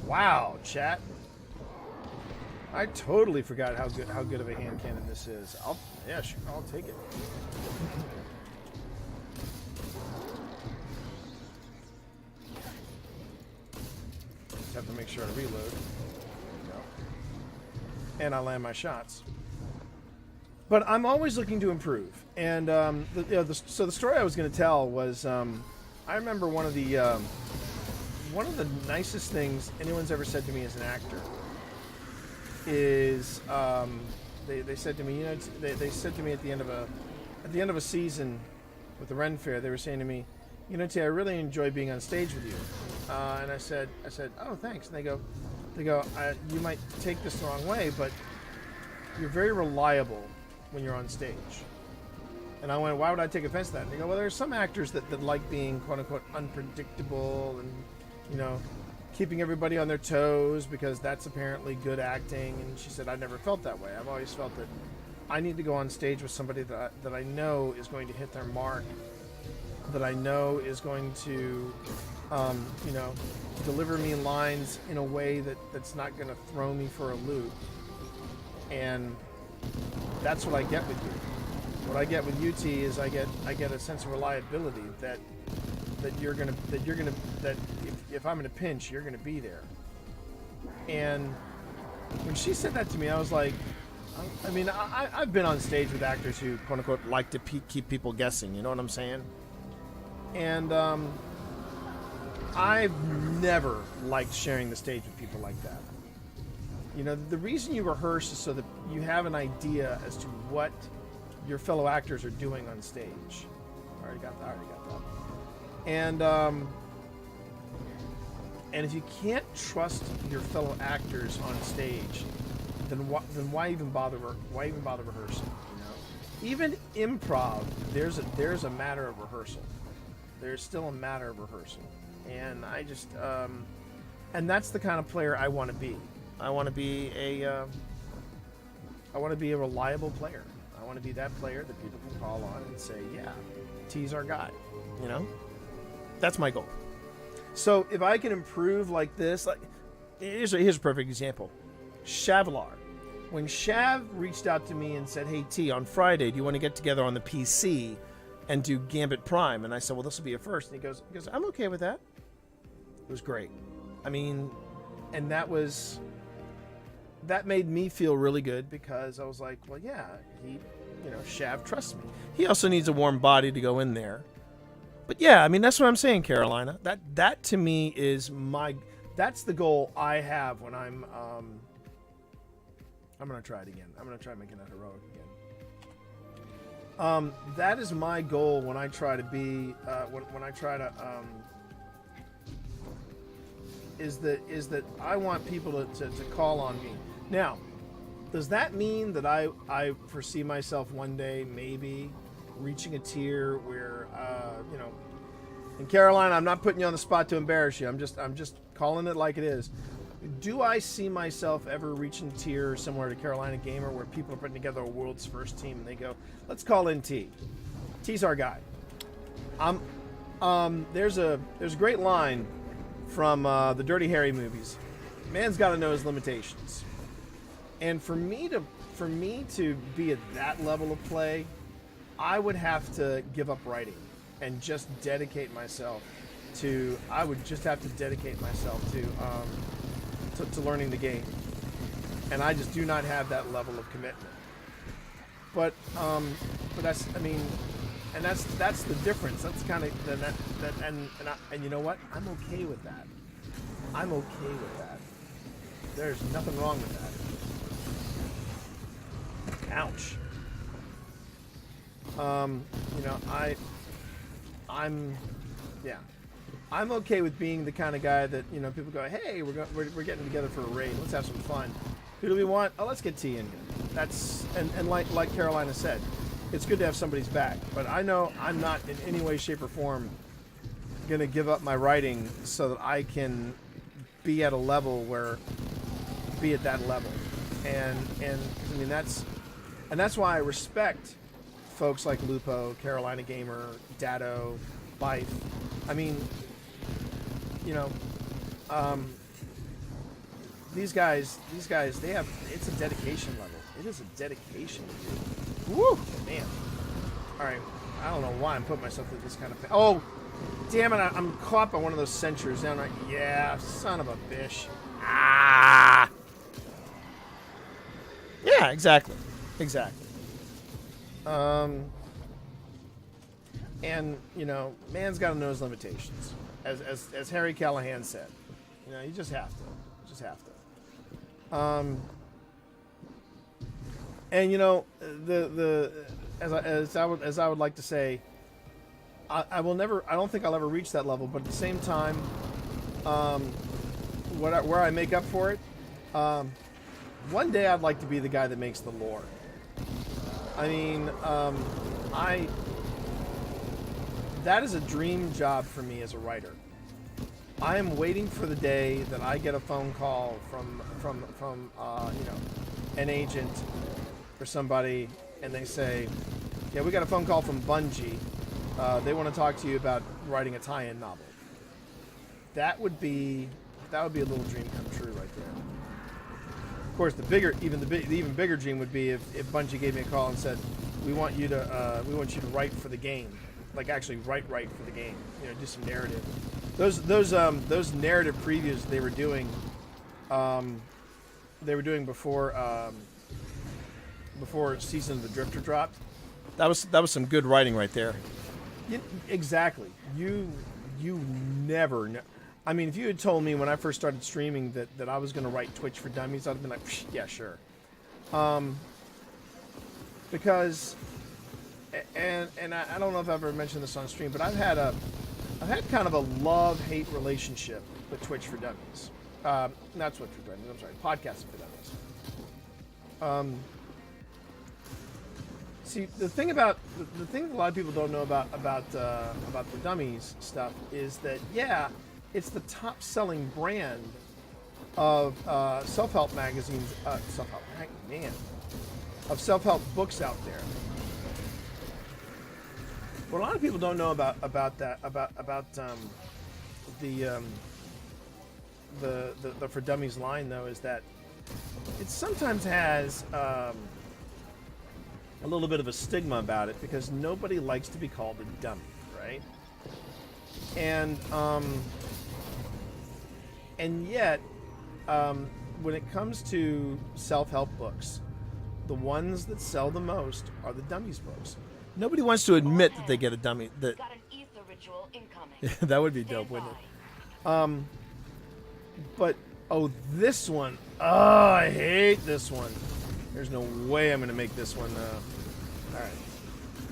Wow, chat. I totally forgot how good of a hand cannon this is. I'll take it. Just have to make sure I reload. No. And I land my shots. But I'm always looking to improve. And so the story I was going to tell was, I remember one of the nicest things anyone's ever said to me as an actor is they said to me, you know, they said to me at the end of a season with the Ren Fair, they were saying to me, you know, T, I really enjoy being on stage with you. And I said, oh, thanks. And they go, you might take this the wrong way, but you're very reliable when you're on stage. And I went, why would I take offense to that? And they go, well, there's some actors that like being, quote unquote, unpredictable and, you know, keeping everybody on their toes because that's apparently good acting. And she said, I never felt that way. I've always felt that I need to go on stage with somebody that I know is going to hit their mark, that I know is going to, you know, deliver me lines in a way that's not going to throw me for a loop. And that's what I get with you. What I get with UT is I get a sense of reliability that if I'm in a pinch, you're gonna be there. And when she said that to me, I was like, I mean, I've been on stage with actors who, quote unquote, like to keep people guessing. You know what I'm saying? And I've never liked sharing the stage with people like that. You know, the reason you rehearse is so that you have an idea as to what your fellow actors are doing on stage. I already got that. And if you can't trust your fellow actors on stage, then why even bother rehearsing? You know? Even improv, there's a matter of rehearsal. There's still a matter of rehearsal, and I just and that's the kind of player I want to be. I want to be a reliable player. I want to be that player that people can call on and say, yeah, T's our guy. You know, that's my goal. So if I can improve like this, like here's a perfect example. Shavlar. When Shav reached out to me and said, hey T, on Friday, do you want to get together on the PC and do Gambit Prime? And I said, well, this will be a first. And he goes, I'm okay with that. It was great. I mean, and that made me feel really good because I was like, well, yeah, Shav trusts me. He also needs a warm body to go in there. But yeah, I mean, that's what I'm saying, Carolina. That to me is that's the goal I have when I'm going to try it again. I'm going to try making that heroic again. That is my goal when I try to be, when I try to, is that I want people to call on me. Now, does that mean that I foresee myself one day maybe reaching a tier where, And Caroline, I'm not putting you on the spot to embarrass you. I'm just calling it like it is. Do I see myself ever reaching tier similar to Carolina Gamer, where people are putting together a world's first team and they go, let's call in T. T's our guy. There's a great line from the Dirty Harry movies. Man's got to know his limitations. And for me to be at that level of play, I would have to give up writing and just dedicate myself to. I would just have to dedicate myself to learning the game, and I just do not have that level of commitment. But that's, I mean, and that's the difference. That's kind of that and you know what? I'm okay with that. I'm okay with that. There's nothing wrong with that. Ouch. You know, I'm okay with being the kind of guy that, you know, people go, hey, we're getting together for a raid. Let's have some fun. Who do we want? Oh, let's get T in here. That's and like Carolina said, it's good to have somebody's back. But I know I'm not in any way, shape, or form gonna give up my writing so that I can be at a level be at that level. And I mean that's why I respect folks like Lupo, Carolina Gamer, Dado, Bife. I mean, you know, these guys, they have, it's a dedication level. It is a dedication. Woo, man. All right, I don't know why I'm putting myself through this kind of pain. Oh, damn it, I'm caught by one of those sentries down right. Yeah, son of a bitch. Ah. Yeah, exactly. And you know, man's got to know his limitations, as Harry Callahan said. You know, you just have to. And you know, as I would like to say, I will never. I don't think I'll ever reach that level. But at the same time, where I make up for it, one day I'd like to be the guy that makes the lore. I mean, that is a dream job for me as a writer. I am waiting for the day that I get a phone call from you know, an agent or somebody, and they say, yeah, we got a phone call from Bungie. They want to talk to you about writing a tie-in novel. That would be a little dream come true right there. Of course, the even bigger dream would be if Bungie gave me a call and said, we want you to write for the game, like actually write for the game. You know, do some narrative. Those narrative previews they were doing before Season of the Drifter dropped. That was some good writing right there. Exactly. You never know. I mean, if you had told me when I first started streaming that I was going to write Twitch for Dummies, I'd have been like, yeah, sure. Because, and I don't know if I've ever mentioned this on stream, but I've had kind of a love-hate relationship with Twitch for Dummies. Not Twitch for Dummies. I'm sorry, Podcasting for Dummies. See, the thing that a lot of people don't know about the Dummies stuff is that, yeah, it's the top-selling brand of self-help magazines, of self-help books out there. What a lot of people don't know about the For Dummies line, though, is that it sometimes has a little bit of a stigma about it because nobody likes to be called a dummy, right? And yet, when it comes to self-help books, the ones that sell the most are the Dummies books. Nobody wants to admit that they get a dummy. That Got an ether ritual incoming. that would be dope, wouldn't it? But this one, I hate this one. There's no way I'm gonna make this one.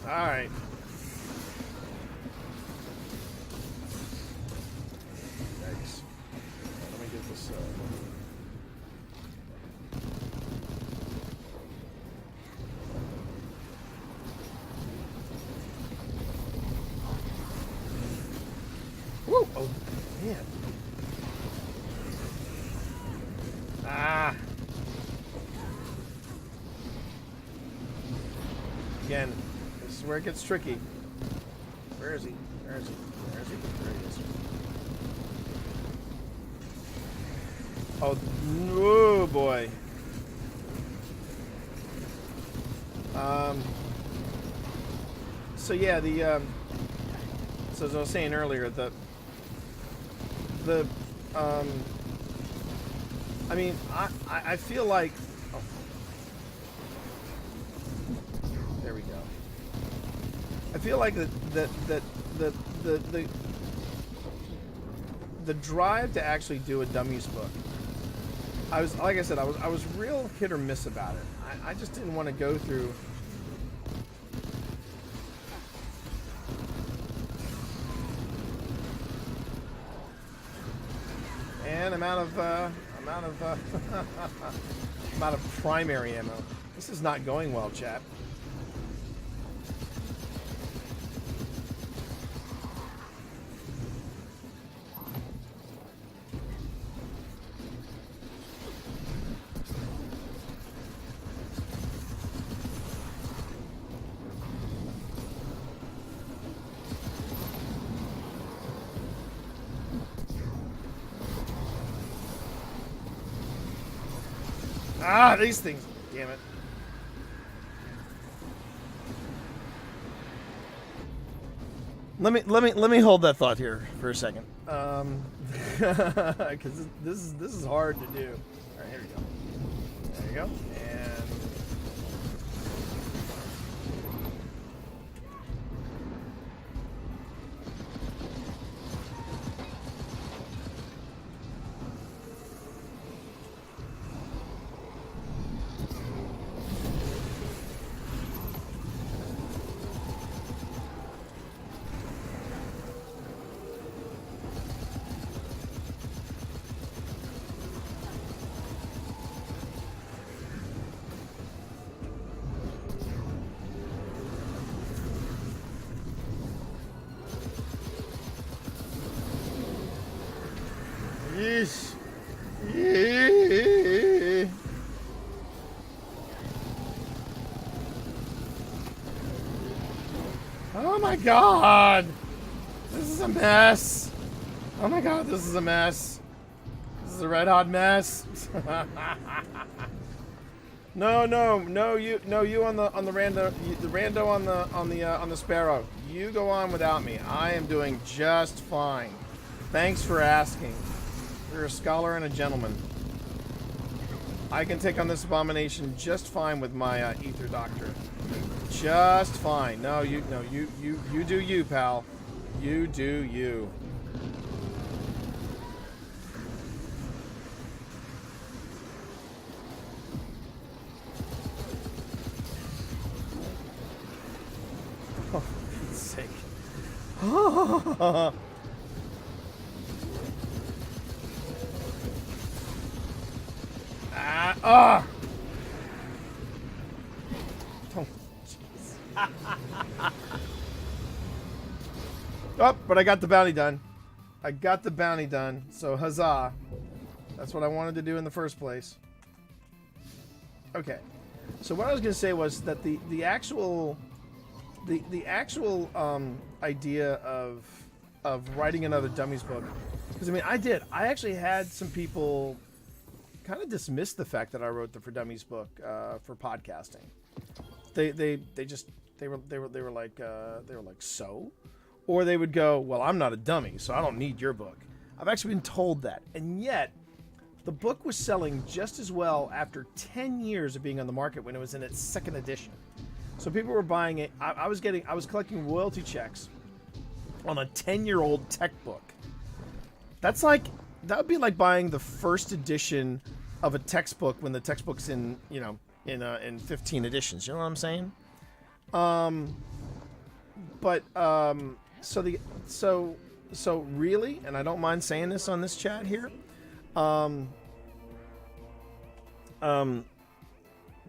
All right. Yikes. Let me get this. Oh, man. Ah. Again, this is where it gets tricky. Where is he? Where is he? Where is he? There he is. Oh, no, boy. So yeah, so as I was saying earlier, I mean, I feel like, oh, there we go. I feel like the drive to actually do a dummies book, I was, like I said, I was real hit or miss about it. I just didn't want to go through. And I'm out of I'm out of primary ammo. This is not going well, chat. Ah, these things. Damn it. Let me hold that thought here for a second. Because this is hard to do. All right, here we go. There you go. And yeesh. Yee. Oh my god! This is a mess! Oh my god, this is a mess! This is a red hot mess! No, you on the rando, the rando on the Sparrow. You go on without me. I am doing just fine. Thanks for asking. You're a scholar and a gentleman. I can take on this abomination just fine with my ether doctor. Just fine. No, you do you, pal. You do you. Oh, for Pete's sake. Oh, jeez. Oh, but I got the bounty done. I got the bounty done, so huzzah. That's what I wanted to do in the first place. Okay. So what I was going to say was that the actual idea of writing another dummies book, because I mean I actually had some people kind of dismiss the fact that I wrote the For Dummies book for podcasting. They were like so, or they would go, well, I'm not a dummy, so I don't need your book. I've actually been told that, and yet the book was selling just as well after 10 years of being on the market when it was in its second edition. So people were buying it. I was collecting royalty checks on a 10-year-old tech book. That would be like buying the first edition of a textbook when the textbook's in 15 editions. You know what I'm saying? So really, and I don't mind saying this on this chat here,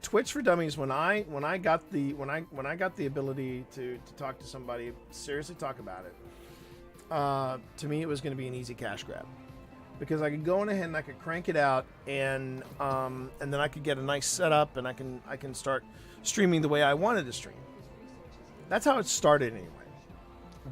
Twitch for Dummies, when I got the ability to talk to somebody, seriously talk about it, to me, it was going to be an easy cash grab because I could go in ahead and I could crank it out, and then I could get a nice setup, and I can start streaming the way I wanted to stream. That's how it started anyway.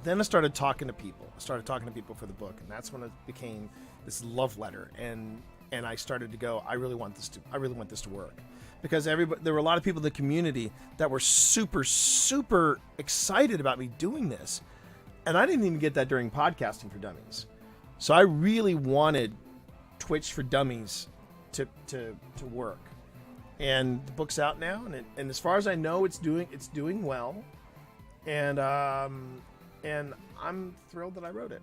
Then I started talking to people. I started talking to people for the book, and that's when it became this love letter. And I started to go, I really want this to work, because there were a lot of people in the community that were super, super excited about me doing this, and I didn't even get that during Podcasting for Dummies. So I really wanted Twitch for Dummies to work, and the book's out now, and as far as I know, it's doing well, and I'm thrilled that I wrote it.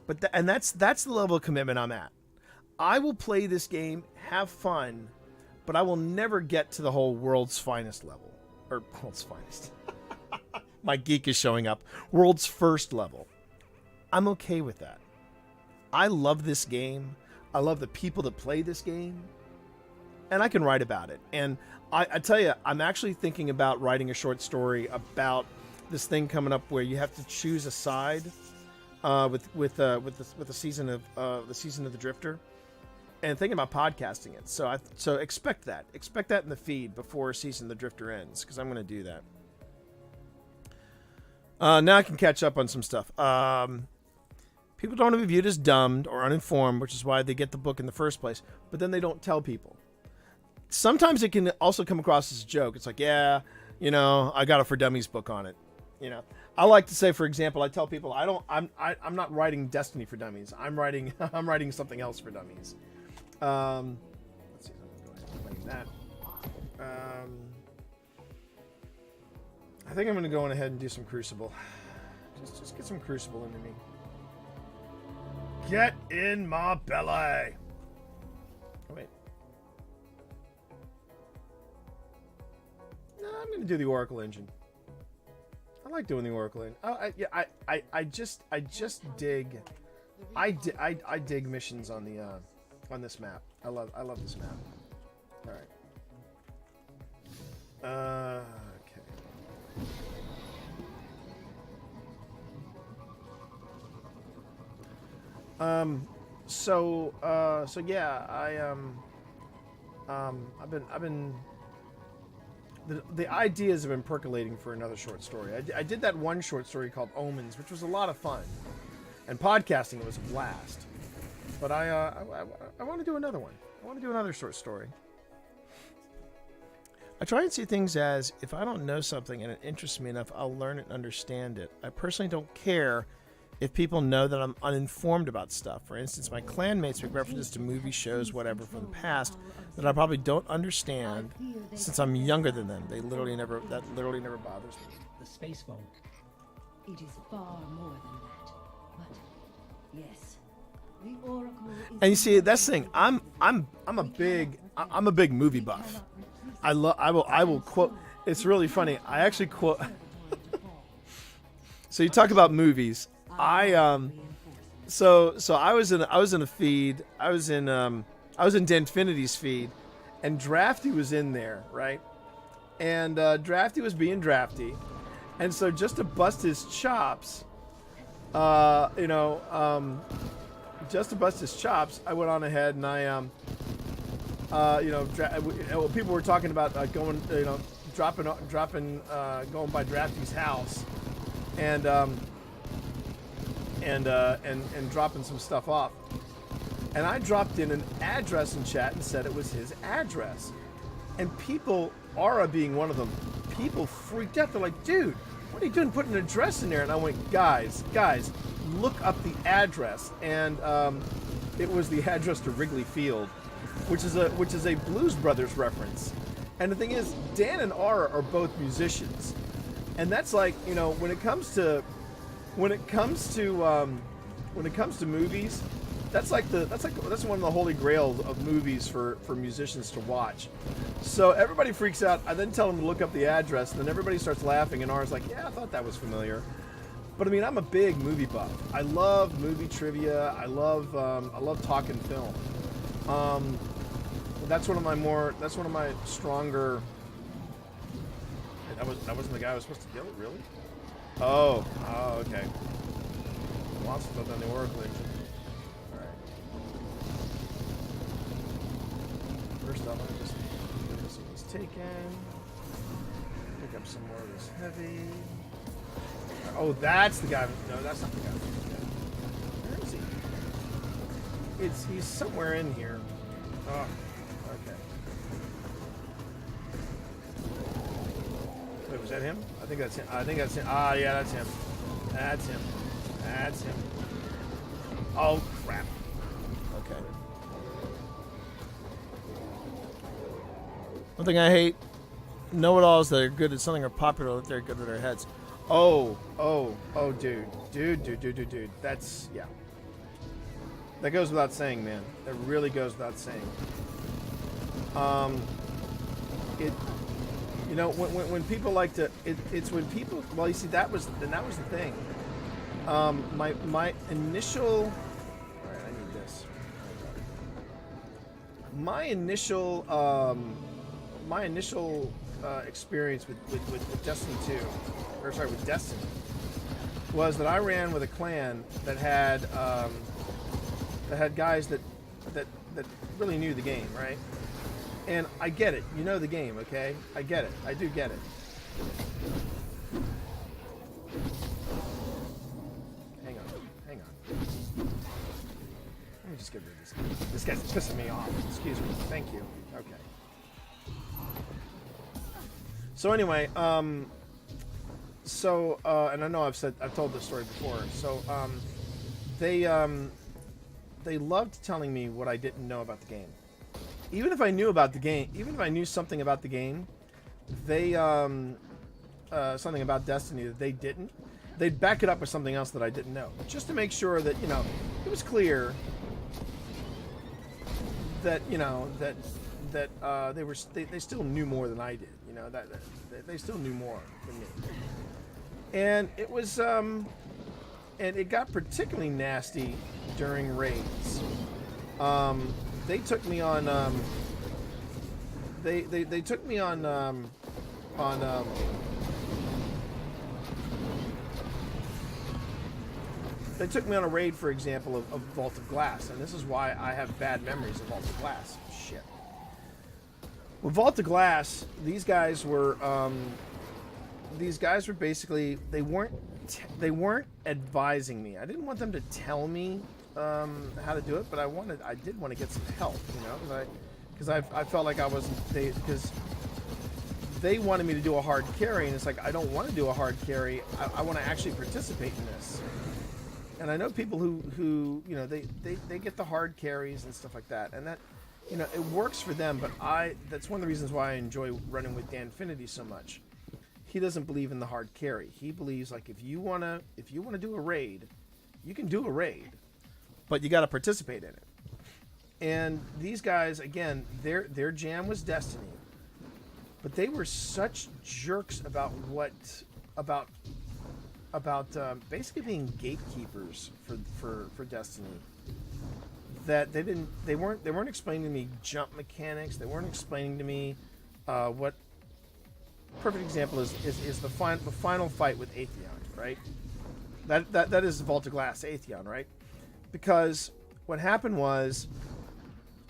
But that's the level of commitment I'm at. I will play this game, have fun, but I will never get to the whole world's finest level. Or world's finest. My geek is showing up. World's first level. I'm okay with that. I love this game. I love the people that play this game. And I can write about it. And I tell you, I'm actually thinking about writing a short story about this thing coming up where you have to choose a side with the season of the Drifter, and thinking about podcasting it. So expect that in the feed before season of the Drifter ends, because I'm going to do that. Now I can catch up on some stuff. People don't want to be viewed as dumbed or uninformed, which is why they get the book in the first place. But then they don't tell people. Sometimes it can also come across as a joke. It's like, yeah, I got a For Dummies book on it. I like to say, for example, I tell people I'm not writing Destiny for Dummies. I'm writing something else for Dummies. Let's see if I can go ahead and play that. I think I'm going to go ahead and do some Crucible. Just get some Crucible into me. Get in my belly. Oh, wait. No, I'm going to do the Oracle engine. I like doing the Oracle engine. I just dig. I dig missions on this map. I love this map. All right. So yeah, I've been the ideas have been percolating for another short story. I did that one short story called Omens, which was a lot of fun, and podcasting it was a blast. But I want to do another one. I want to do another short story. I try and see things as, if I don't know something and it interests me enough, I'll learn it and understand it. I personally don't care if people know that I'm uninformed about stuff. For instance, my clanmates make references to movie shows, whatever, from the past that I probably don't understand since I'm younger than them. That literally never bothers me. The space phone. It is far more than that. But yes, the Oracle is. And you see, that's the thing. I'm a big movie buff. I will quote. It's really funny. I actually quote. So you talk about movies. So I was in a feed. I was in Denfinity's feed, and Drafty was in there, right? And Drafty was being drafty, and so just to bust his chops, just to bust his chops, I went on ahead and I people were talking about going, dropping, going by Drafty's house, and dropping some stuff off. And I dropped in an address in chat and said it was his address. And people, Aura being one of them, people freaked out. They're like, dude, what are you doing putting an address in there? And I went, guys, look up the address. And it was the address to Wrigley Field, which is a Blues Brothers reference. And the thing is, Dan and Aura are both musicians. And that's like, when it comes to movies, that's one of the holy grails of movies for musicians to watch. So everybody freaks out. I then tell them to look up the address, and then everybody starts laughing, and R's like, yeah, I thought that was familiar. But I mean, I'm a big movie buff. I love movie trivia. I love talking film. That's one of my stronger. That wasn't the guy I was supposed to kill, really? Oh, okay. Lots of on the Oracle engine. Alright. First off, let me just get this one taken. Pick up some more of this heavy. Oh, that's the guy. No, that's not the guy. Where is he? He's somewhere in here. Oh, okay. Wait, was that him? I think that's him. I think that's him. Ah, yeah, that's him. That's him. That's him. Oh, crap. Okay. One thing I hate, know-it-alls that are good at something are popular that they're good at their heads. Oh, dude. Dude. That's, yeah. That goes without saying, man. That really goes without saying. You know, when people like to, it's when people, well, you see, that was the thing. My initial, all right, I need this. My initial experience with Destiny 2, or sorry, with Destiny, was that I ran with a clan that had guys that really knew the game, right? And I get it. You know the game, okay? I get it. I do get it. Hang on. Let me just get rid of this guy. This guy's pissing me off. Excuse me. Thank you. Okay. So anyway, and I know I've told this story before. So, they loved telling me what I didn't know about the game. Even if I knew about the game, even if I knew something about the game, they, something about Destiny that they didn't, they'd back it up with something else that I didn't know. Just to make sure that, you know, it was clear that, you know, that they still knew more than I did. You know, that they still knew more than me. And it was, and it got particularly nasty during raids. They took me on, they took me on they took me on a raid, for example, of Vault of Glass, and this is why I have bad memories of Vault of Glass. Shit. With Vault of Glass, these guys were basically, they weren't advising me. I didn't want them to tell me how to do it, but I did want to get some help, you know, because I felt like I wasn't, because they wanted me to do a hard carry, and it's like, I don't want to do a hard carry. I want to actually participate in this. And I know people who you know, they get the hard carries and stuff like that, and that, you know, it works for them, but that's one of the reasons why I enjoy running with Danfinity so much. He doesn't believe in the hard carry. He believes, like, if you wanna do a raid, you can do a raid, but you got to participate in it. And these guys, again, their jam was Destiny, but they were such jerks about basically being gatekeepers for Destiny, that they weren't explaining to me jump mechanics. They weren't explaining to me what. Perfect example is the final fight with Atheon, right? That is Vault of Glass Atheon, right? Because what happened was,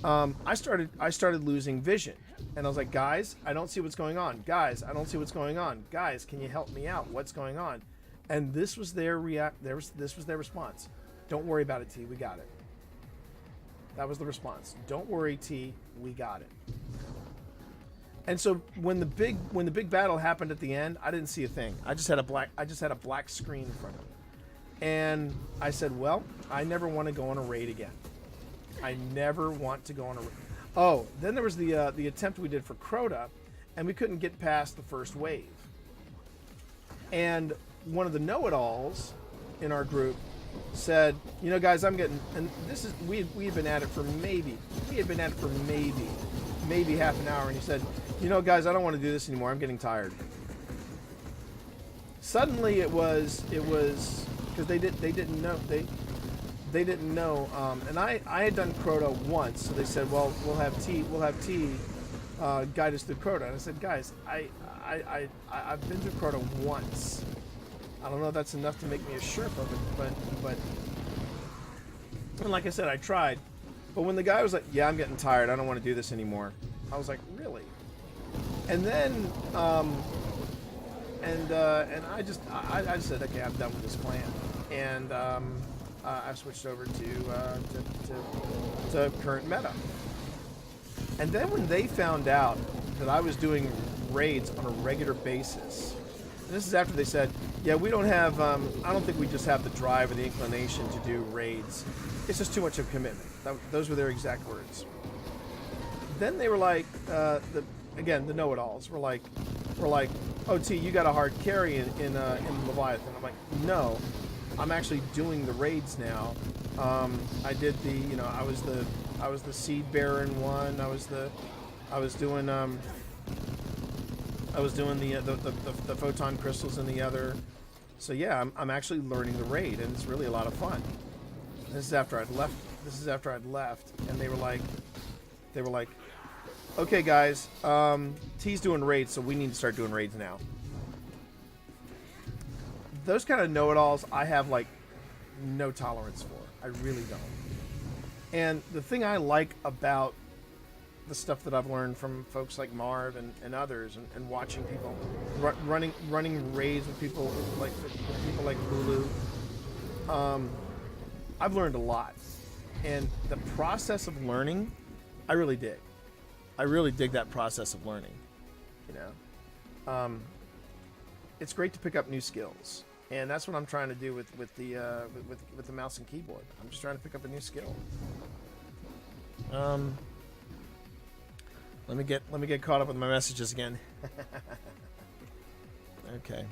I started losing vision, and I was like, guys, I don't see what's going on. Guys, I don't see what's going on. Guys, can you help me out? What's going on? And this was their response. Don't worry about it, T. We got it. That was the response. Don't worry, T. We got it. And so when the big battle happened at the end, I didn't see a thing. I just had a black screen in front of me. And I said, well, I never want to go on a raid again. I never want to go on a raid. Oh, then there was the attempt we did for Crota, and we couldn't get past the first wave. And one of the know-it-alls in our group said, you know, guys, I'm getting, and this is, we had been at it for maybe half an hour, and he said, you know, guys, I don't want to do this anymore. I'm getting tired. Suddenly it was because they didn't know, and I had done Crota once, so they said, well, we'll have T guide us through Crota. And I said, guys, I've been through Crota once. I don't know if that's enough to make me a Sherpa, but and like I said, I tried. But when the guy was like, "Yeah, I'm getting tired. I don't want to do this anymore," I was like, "Really?" And then, and I just said, "Okay, I'm done with this plan," and I switched over to current meta. And then when they found out that I was doing raids on a regular basis, and this is after they said, "Yeah, we don't have. I don't think we just have the drive or the inclination to do raids. It's just too much of a commitment." Those were their exact words. Then they were like, the know-it-alls were like, "Oh, T, you got a hard carry in Leviathan." I'm like, "No, I'm actually doing the raids now. I did the, I was the Seed Bearer in one. I was doing the Photon Crystals in the other. So yeah, I'm actually learning the raid, and it's really a lot of fun." This is after I'd left. And they were like, "Okay, guys, T's doing raids, so we need to start doing raids now." Those kind of know-it-alls, I have like no tolerance for. I really don't. And the thing I like about the stuff that I've learned from folks like Marv and others, and watching people running raids with people like Lulu, I've learned a lot. And the process of learning, I really dig. I really dig that process of learning. It's great to pick up new skills, and that's what I'm trying to do with the mouse and keyboard. I'm just trying to pick up a new skill. Let me get caught up with my messages again. Okay.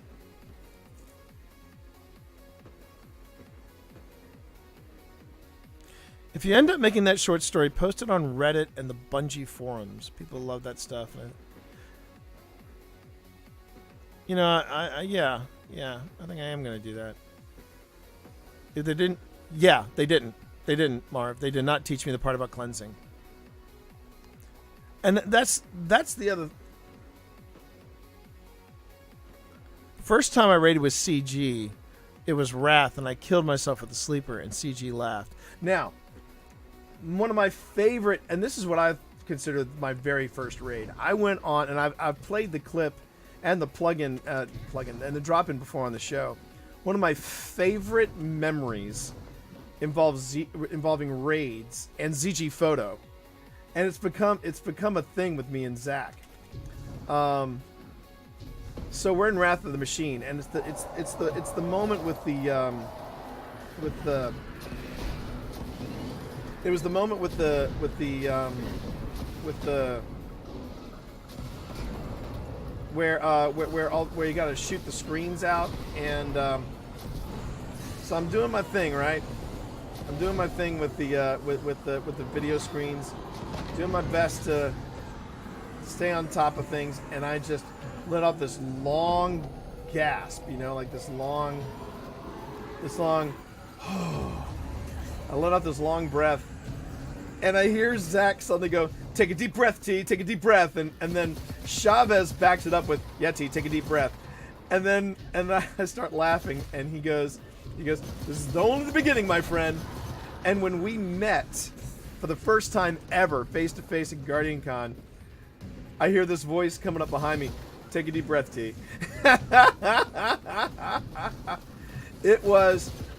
If you end up making that short story, post it on Reddit and the Bungie forums. People love that stuff. Yeah. I think I am going to do that. If they didn't, yeah, they didn't. They didn't, Marv. They did not teach me the part about cleansing. And that's the other. First time I raided with CG, it was Wrath, and I killed myself with the sleeper, and CG laughed. Now, one of my favorite, and this is what I've considered my very first raid. I went on, and I've played the clip and the plugin and the drop-in before on the show. One of my favorite memories involving raids and ZG Photo, and it's become a thing with me and Zach. So we're in Wrath of the Machine, and it's the moment with the it was the moment with the where you got to shoot the screens out, and so I'm doing my thing, right? I'm doing my thing with the video screens, doing my best to stay on top of things, and I just let out this long gasp, like this long. I let out this long breath, and I hear Zach suddenly go, "Take a deep breath, T. Take a deep breath," and then Chavez backs it up with, "Yeah, T. Take a deep breath," and I start laughing, and he goes, "This is only the beginning, my friend." And when we met for the first time ever, face to face at Guardian Con, I hear this voice coming up behind me, "Take a deep breath, T."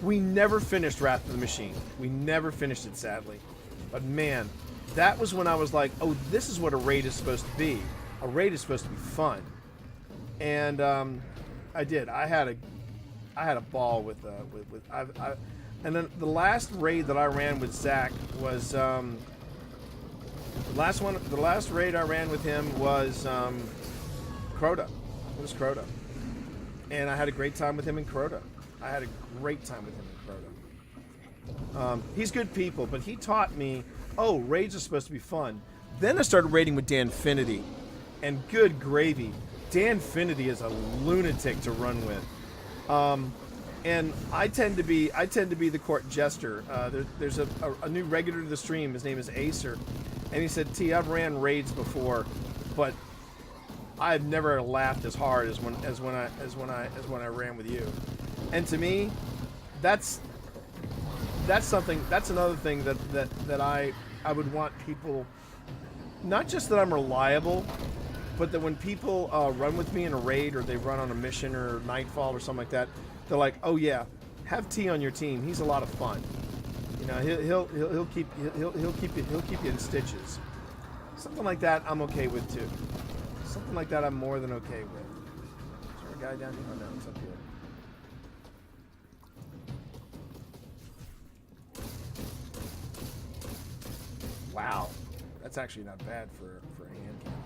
We never finished Wrath of the Machine. We never finished it, sadly. But man, that was when I was like, oh, this is what a raid is supposed to be. A raid is supposed to be fun. And I did. I had a ball with and then the last raid that I ran with Zach was the last raid I ran with him was Crota. It was Crota. And I had a great time with him in Crota. He's good people, but he taught me, oh, raids are supposed to be fun. Then I started raiding with Dan Finity, and good gravy, Dan Finity is a lunatic to run with. And I tend to be the court jester. There's a new regular to the stream. His name is Acer, and he said, "T, I've ran raids before, but I've never laughed as hard as when I ran with you." And to me, that's something. That's another thing that I would want people. Not just that I'm reliable, but that when people run with me in a raid or they run on a mission or nightfall or something like that, they're like, "Oh yeah, have T on your team. He's a lot of fun. You know, he'll keep you in stitches." Something like that, I'm okay with too. Something like that, I'm more than okay with. Is there a guy down here? Oh no, it's up here. Wow, that's actually not bad for a hand cannon.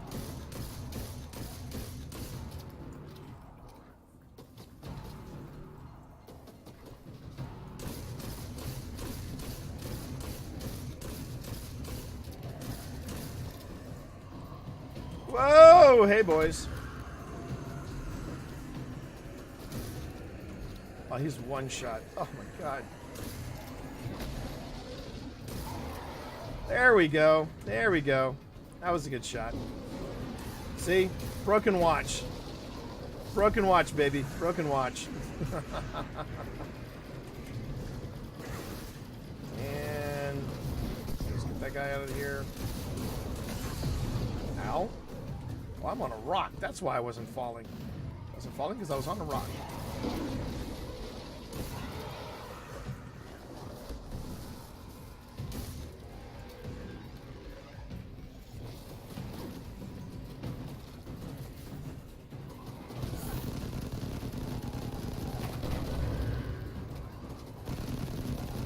Whoa! Hey, boys. Oh, he's one shot. Oh, my God. There we go. There we go. That was a good shot. See? Broken watch. Broken watch, baby. Broken watch. And let's get that guy out of here. Ow. Well, I'm on a rock. That's why I wasn't falling. I wasn't falling because I was on a rock.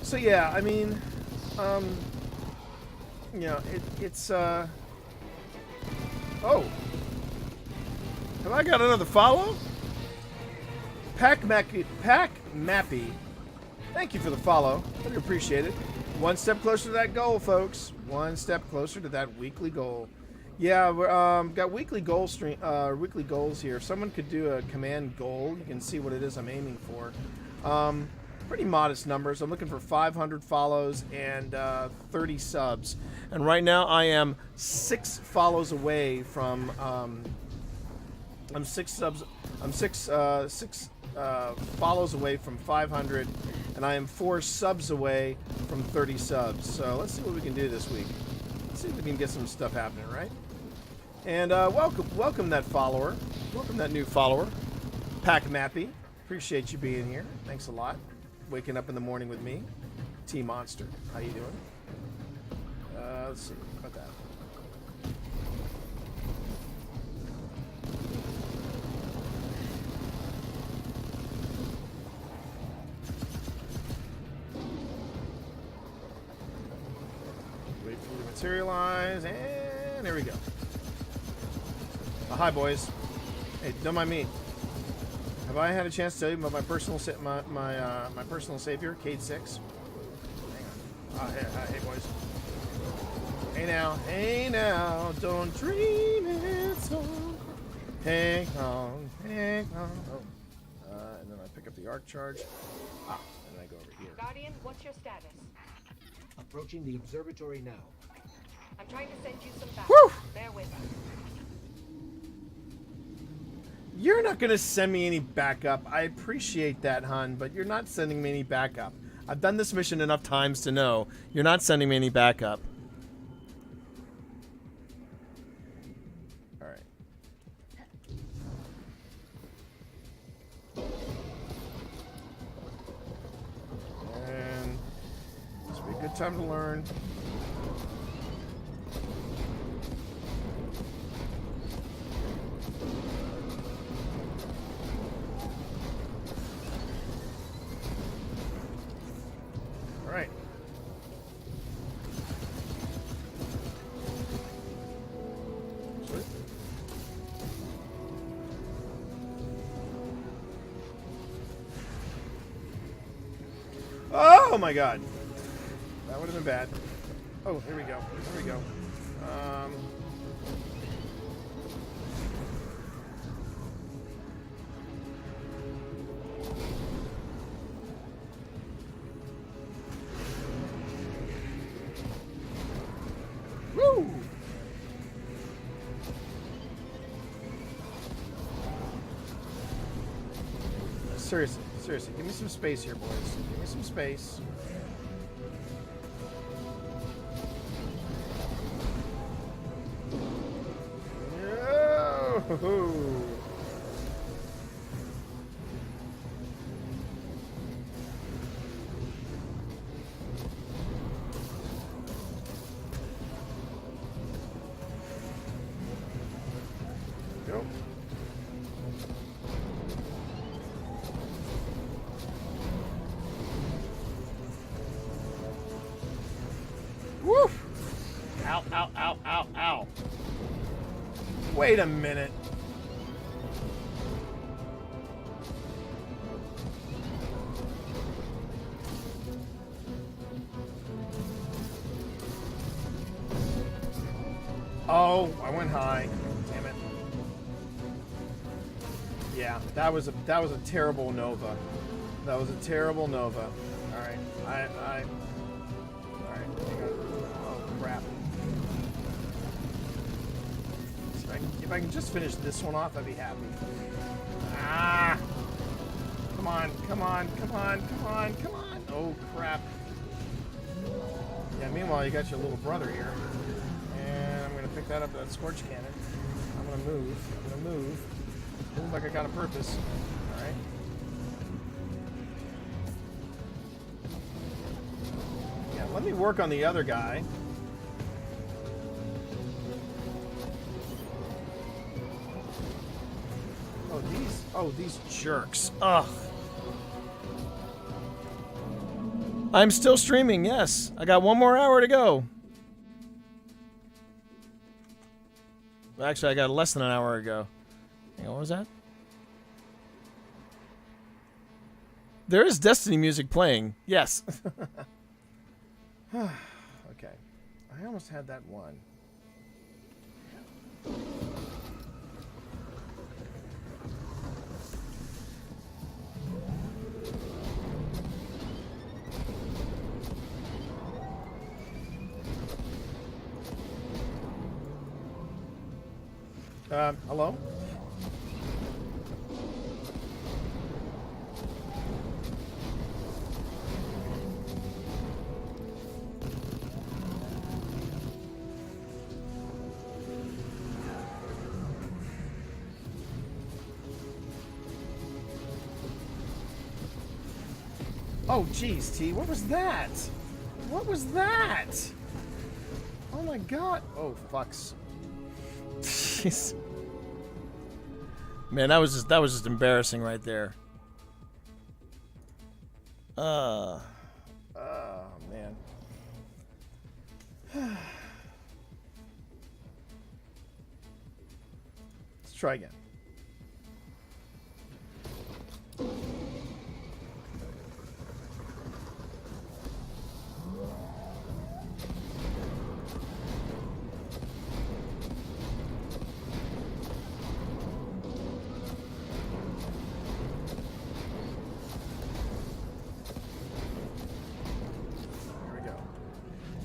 So yeah, I mean, you know, it's oh. Have I got another follow? Pack Mappy. Thank you for the follow. Really appreciate it. One step closer to that goal, folks. One step closer to that weekly goal. Yeah, we're got weekly goals here. If someone could do a command goal, you can see what it is I'm aiming for. Pretty modest numbers. I'm looking for 500 follows and 30 subs. And right now I am 6 follows away from I'm 6 follows away from 500, and I am 4 subs away from 30 subs. So let's see what we can do this week. Let's see if we can get some stuff happening, right? And welcome that follower. Welcome that new follower. Pack Mappy. Appreciate you being here. Thanks a lot. Waking up in the morning with me. T Monster. How you doing? Let's see. How about that? Wait for you to materialize, and there we go. Oh, hi, boys. Hey, don't mind me. Have I had a chance to tell you about my personal my personal savior, Cade 6? Hang on. Hey, boys. Hey now, don't dream it's all. Hang on. Oh. And then I pick up the arc charge. And then I go over here. Guardian, what's your status? Approaching the observatory now. I'm trying to send you some back. Woo! Bear with us. You're not going to send me any backup. I appreciate that, hon, but you're not sending me any backup. I've done this mission enough times to know you're not sending me any backup. All right. And this will be a good time to learn. Right. Sweet. Oh my God. That would have been bad. Oh, here we go. Here we go. Woo! Seriously, Seriously, give me some space here, boys. Give me some space. No! Go. Woof! Ow, ow, ow, ow, ow. Wait a minute. Oh, I went high. Damn it. Yeah, that was a terrible Nova. That was a terrible Nova. All right, all right, hang on. Oh crap. So if I can just finish this one off, I'd be happy. Ah! Come on, come on, come on, come on, come on! Oh crap. Yeah. Meanwhile, you got your little brother here, and I'm gonna pick that up with that scorch cannon. I'm gonna move. I'm gonna move. Move like I got a purpose. All right. Yeah, let me work on the other guy. Oh, these jerks. Ugh. I'm still streaming, yes. I got 1 more hour to go. Actually, I got less than an hour ago. Hang on, what was that? There is Destiny music playing. Yes. Okay. I almost had that one. Hello? Oh, geez, T, what was that? What was that? Oh my god. Oh, fucks. Jeez. Man, that was just embarrassing right there. Oh, man. Let's try again.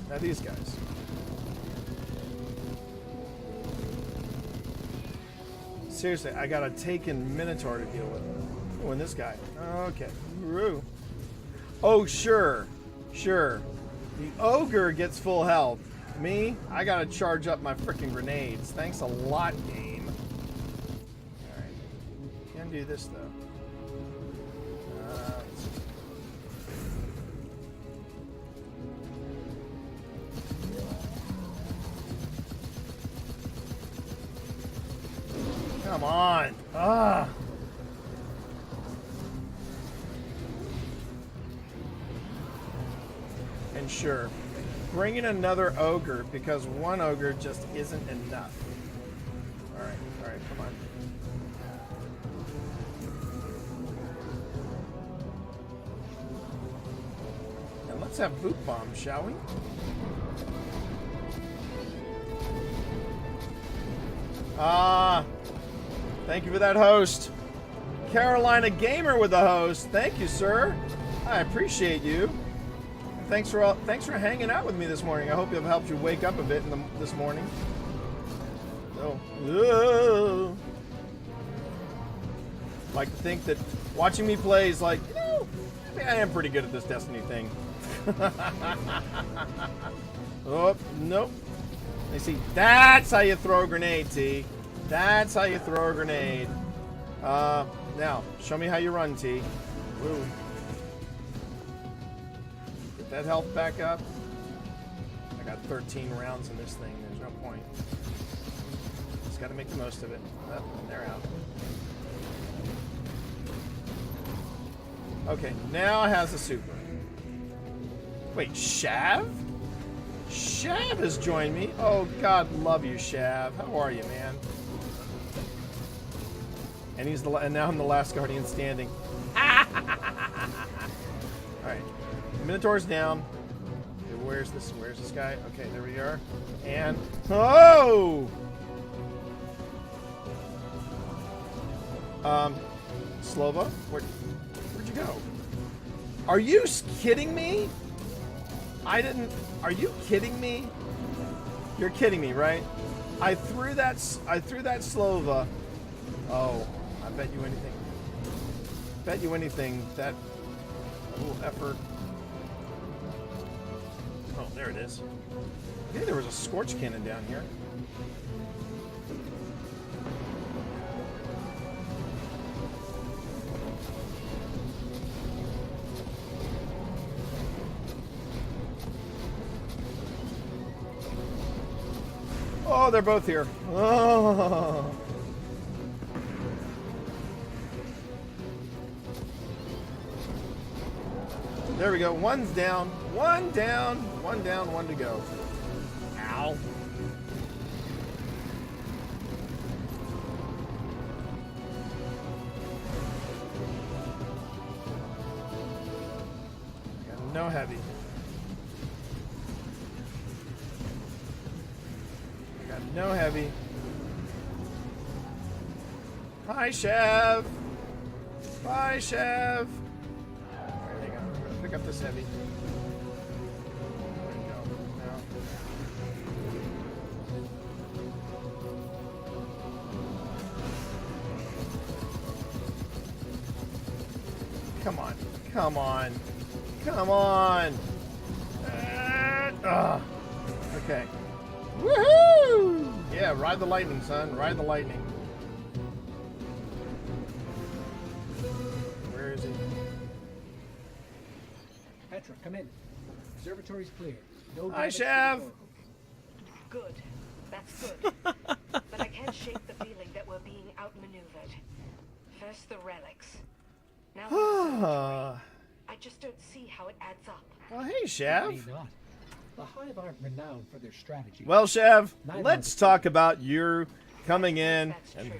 Now these guys. Seriously, I got a taken Minotaur to deal with. Oh, and this guy. Okay. Woo. Oh, sure. Sure. The ogre gets full health. Me, I gotta charge up my freaking grenades. Thanks a lot, game. Alright. Can do this, though. Come on. Ah. And sure, bring in another ogre because one ogre just isn't enough. All right, come on. And let's have boot bombs, shall we? Thank you for that host. Carolina Gamer with the host. Thank you, sir. I appreciate you. Thanks for hanging out with me this morning. I hope it helped you wake up a bit this morning. So, like to think that watching me play is like, you know, I am pretty good at this Destiny thing. Oh, nope. I see. That's how you throw a grenade, T. That's how you throw a grenade. Now, show me how you run, T. Woo. Get that health back up. I got 13 rounds in this thing. There's no point. Just got to make the most of it. Oh, they're out. Okay, now it has a super. Wait, Shav? Shav has joined me. Oh, God love you, Shav. How are you, man? And and now I'm the last Guardian standing. Alright. Minotaur's down. Where's this guy? Okay, there we are. And oh! Slova? Where'd you go? Are you kidding me? Are you kidding me? You're kidding me, right? I threw that Slova. Oh, I bet you anything. Bet you anything that little effort. Oh, there it is. I think there was a Scorch Cannon down here. Oh, they're both here. Oh. There we go. One's down. One down. One down. One to go. Ow. Got no heavy. Got no heavy. Hi, Shav. Bye, Shav. There you go. I'm gonna pick up this heavy. There you go. Now. Come on. Come on. Come on. Okay. Woohoo! Yeah, ride the lightning, son. Ride the lightning. Where is he? Petra, come in. Observatory's clear. No Hi, damage to the Shav. Oracle. Good. That's good. But I can't shake the feeling that we're being outmaneuvered. First the relics. Now the observatory. I just don't see how it adds up. Well, hey, Shav. May not. The Hive aren't renowned for their strategy. Well, Shav, Neither let's are the talk about your coming in That's true.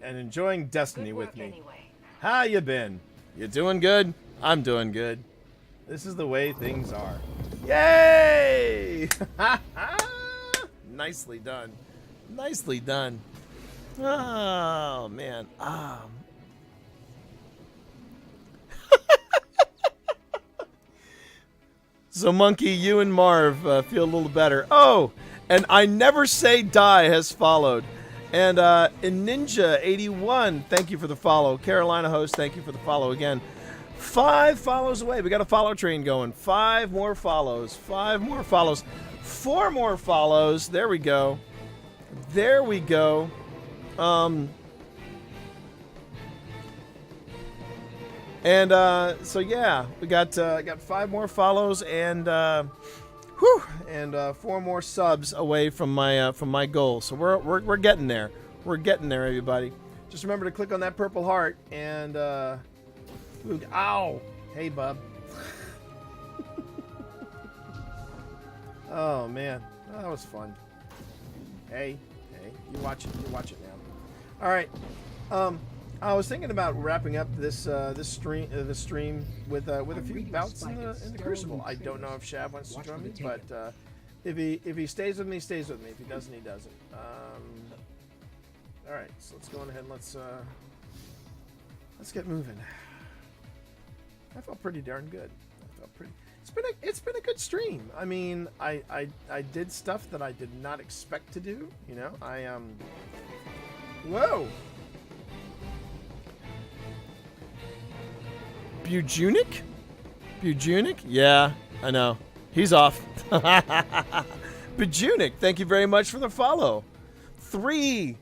and enjoying Destiny Good with work me. anyway. How you been? You doing good? I'm doing good. This is the way things are. Yay! Nicely done. Nicely done. Oh, man. So, Monkey, you and Marv feel a little better. Oh, and I Never Say Die has followed. And Ninja81, thank you for the follow. Carolina Host, thank you for the follow again. 5 follows away. We got a follow train going. 5 more follows. 5 more follows. 4 more follows. There we go. There we go. And so yeah, we got 5 more follows and 4 more subs away from my goal. So we're getting there. We're getting there, everybody. Just remember to click on that purple heart and ow, hey bub. Oh man, that was fun. Hey, you watch it now. All right. I was thinking about wrapping up this stream with a few bouts in the Crucible. I don't know if Shav wants to join me, but if he stays with me, stays with me. If he doesn't, he doesn't. All right, so let's go on ahead and let's get moving. I felt pretty darn good. I felt pretty. It's been a good stream. I mean, I did stuff that I did not expect to do. You know, whoa. Bujunic? Bujunic? Yeah, I know. He's off. Bujunic, thank you very much for the follow. Three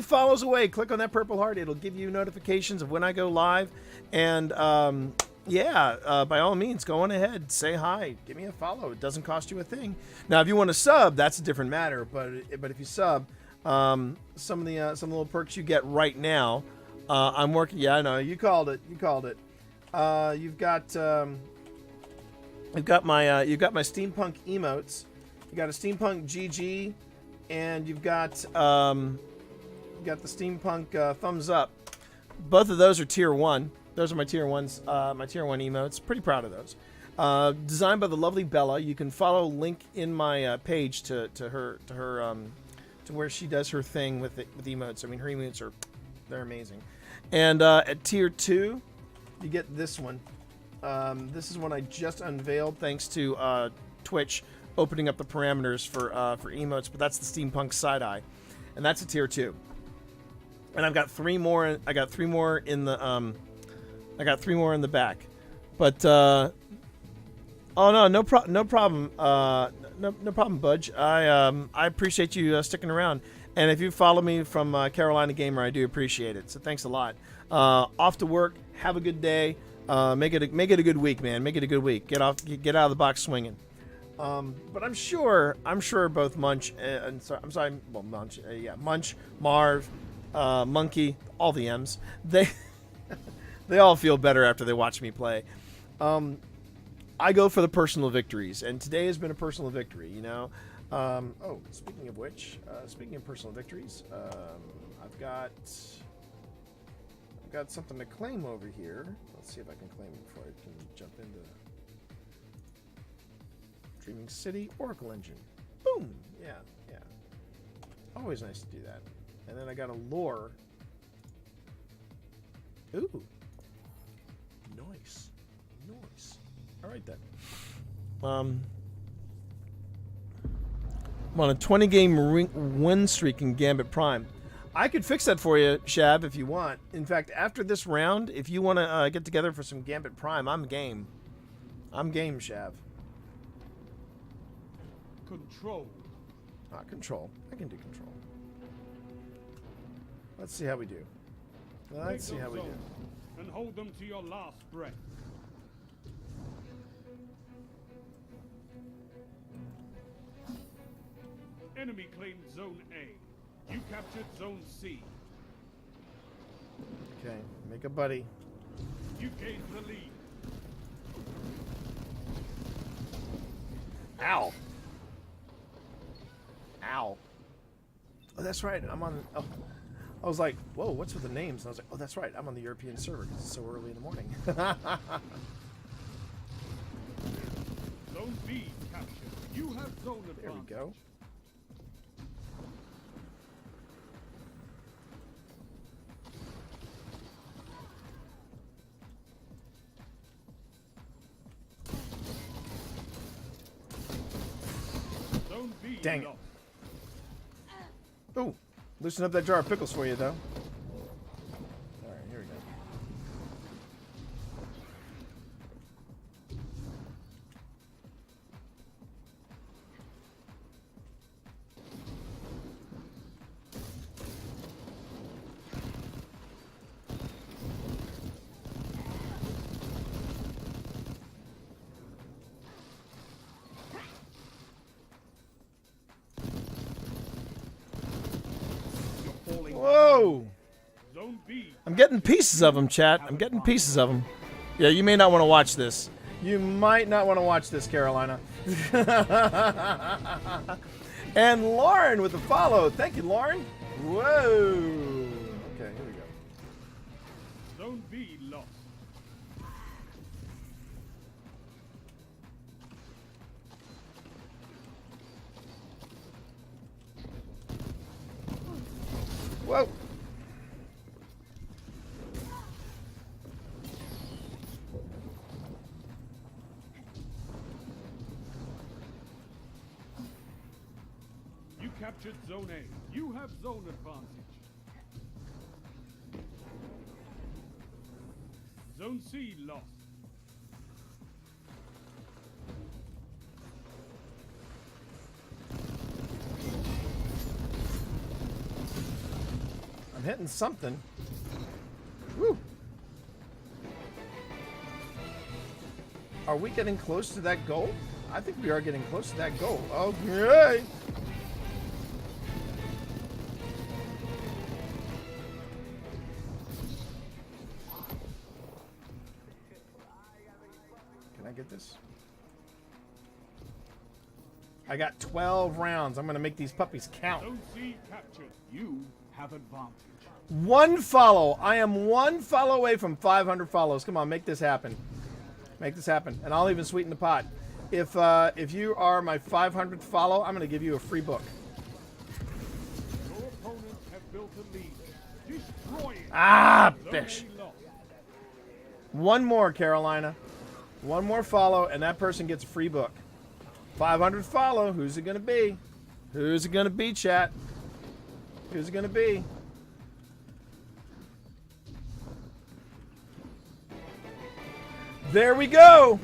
follows away. Click on that purple heart. It'll give you notifications of when I go live. And by all means, go on ahead. Say hi. Give me a follow. It doesn't cost you a thing. Now, if you want to sub, that's a different matter. But if you sub, some of the little perks you get right now, I'm working. Yeah, I know. You called it. You've got my steampunk emotes. You got a steampunk GG, and you've got the steampunk thumbs up. Both of those are tier 1. Those are my tier 1s, my tier 1 emotes. Pretty proud of those. Designed by the lovely Bella. You can follow link in my page to where she does her thing with emotes. I mean, her emotes they're amazing. And at tier 2, you get this one. This is one I just unveiled thanks to Twitch opening up the parameters for emotes, but that's the steampunk side eye, and that's a tier 2. And I've got 3 more. I got 3 more in the back. But oh no problem. No problem, Budge. I appreciate you sticking around. And if you follow me from Carolina Gamer, I do appreciate it. So thanks a lot. Off to work. Have a good day. Make it a good week, man. Make it a good week. Get out of the box swinging. But I'm sure both Munch Munch, Marv, Monkey, all the M's, they all feel better after they watch me play. I go for the personal victories, and today has been a personal victory, you know. Speaking of which, speaking of personal victories, I've got something to claim over here. Let's see if I can claim it before I can jump into Dreaming City Oracle Engine. Boom! Yeah. Always nice to do that. And then I got a lore. Ooh. Nice. All right then. I'm on a 20-game win streak in Gambit Prime. I could fix that for you, Shab, if you want. In fact, after this round, if you want to get together for some Gambit Prime, I'm game. I'm game, Shab. Control. Control. I can do control. Let's see how we do. Let's see how we do. And hold them to your last breath. Enemy claimed Zone A. You captured Zone C. Okay, make a buddy. You gained the lead. Ow. Oh, that's right. I'm on. Oh, I was like, whoa, what's with the names? And I was like, oh, that's right. I'm on the European server because it's so early in the morning. Zone B captured. You have zone advantage. There we go. Zone B Dang it. lost. Ooh, loosen up that jar of pickles for you, though. All right, here we go. Whoa! Zone B. I'm getting pieces of them, chat. I'm getting pieces of them. Yeah, you may not want to watch this. You might not want to watch this, Carolina. And Lauren with the follow. Thank you, Lauren. Whoa. Okay, here we go. Zone B lost. Whoa. You captured Zone A. You have zone advantage. Zone C lost. I'm hitting something. Woo! Are we getting close to that goal? I think we are getting close to that goal. Okay. Can I get this? I got 12 rounds. I'm going to make these puppies count. Zone C captured. You have advantage. One follow. I am one follow away from 500 follows. Come on, make this happen. Make this happen. And I'll even sweeten the pot. If you are my 500th follow, I'm going to give you a free book. Your opponents have built a lead. Destroy it. Ah, Zone fish. A lost. One more, Carolina. One more follow, and that person gets a free book. 500 follow. Who's it going to be? Who's it going to be, chat? Who's it going to be? There we go.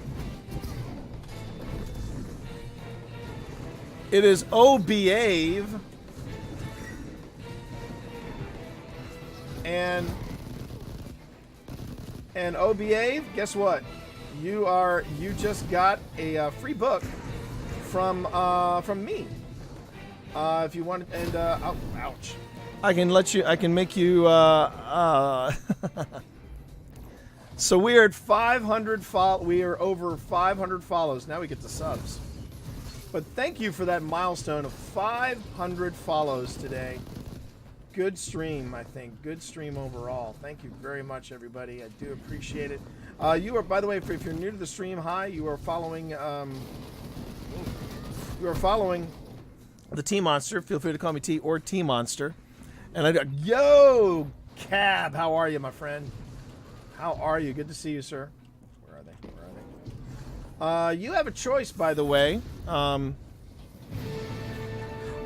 It is Behave. And Behave, guess what? You just got a free book from me. If you want, and ouch. I can make you So we are at 500 we are over 500 follows. Now we get the subs. But thank you for that milestone of 500 follows today. Good stream, I think. Good stream overall. Thank you very much, everybody. I do appreciate it. You are, by the way, if you're new to the stream, hi. You are following. You are following the T Monster. Feel free to call me T or T Monster. And yo, Cab, how are you, my friend? How are you? Good to see you, sir. Where are they? Where are they? You have a choice, by the way.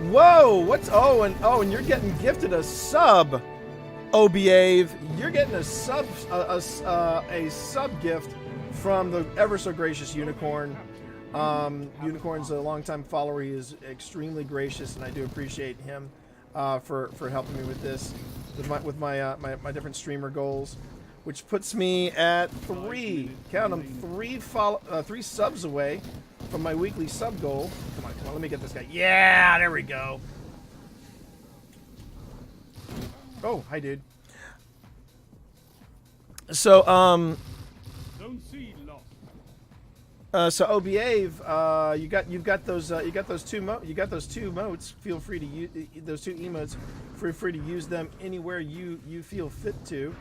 Whoa! What's and you're getting gifted a sub. Behave. You're getting a sub gift from the ever so gracious Unicorn. Unicorn's a longtime follower. He is extremely gracious, and I do appreciate him for helping me with this, with my different streamer goals. Which puts me at 3. Count them, 3 subs away from my weekly sub goal. Come on, let me get this guy. Yeah, there we go. Oh, hi, dude. So, Zone C lost. So Behave, you got those two motes. Feel free to use those 2 emotes. Feel free to use them anywhere you feel fit to.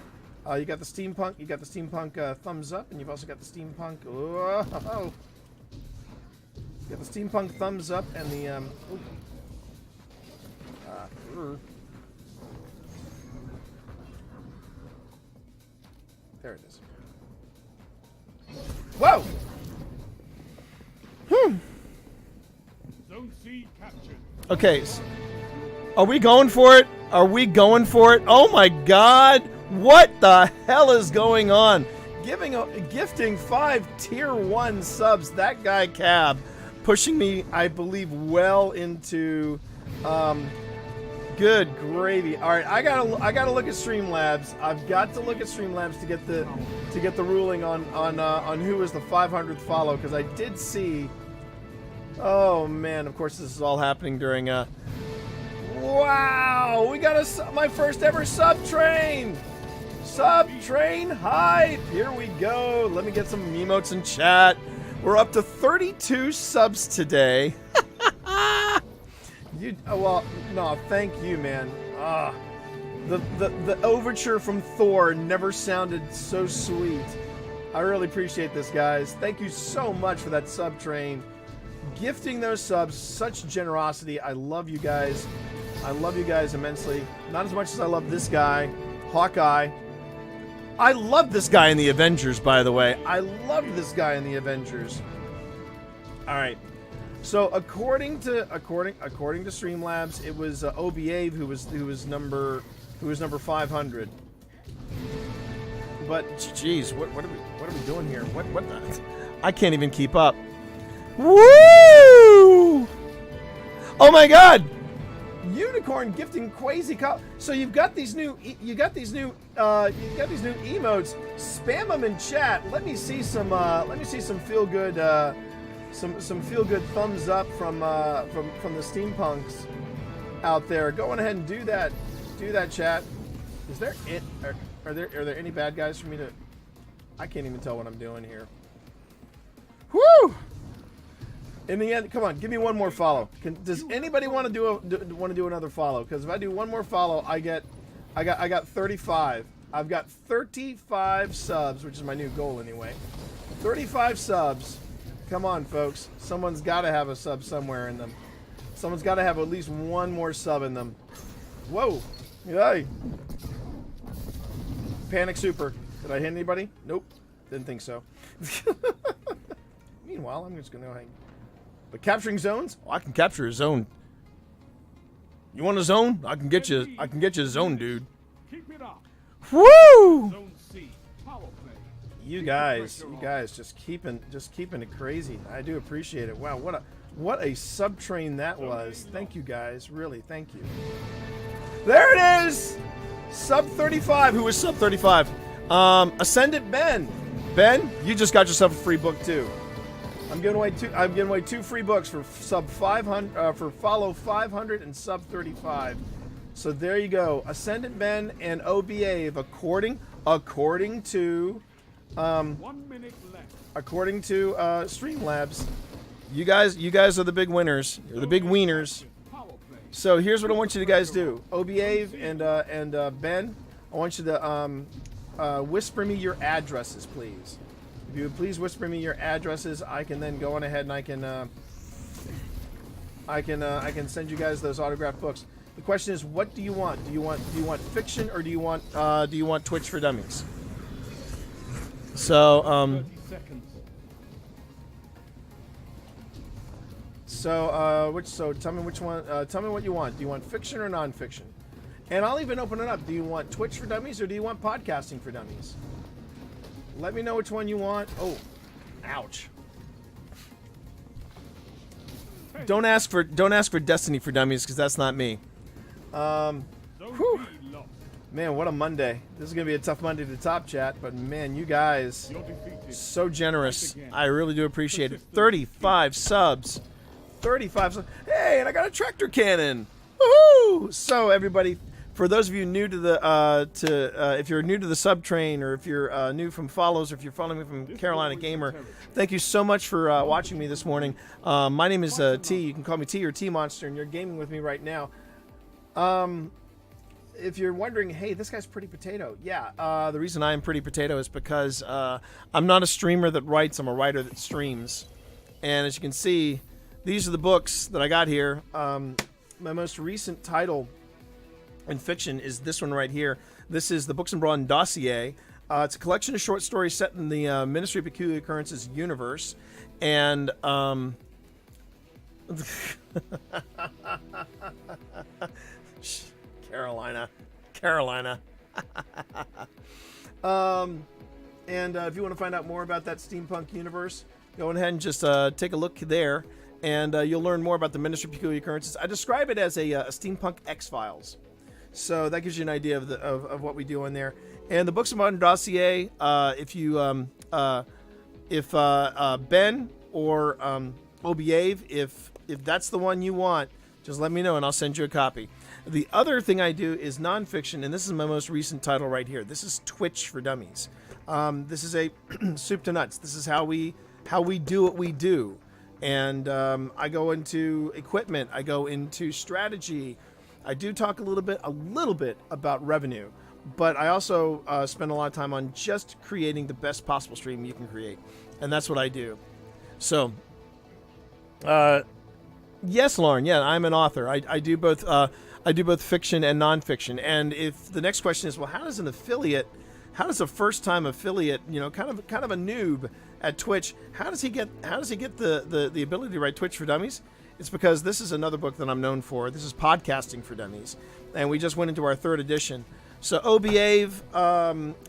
You got the steampunk. You got the steampunk thumbs up, and you've also got the steampunk. Oh, you got the steampunk thumbs up and the there it is. Whoa! Zone C captured. Okay, are we going for it? Are we going for it? Oh my God! What the hell is going on? Gifting 5 tier 1 subs. That guy Cab pushing me, I believe, well into good gravy. All right, I gotta look at Streamlabs. I've got to look at Streamlabs to get the ruling on who was the 500th follow, because I did see. Oh man! Of course, this is all happening during Wow! We got my first ever sub train. Sub train hype. Here we go. Let me get some emotes in chat. We're up to 32 subs today. Well, no, thank you, man. The overture from Thor never sounded so sweet. I really appreciate this, guys. Thank you so much for that sub train. Gifting those subs, such generosity. I love you guys. I love you guys immensely. Not as much as I love this guy, Hawkeye. I love this guy in the Avengers, by the way. I love this guy in the Avengers. All right. So according to Streamlabs, it was Behave who was number 500. But geez, what are we doing here? What the? I can't even keep up. Woo! Oh my God! Unicorn gifting Quasi. So you've got these new emotes. Spam them in chat. Let me see some feel good some feel good thumbs up from the steampunks out there. Go on ahead and do that. Do that, chat. Is there are there any bad guys for me to? I can't even tell what I'm doing here. Woo! In the end, come on, give me one more follow. Does anybody want to do another follow? Because if I do one more follow, I got 35. I've got 35 subs, which is my new goal anyway. 35 subs. Come on, folks. Someone's got to have a sub somewhere in them. Someone's got to have at least one more sub in them. Whoa! Yay! Panic Super. Did I hit anybody? Nope. Didn't think so. Meanwhile, I'm just gonna go hang. But capturing zones? Oh, I can capture a zone. You want a zone? I can get you. I can get you a zone, dude. Keep it up. Woo! Zone C. Power play. You guys just keeping it crazy. I do appreciate it. Wow, what a sub train that was. Thank you guys. Really, thank you. There it is. Sub 35. Who is sub 35? Ascendant Ben. Ben, you just got yourself a free book too. I'm giving away two free books for sub 500 for follow 500 and sub 35. So there you go. Ascendant Ben and OBA according to 1 minute left. according to Streamlabs. You guys are the big winners. You're the big wieners. Power play. So here's what I want you to guys do. OBA and Ben, I want you to whisper me your addresses, please. If you would please whisper me your addresses, I can then go on ahead and I can send you guys those autographed books. The question is, what do you want? Do you want fiction, or do you want Twitch for Dummies? So 30 seconds. So tell me which one. Tell me what you want. Do you want fiction or nonfiction? And I'll even open it up. Do you want Twitch for Dummies, or do you want podcasting for dummies? Let me know which one you want. Oh, ouch. Don't ask for Destiny for Dummies, because that's not me. Zone Whew. B lost. Man, what a Monday. This is gonna be a tough Monday to top, chat, but man, you guys You're defeated. so generous. I really do appreciate it. 35 subs. 35 subs. Hey, and I got a tractor cannon. Woohoo! So everybody, for those of you new to the if you're new to the sub train, or if you're new from follows, or if you're following me from Carolina Gamer, thank you so much for watching me this morning. My name is T. You can call me T or T Monster, and you're gaming with me right now. If you're wondering, hey, this guy's Pretty Potato. Yeah, the reason I am Pretty Potato is because I'm not a streamer that writes. I'm a writer that streams. And as you can see, these are the books that I got here. My most recent title in fiction is this one right here. This is the Books and Brawn Dossier. It's a collection of short stories set in the Ministry of Peculiar Occurrences universe. And Carolina. And if you want to find out more about that steampunk universe, go ahead and just take a look there, and you'll learn more about the Ministry of Peculiar Occurrences. I describe it as a steampunk X-Files, so that gives you an idea of what we do in there. And the Books of Modern Dossier, if Ben or Obiave, if that's the one you want, just let me know and I'll send you a copy. The other thing I do is nonfiction, and this is my most recent title right here. This is Twitch for Dummies. This is a soup to nuts. This is how we do what we do. And I go into equipment. I go into strategy. I do talk a little bit about revenue, but I also spend a lot of time on just creating the best possible stream you can create, and that's what I do. So, yes, Lauren. Yeah, I'm an author. I do both. I do both fiction and nonfiction. And if the next question is, well, how does a first-time affiliate, kind of a noob at Twitch, how does he get the ability to write Twitch for Dummies? It's because this is another book that I'm known for. This is Podcasting for Dummies, and we just went into our third edition. So OBA,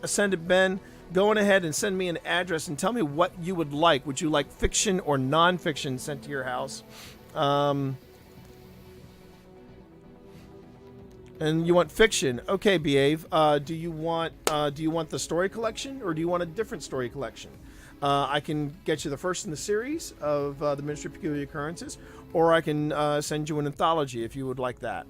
Ascended Ben, go on ahead and send me an address and tell me what you would like. Would you like fiction or non-fiction sent to your house? And you want fiction? Okay, Behave. Do you want the story collection, or do you want a different story collection? I can get you the first in the series of the Ministry of Peculiar Occurrences, or I can send you an anthology if you would like that.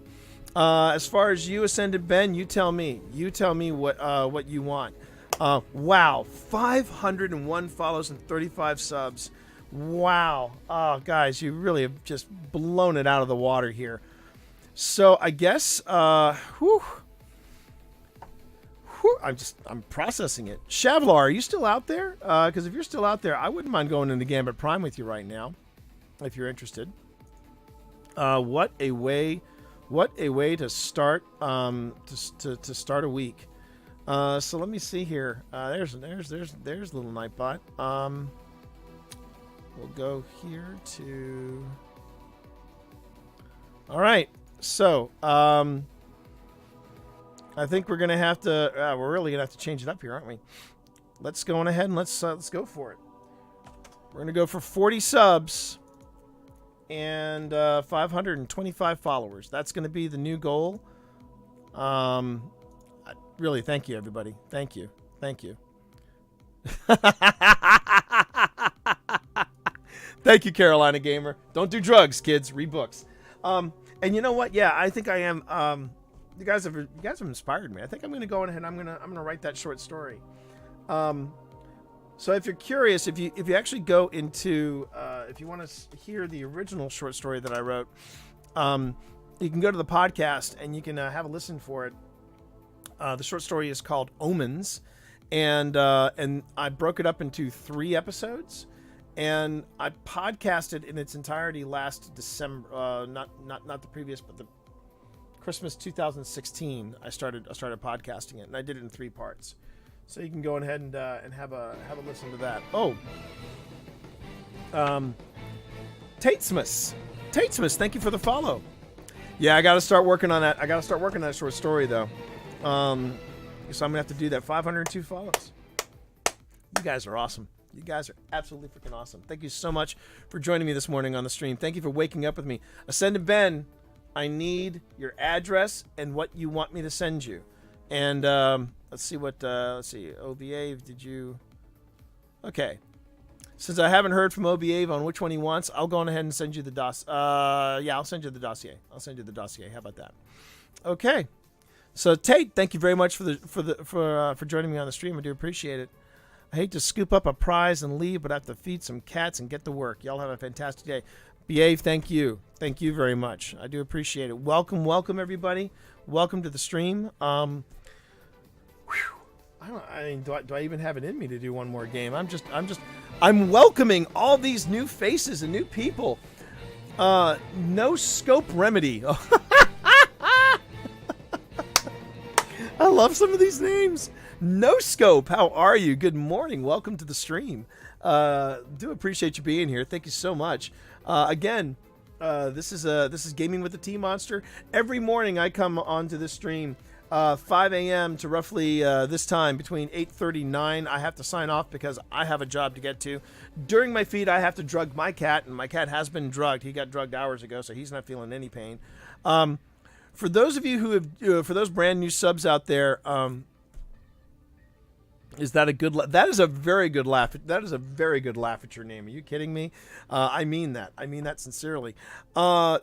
As far as you, Ascended Ben, you tell me. You tell me what you want. Wow, 501 follows and 35 subs. Wow. Oh, guys, you really have just blown it out of the water here. So I guess, I'm processing it. Shavlar, are you still out there? Because if you're still out there, I wouldn't mind going into Gambit Prime with you right now, if you're interested. What a way to start to start a week. So let me see here. There's little Nightbot. We'll go here to. All right. So, I think we're gonna have to. We're really gonna have to change it up here, aren't we? Let's go on ahead and let's go for it. We're gonna go for 40 subs and 525 followers. That's gonna be the new goal. Really, thank you, everybody. Thank you. Thank you. Thank you, Carolina Gamer. Don't do drugs, kids. Read books. And you know what? Yeah, I think I am. You guys have inspired me. I think I'm going to go ahead and I'm going to write that short story. So if you're curious, if you actually go into if you want to hear the original short story that I wrote, you can go to the podcast and you can have a listen for it. The short story is called Omens, and I broke it up into 3 episodes. And I podcasted in its entirety last December, not the previous, but the Christmas 2016. I started podcasting it, and I did it in 3 parts. So you can go ahead and have a listen to that. Oh, Tatesmas, thank you for the follow. Yeah, I got to start working on that. I got to start working on that short story though. So I'm gonna have to do that. 502 follows. You guys are awesome. You guys are absolutely freaking awesome. Thank you so much for joining me this morning on the stream. Thank you for waking up with me. Ascended Ben, I need your address and what you want me to send you. And let's see. OBA, did you? Okay. Since I haven't heard from OBA on which one he wants, I'll go on ahead and send you the I'll send you the dossier. How about that? Okay. So Tate, thank you very much for joining me on the stream. I do appreciate it. I hate to scoop up a prize and leave, but I have to feed some cats and get to work. Y'all have a fantastic day. Behave, thank you. Thank you very much. I do appreciate it. Welcome everybody. Welcome to the stream. Do I even have it in me to do one more game? I'm welcoming all these new faces and new people. No Scope Remedy. I love some of these names. No Scope, how are you? Good morning. Welcome to the stream. Do appreciate you being here. Thank you so much. Again, this is Gaming with the Tea Monster. Every morning I come onto this stream 5 a.m. to roughly this time between 8:30 and 9. I have to sign off because I have a job to get to. During my feed, I have to drug my cat, and my cat has been drugged. He got drugged hours ago, so he's not feeling any pain. For those of you who have, for those brand new subs out there, is that a good? That is a very good laugh. That is a very good laugh at your name. Are you kidding me? I mean that. I mean that sincerely. Real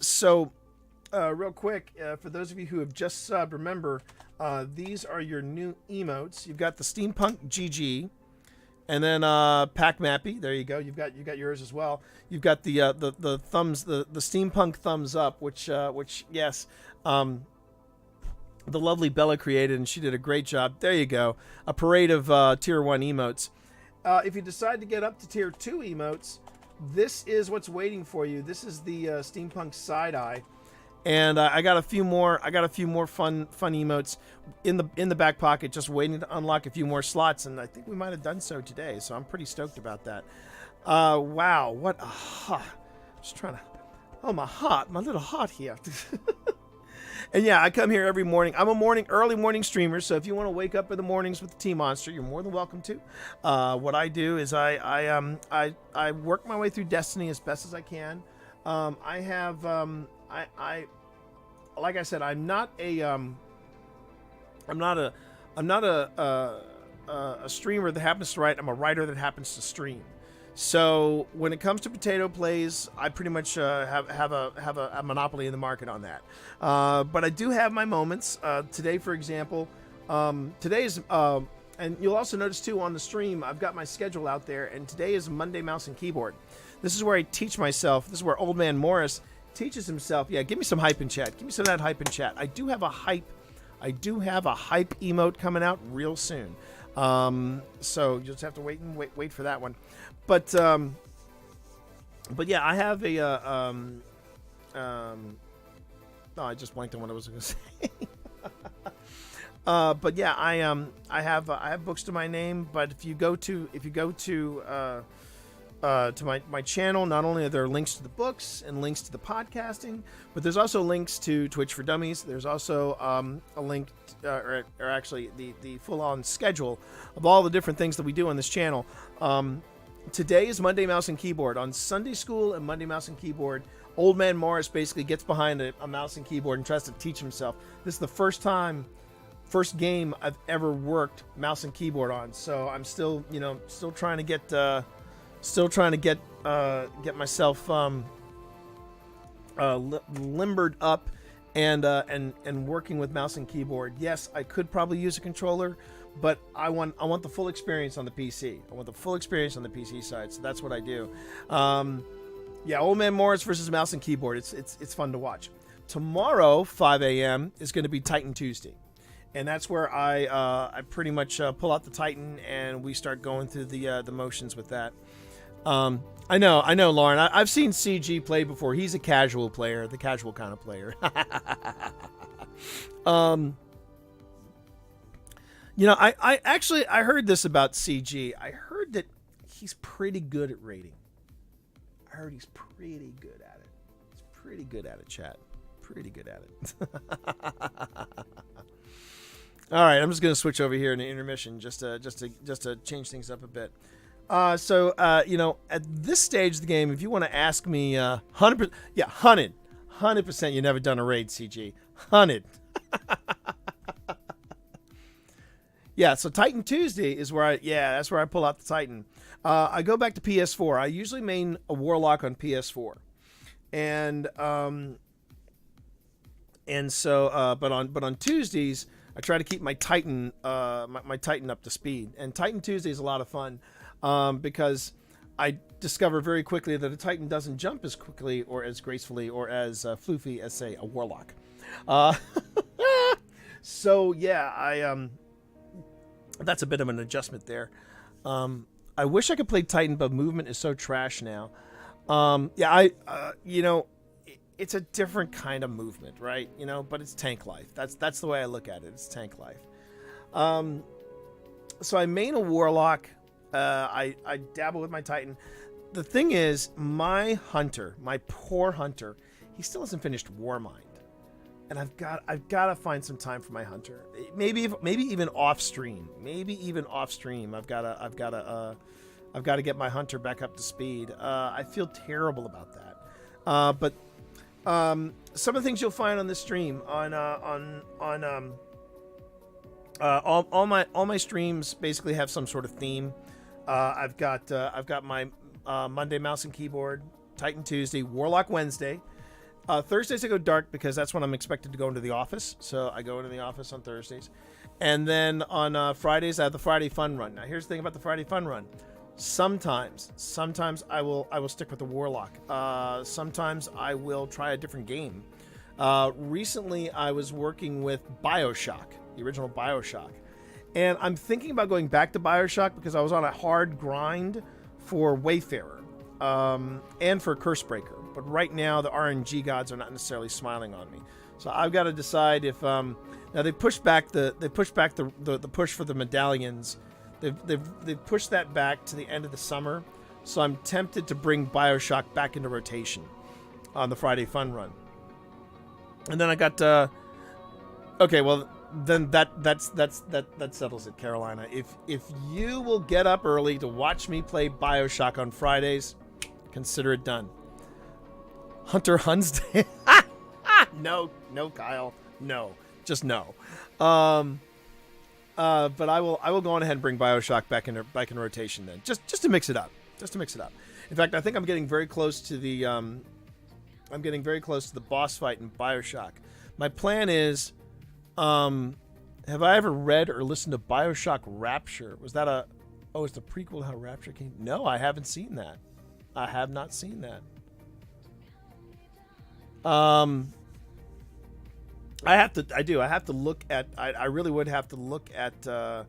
quick, for those of you who have just subbed, remember these are your new emotes. You've got the Steampunk GG, and then Pack Mappy. There you go. You've got yours as well. You've got the thumbs, the Steampunk thumbs up, which yes. The lovely Bella created, and she did a great job. There you go. A parade of Tier 1 emotes. If you decide to get up to Tier 2 emotes, this is what's waiting for you. This is the Steampunk Side-Eye. And I got a few more fun emotes in the back pocket, just waiting to unlock a few more slots, and I think we might have done so today, so I'm pretty stoked about that. Wow, what a hot. Just trying to... Oh, my little heart here. And yeah, I come here every morning. I'm a early morning streamer, so if you want to wake up in the mornings with the Tea Monster, you're more than welcome to. What I do is I work my way through Destiny as best as I can. I have like I said, I'm not a streamer that happens to write. I'm a writer that happens to stream. So when it comes to potato plays, I pretty much have a monopoly in the market on that. But I do have my moments. Today, for example, today's and you'll also notice too on the stream, I've got my schedule out there, and today is Monday Mouse and Keyboard. This is where I teach myself. This is where Old Man Morris teaches himself. Yeah, give me some hype in chat. Give me some of that hype in chat. I do have a hype emote coming out real soon. So you'll just have to wait for that one. But yeah, I have a no, I just blanked on what I was going to say. But yeah, I have books to my name. But if you go to my channel, not only are there links to the books and links to the podcasting, but there's also links to Twitch for Dummies. There's also a link, or actually the full-on schedule of all the different things that we do on this channel. Today is Monday Mouse and Keyboard. On Sunday School and Monday Mouse and Keyboard, Old Man Morris basically gets behind a mouse and keyboard and tries to teach himself. This is the first game I've ever worked mouse and keyboard on. So I'm still trying to get myself limbered up and working with mouse and keyboard. Yes, I could probably use a controller, but I want the full experience on the PC. I want the full experience on the PC side, so that's what I do. Yeah, Old Man Morris versus mouse and keyboard. It's fun to watch. Tomorrow, 5 a.m. is going to be Titan Tuesday, and that's where I pretty much pull out the Titan and we start going through the motions with that. I know, Lauren. I've seen CG play before. He's a casual player, the casual kind of player. I heard this about CG. I heard that he's pretty good at rating. I heard he's pretty good at it. He's pretty good at it, chat. Pretty good at it. All right, I'm just gonna switch over here in the intermission just to change things up a bit. So at this stage of the game, if you want to ask me, 100%, yeah, 100%, you never done a raid, CG, 100. Yeah, so Titan Tuesday is where that's where I pull out the Titan. I go back to PS4. I usually main a Warlock on PS4, but on Tuesdays I try to keep my Titan my Titan up to speed. And Titan Tuesday is a lot of fun because I discover very quickly that a Titan doesn't jump as quickly or as gracefully or as floofy as, say, a Warlock. So yeah, that's a bit of an adjustment there. I wish I could play Titan, but movement is so trash now. It's a different kind of movement, right? But it's tank life. That's the way I look at it. It's tank life. So I main a Warlock. I dabble with my Titan. The thing is, my poor hunter, he still hasn't finished Warmind. And I've got to find some time for my hunter. Maybe even off stream. I've got to get my hunter back up to speed. I feel terrible about that. But some of the things you'll find on this stream all my streams basically have some sort of theme. I've got my Monday Mouse and Keyboard, Titan Tuesday, Warlock Wednesday. Thursdays I go dark because that's when I'm expected to go into the office. So I go into the office on Thursdays. And then on Fridays I have the Friday Fun Run. Now here's the thing about the Friday Fun Run. Sometimes I will stick with the Warlock. Sometimes I will try a different game. Recently I was working with BioShock, the original BioShock. And I'm thinking about going back to BioShock because I was on a hard grind for Wayfarer and for Cursebreaker. But right now, the RNG gods are not necessarily smiling on me. So I've got to decide if now they pushed back the push for the medallions. They've pushed that back to the end of the summer. So I'm tempted to bring BioShock back into rotation on the Friday Fun Run. And then I got Okay, well then that settles it, Carolina. If you will get up early to watch me play BioShock on Fridays, consider it done. Hunter Hunsdale. No, Kyle. No. Just no. But I will go on ahead and bring BioShock back in rotation then. Just to mix it up. In fact, I think I'm getting very close to the boss fight in BioShock. My plan is, have I ever read or listened to BioShock Rapture? Was that it's the prequel to how Rapture came? No, I haven't seen that. I have not seen that. I have to look at, I really would have to look at, well,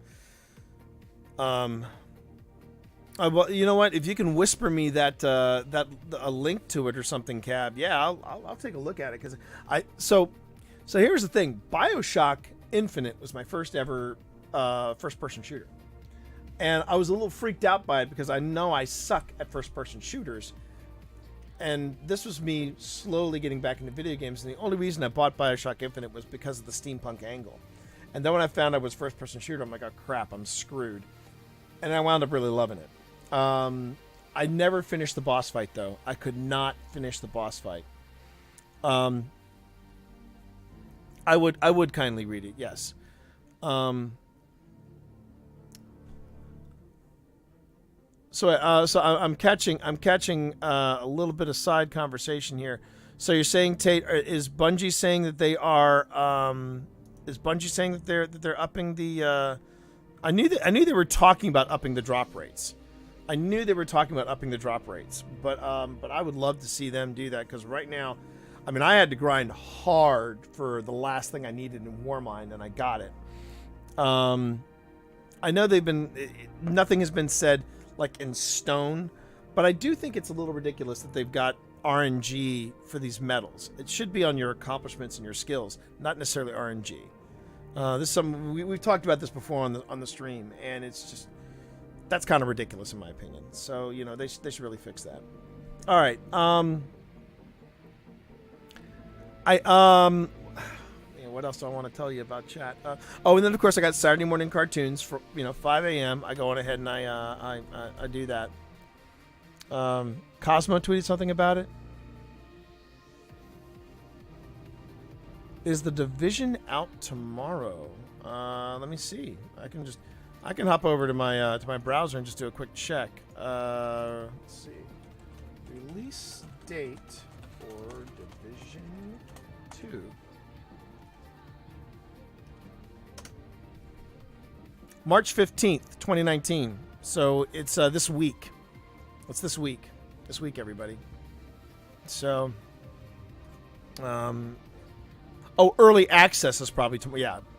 you know what? If you can whisper me that a link to it or something, Cab, yeah, I'll take a look at it because so here's the thing: BioShock Infinite was my first ever first-person shooter, and I was a little freaked out by it because I know I suck at first-person shooters, and this was me slowly getting back into video games. And the only reason I bought BioShock Infinite was because of the steampunk angle, and then when I found I was first-person shooter, I'm like, oh crap, I'm screwed, and I wound up really loving it. I never finished the boss fight though. I could not finish the boss fight. I would kindly read it. Yes. So I'm catching a little bit of side conversation here. So you're saying, Tate, is Bungie saying that they are is Bungie saying that they're upping the I knew they were talking about upping the drop rates. I knew they were talking about upping the drop rates, but I would love to see them do that because right now, I mean, I had to grind hard for the last thing I needed in Warmind, and I got it. I know nothing has been said like in stone, but I do think it's a little ridiculous that they've got RNG for these medals. It should be on your accomplishments and your skills, not necessarily RNG. This is something we've talked about this before on the stream, and it's just. That's kind of ridiculous in my opinion. So, you know, they should really fix that. All right. What else do I want to tell you about chat? And then of course I got Saturday morning cartoons for 5 a.m. I go on ahead and I do that. Cosmo tweeted something about it. Is the Division out tomorrow? Let me see. I can hop over to my browser and just do a quick check. Let's see. Release date for Division 2. March 15th, 2019. So it's this week. It's this week. This week, everybody. So, early access is probably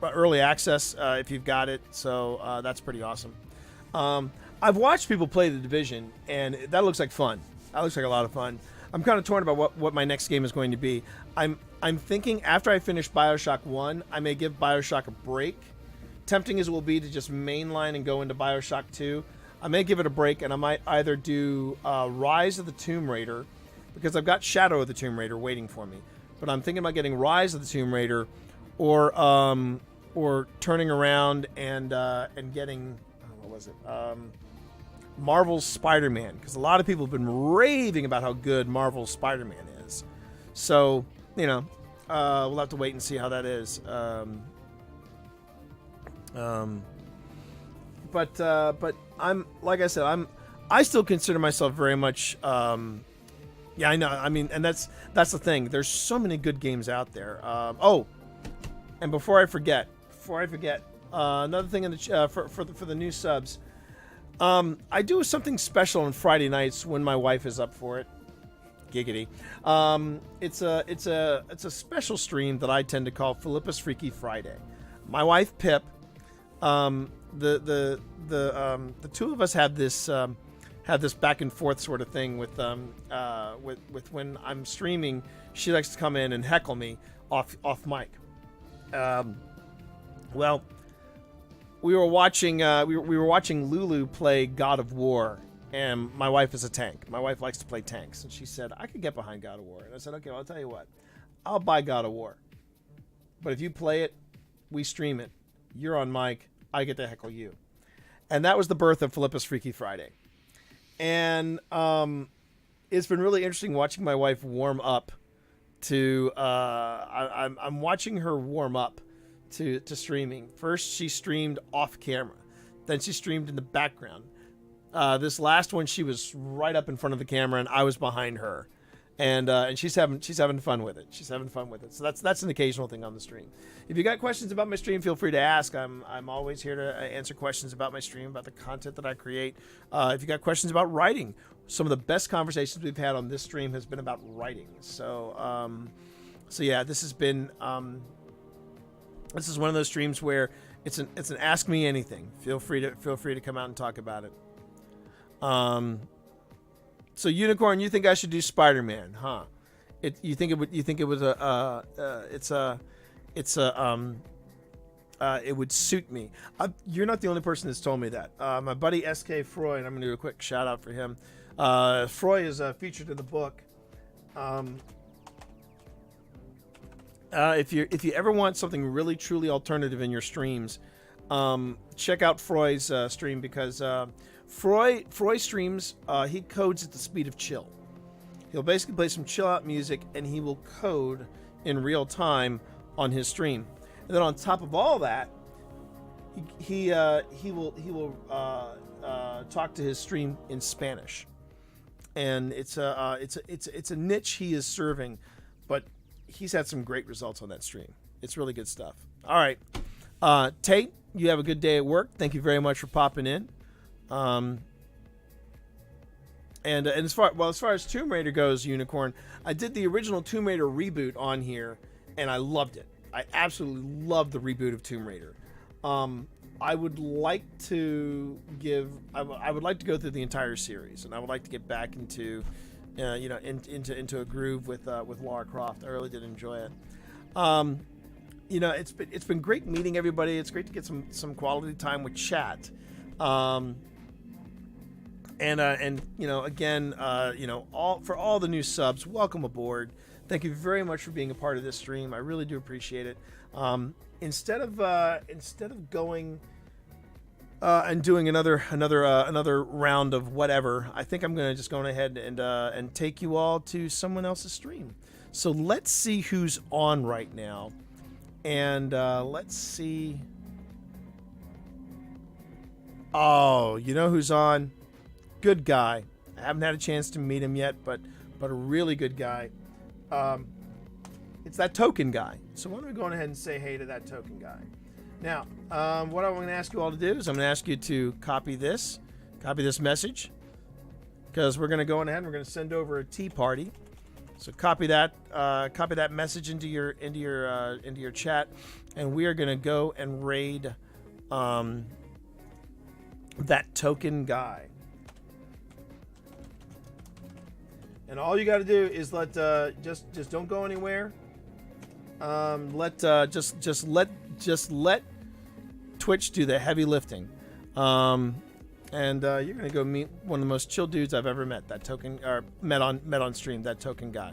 early access if you've got it. So that's pretty awesome. I've watched people play the Division, and that looks like fun. That looks like a lot of fun. I'm kind of torn about what my next game is going to be. I'm thinking after I finish BioShock 1, I may give BioShock a break. Tempting as it will be to just mainline and go into BioShock 2, I may give it a break, and I might either do Rise of the Tomb Raider, because I've got Shadow of the Tomb Raider waiting for me. But I'm thinking about getting Rise of the Tomb Raider, or turning around and getting what was it? Marvel's Spider-Man, because a lot of people have been raving about how good Marvel's Spider-Man is. So we'll have to wait and see how that is. But I'm like I said, I still consider myself very much. Yeah, I know. I mean, and that's the thing. There's so many good games out there. And before I forget, another thing in the for the new subs, I do something special on Friday nights when my wife is up for it. Giggity. It's a special stream that I tend to call Philippa's Freaky Friday. My wife Pip, the two of us have this back and forth sort of thing with when I'm streaming. She likes to come in and heckle me off mic. Well, we were watching Lulu play God of War, and my wife is a tank. My wife likes to play tanks, and she said I could get behind God of War, and I said, okay, well, I'll tell you what, I'll buy God of War, but if you play it, we stream it. You're on mic. I get to heckle you. And that was the birth of Philippa's Freaky Friday. And it's been really interesting watching my wife warm up to I'm watching her warm up to streaming. First she streamed off camera, then she streamed in the background. This last one she was right up in front of the camera and I was behind her, and she's having fun with it. So that's an occasional thing on the stream. If you got questions about my stream, feel free to ask. I'm always here to answer questions about my stream, about the content that I create. If you got questions about writing, some of the best conversations we've had on this stream has been about writing. So yeah, this has been this is one of those streams where it's an ask me anything. Feel free to come out and talk about it. So Unicorn, you think I should do Spider-Man, huh? You think it would suit me. You're not the only person that's told me that. My buddy SK Freud, I'm gonna do a quick shout out for him. Freud is featured in the book. If you ever want something really truly alternative in your streams, check out Freud's stream, because Freud streams, he codes at the speed of chill. He'll basically play some chill out music and he will code in real time on his stream. And then on top of all that, he will talk to his stream in Spanish. And it's a niche he is serving, but he's had some great results on that stream. It's really good stuff. All right, Tate, you have a good day at work. Thank you very much for popping in. And as far as Tomb Raider goes, Unicorn, I did the original Tomb Raider reboot on here, and I loved it. I absolutely loved the reboot of Tomb Raider. I would like to I would like to go through the entire series, and I would like to get back into into a groove with Lara Croft. I really did enjoy it. It's been great meeting everybody. It's great to get some quality time with chat. Again, all the new subs, welcome aboard. Thank you very much for being a part of this stream. I really do appreciate it. Instead of going and doing another round of whatever, I think I'm going to just go ahead and take you all to someone else's stream. So let's see who's on right now, and let's see. Oh, you know who's on? Good guy. I haven't had a chance to meet him yet, but a really good guy. It's that token guy. So why don't we go ahead and say hey to that token guy? Now, what I'm going to ask you all to do is I'm going to ask you to copy this message, because we're going to go ahead and we're going to send over a tea party. So copy that message into your chat, and we are going to go and raid that token guy. And all you got to do is let just don't go anywhere. Let Twitch do the heavy lifting. And you're gonna go meet one of the most chill dudes I've ever met. That token, or met on stream. That token guy.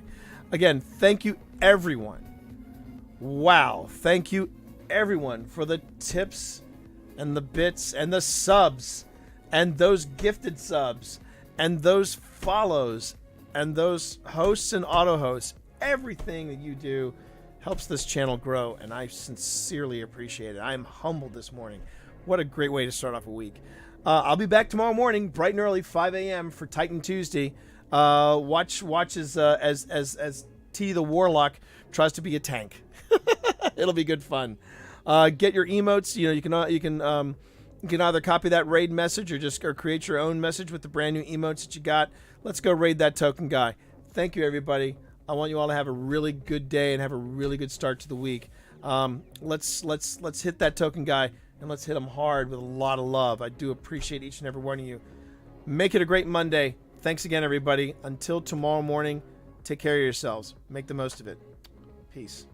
Again, thank you everyone. Wow, thank you everyone for the tips and the bits and the subs and those gifted subs and those follows and those hosts and auto hosts. Everything that you do helps this channel grow, and I sincerely appreciate it. I am humbled this morning. What a great way to start off a week. I'll be back tomorrow morning, bright and early, 5 a.m. for Titan Tuesday. Watch as T the Warlock tries to be a tank. It'll be good fun. Get your emotes. You can either copy that raid message or create your own message with the brand new emotes that you got. Let's go raid that token guy. Thank you, everybody. I want you all to have a really good day and have a really good start to the week. Let's hit that token guy, and let's hit him hard with a lot of love. I do appreciate each and every one of you. Make it a great Monday. Thanks again, everybody. Until tomorrow morning, take care of yourselves. Make the most of it. Peace.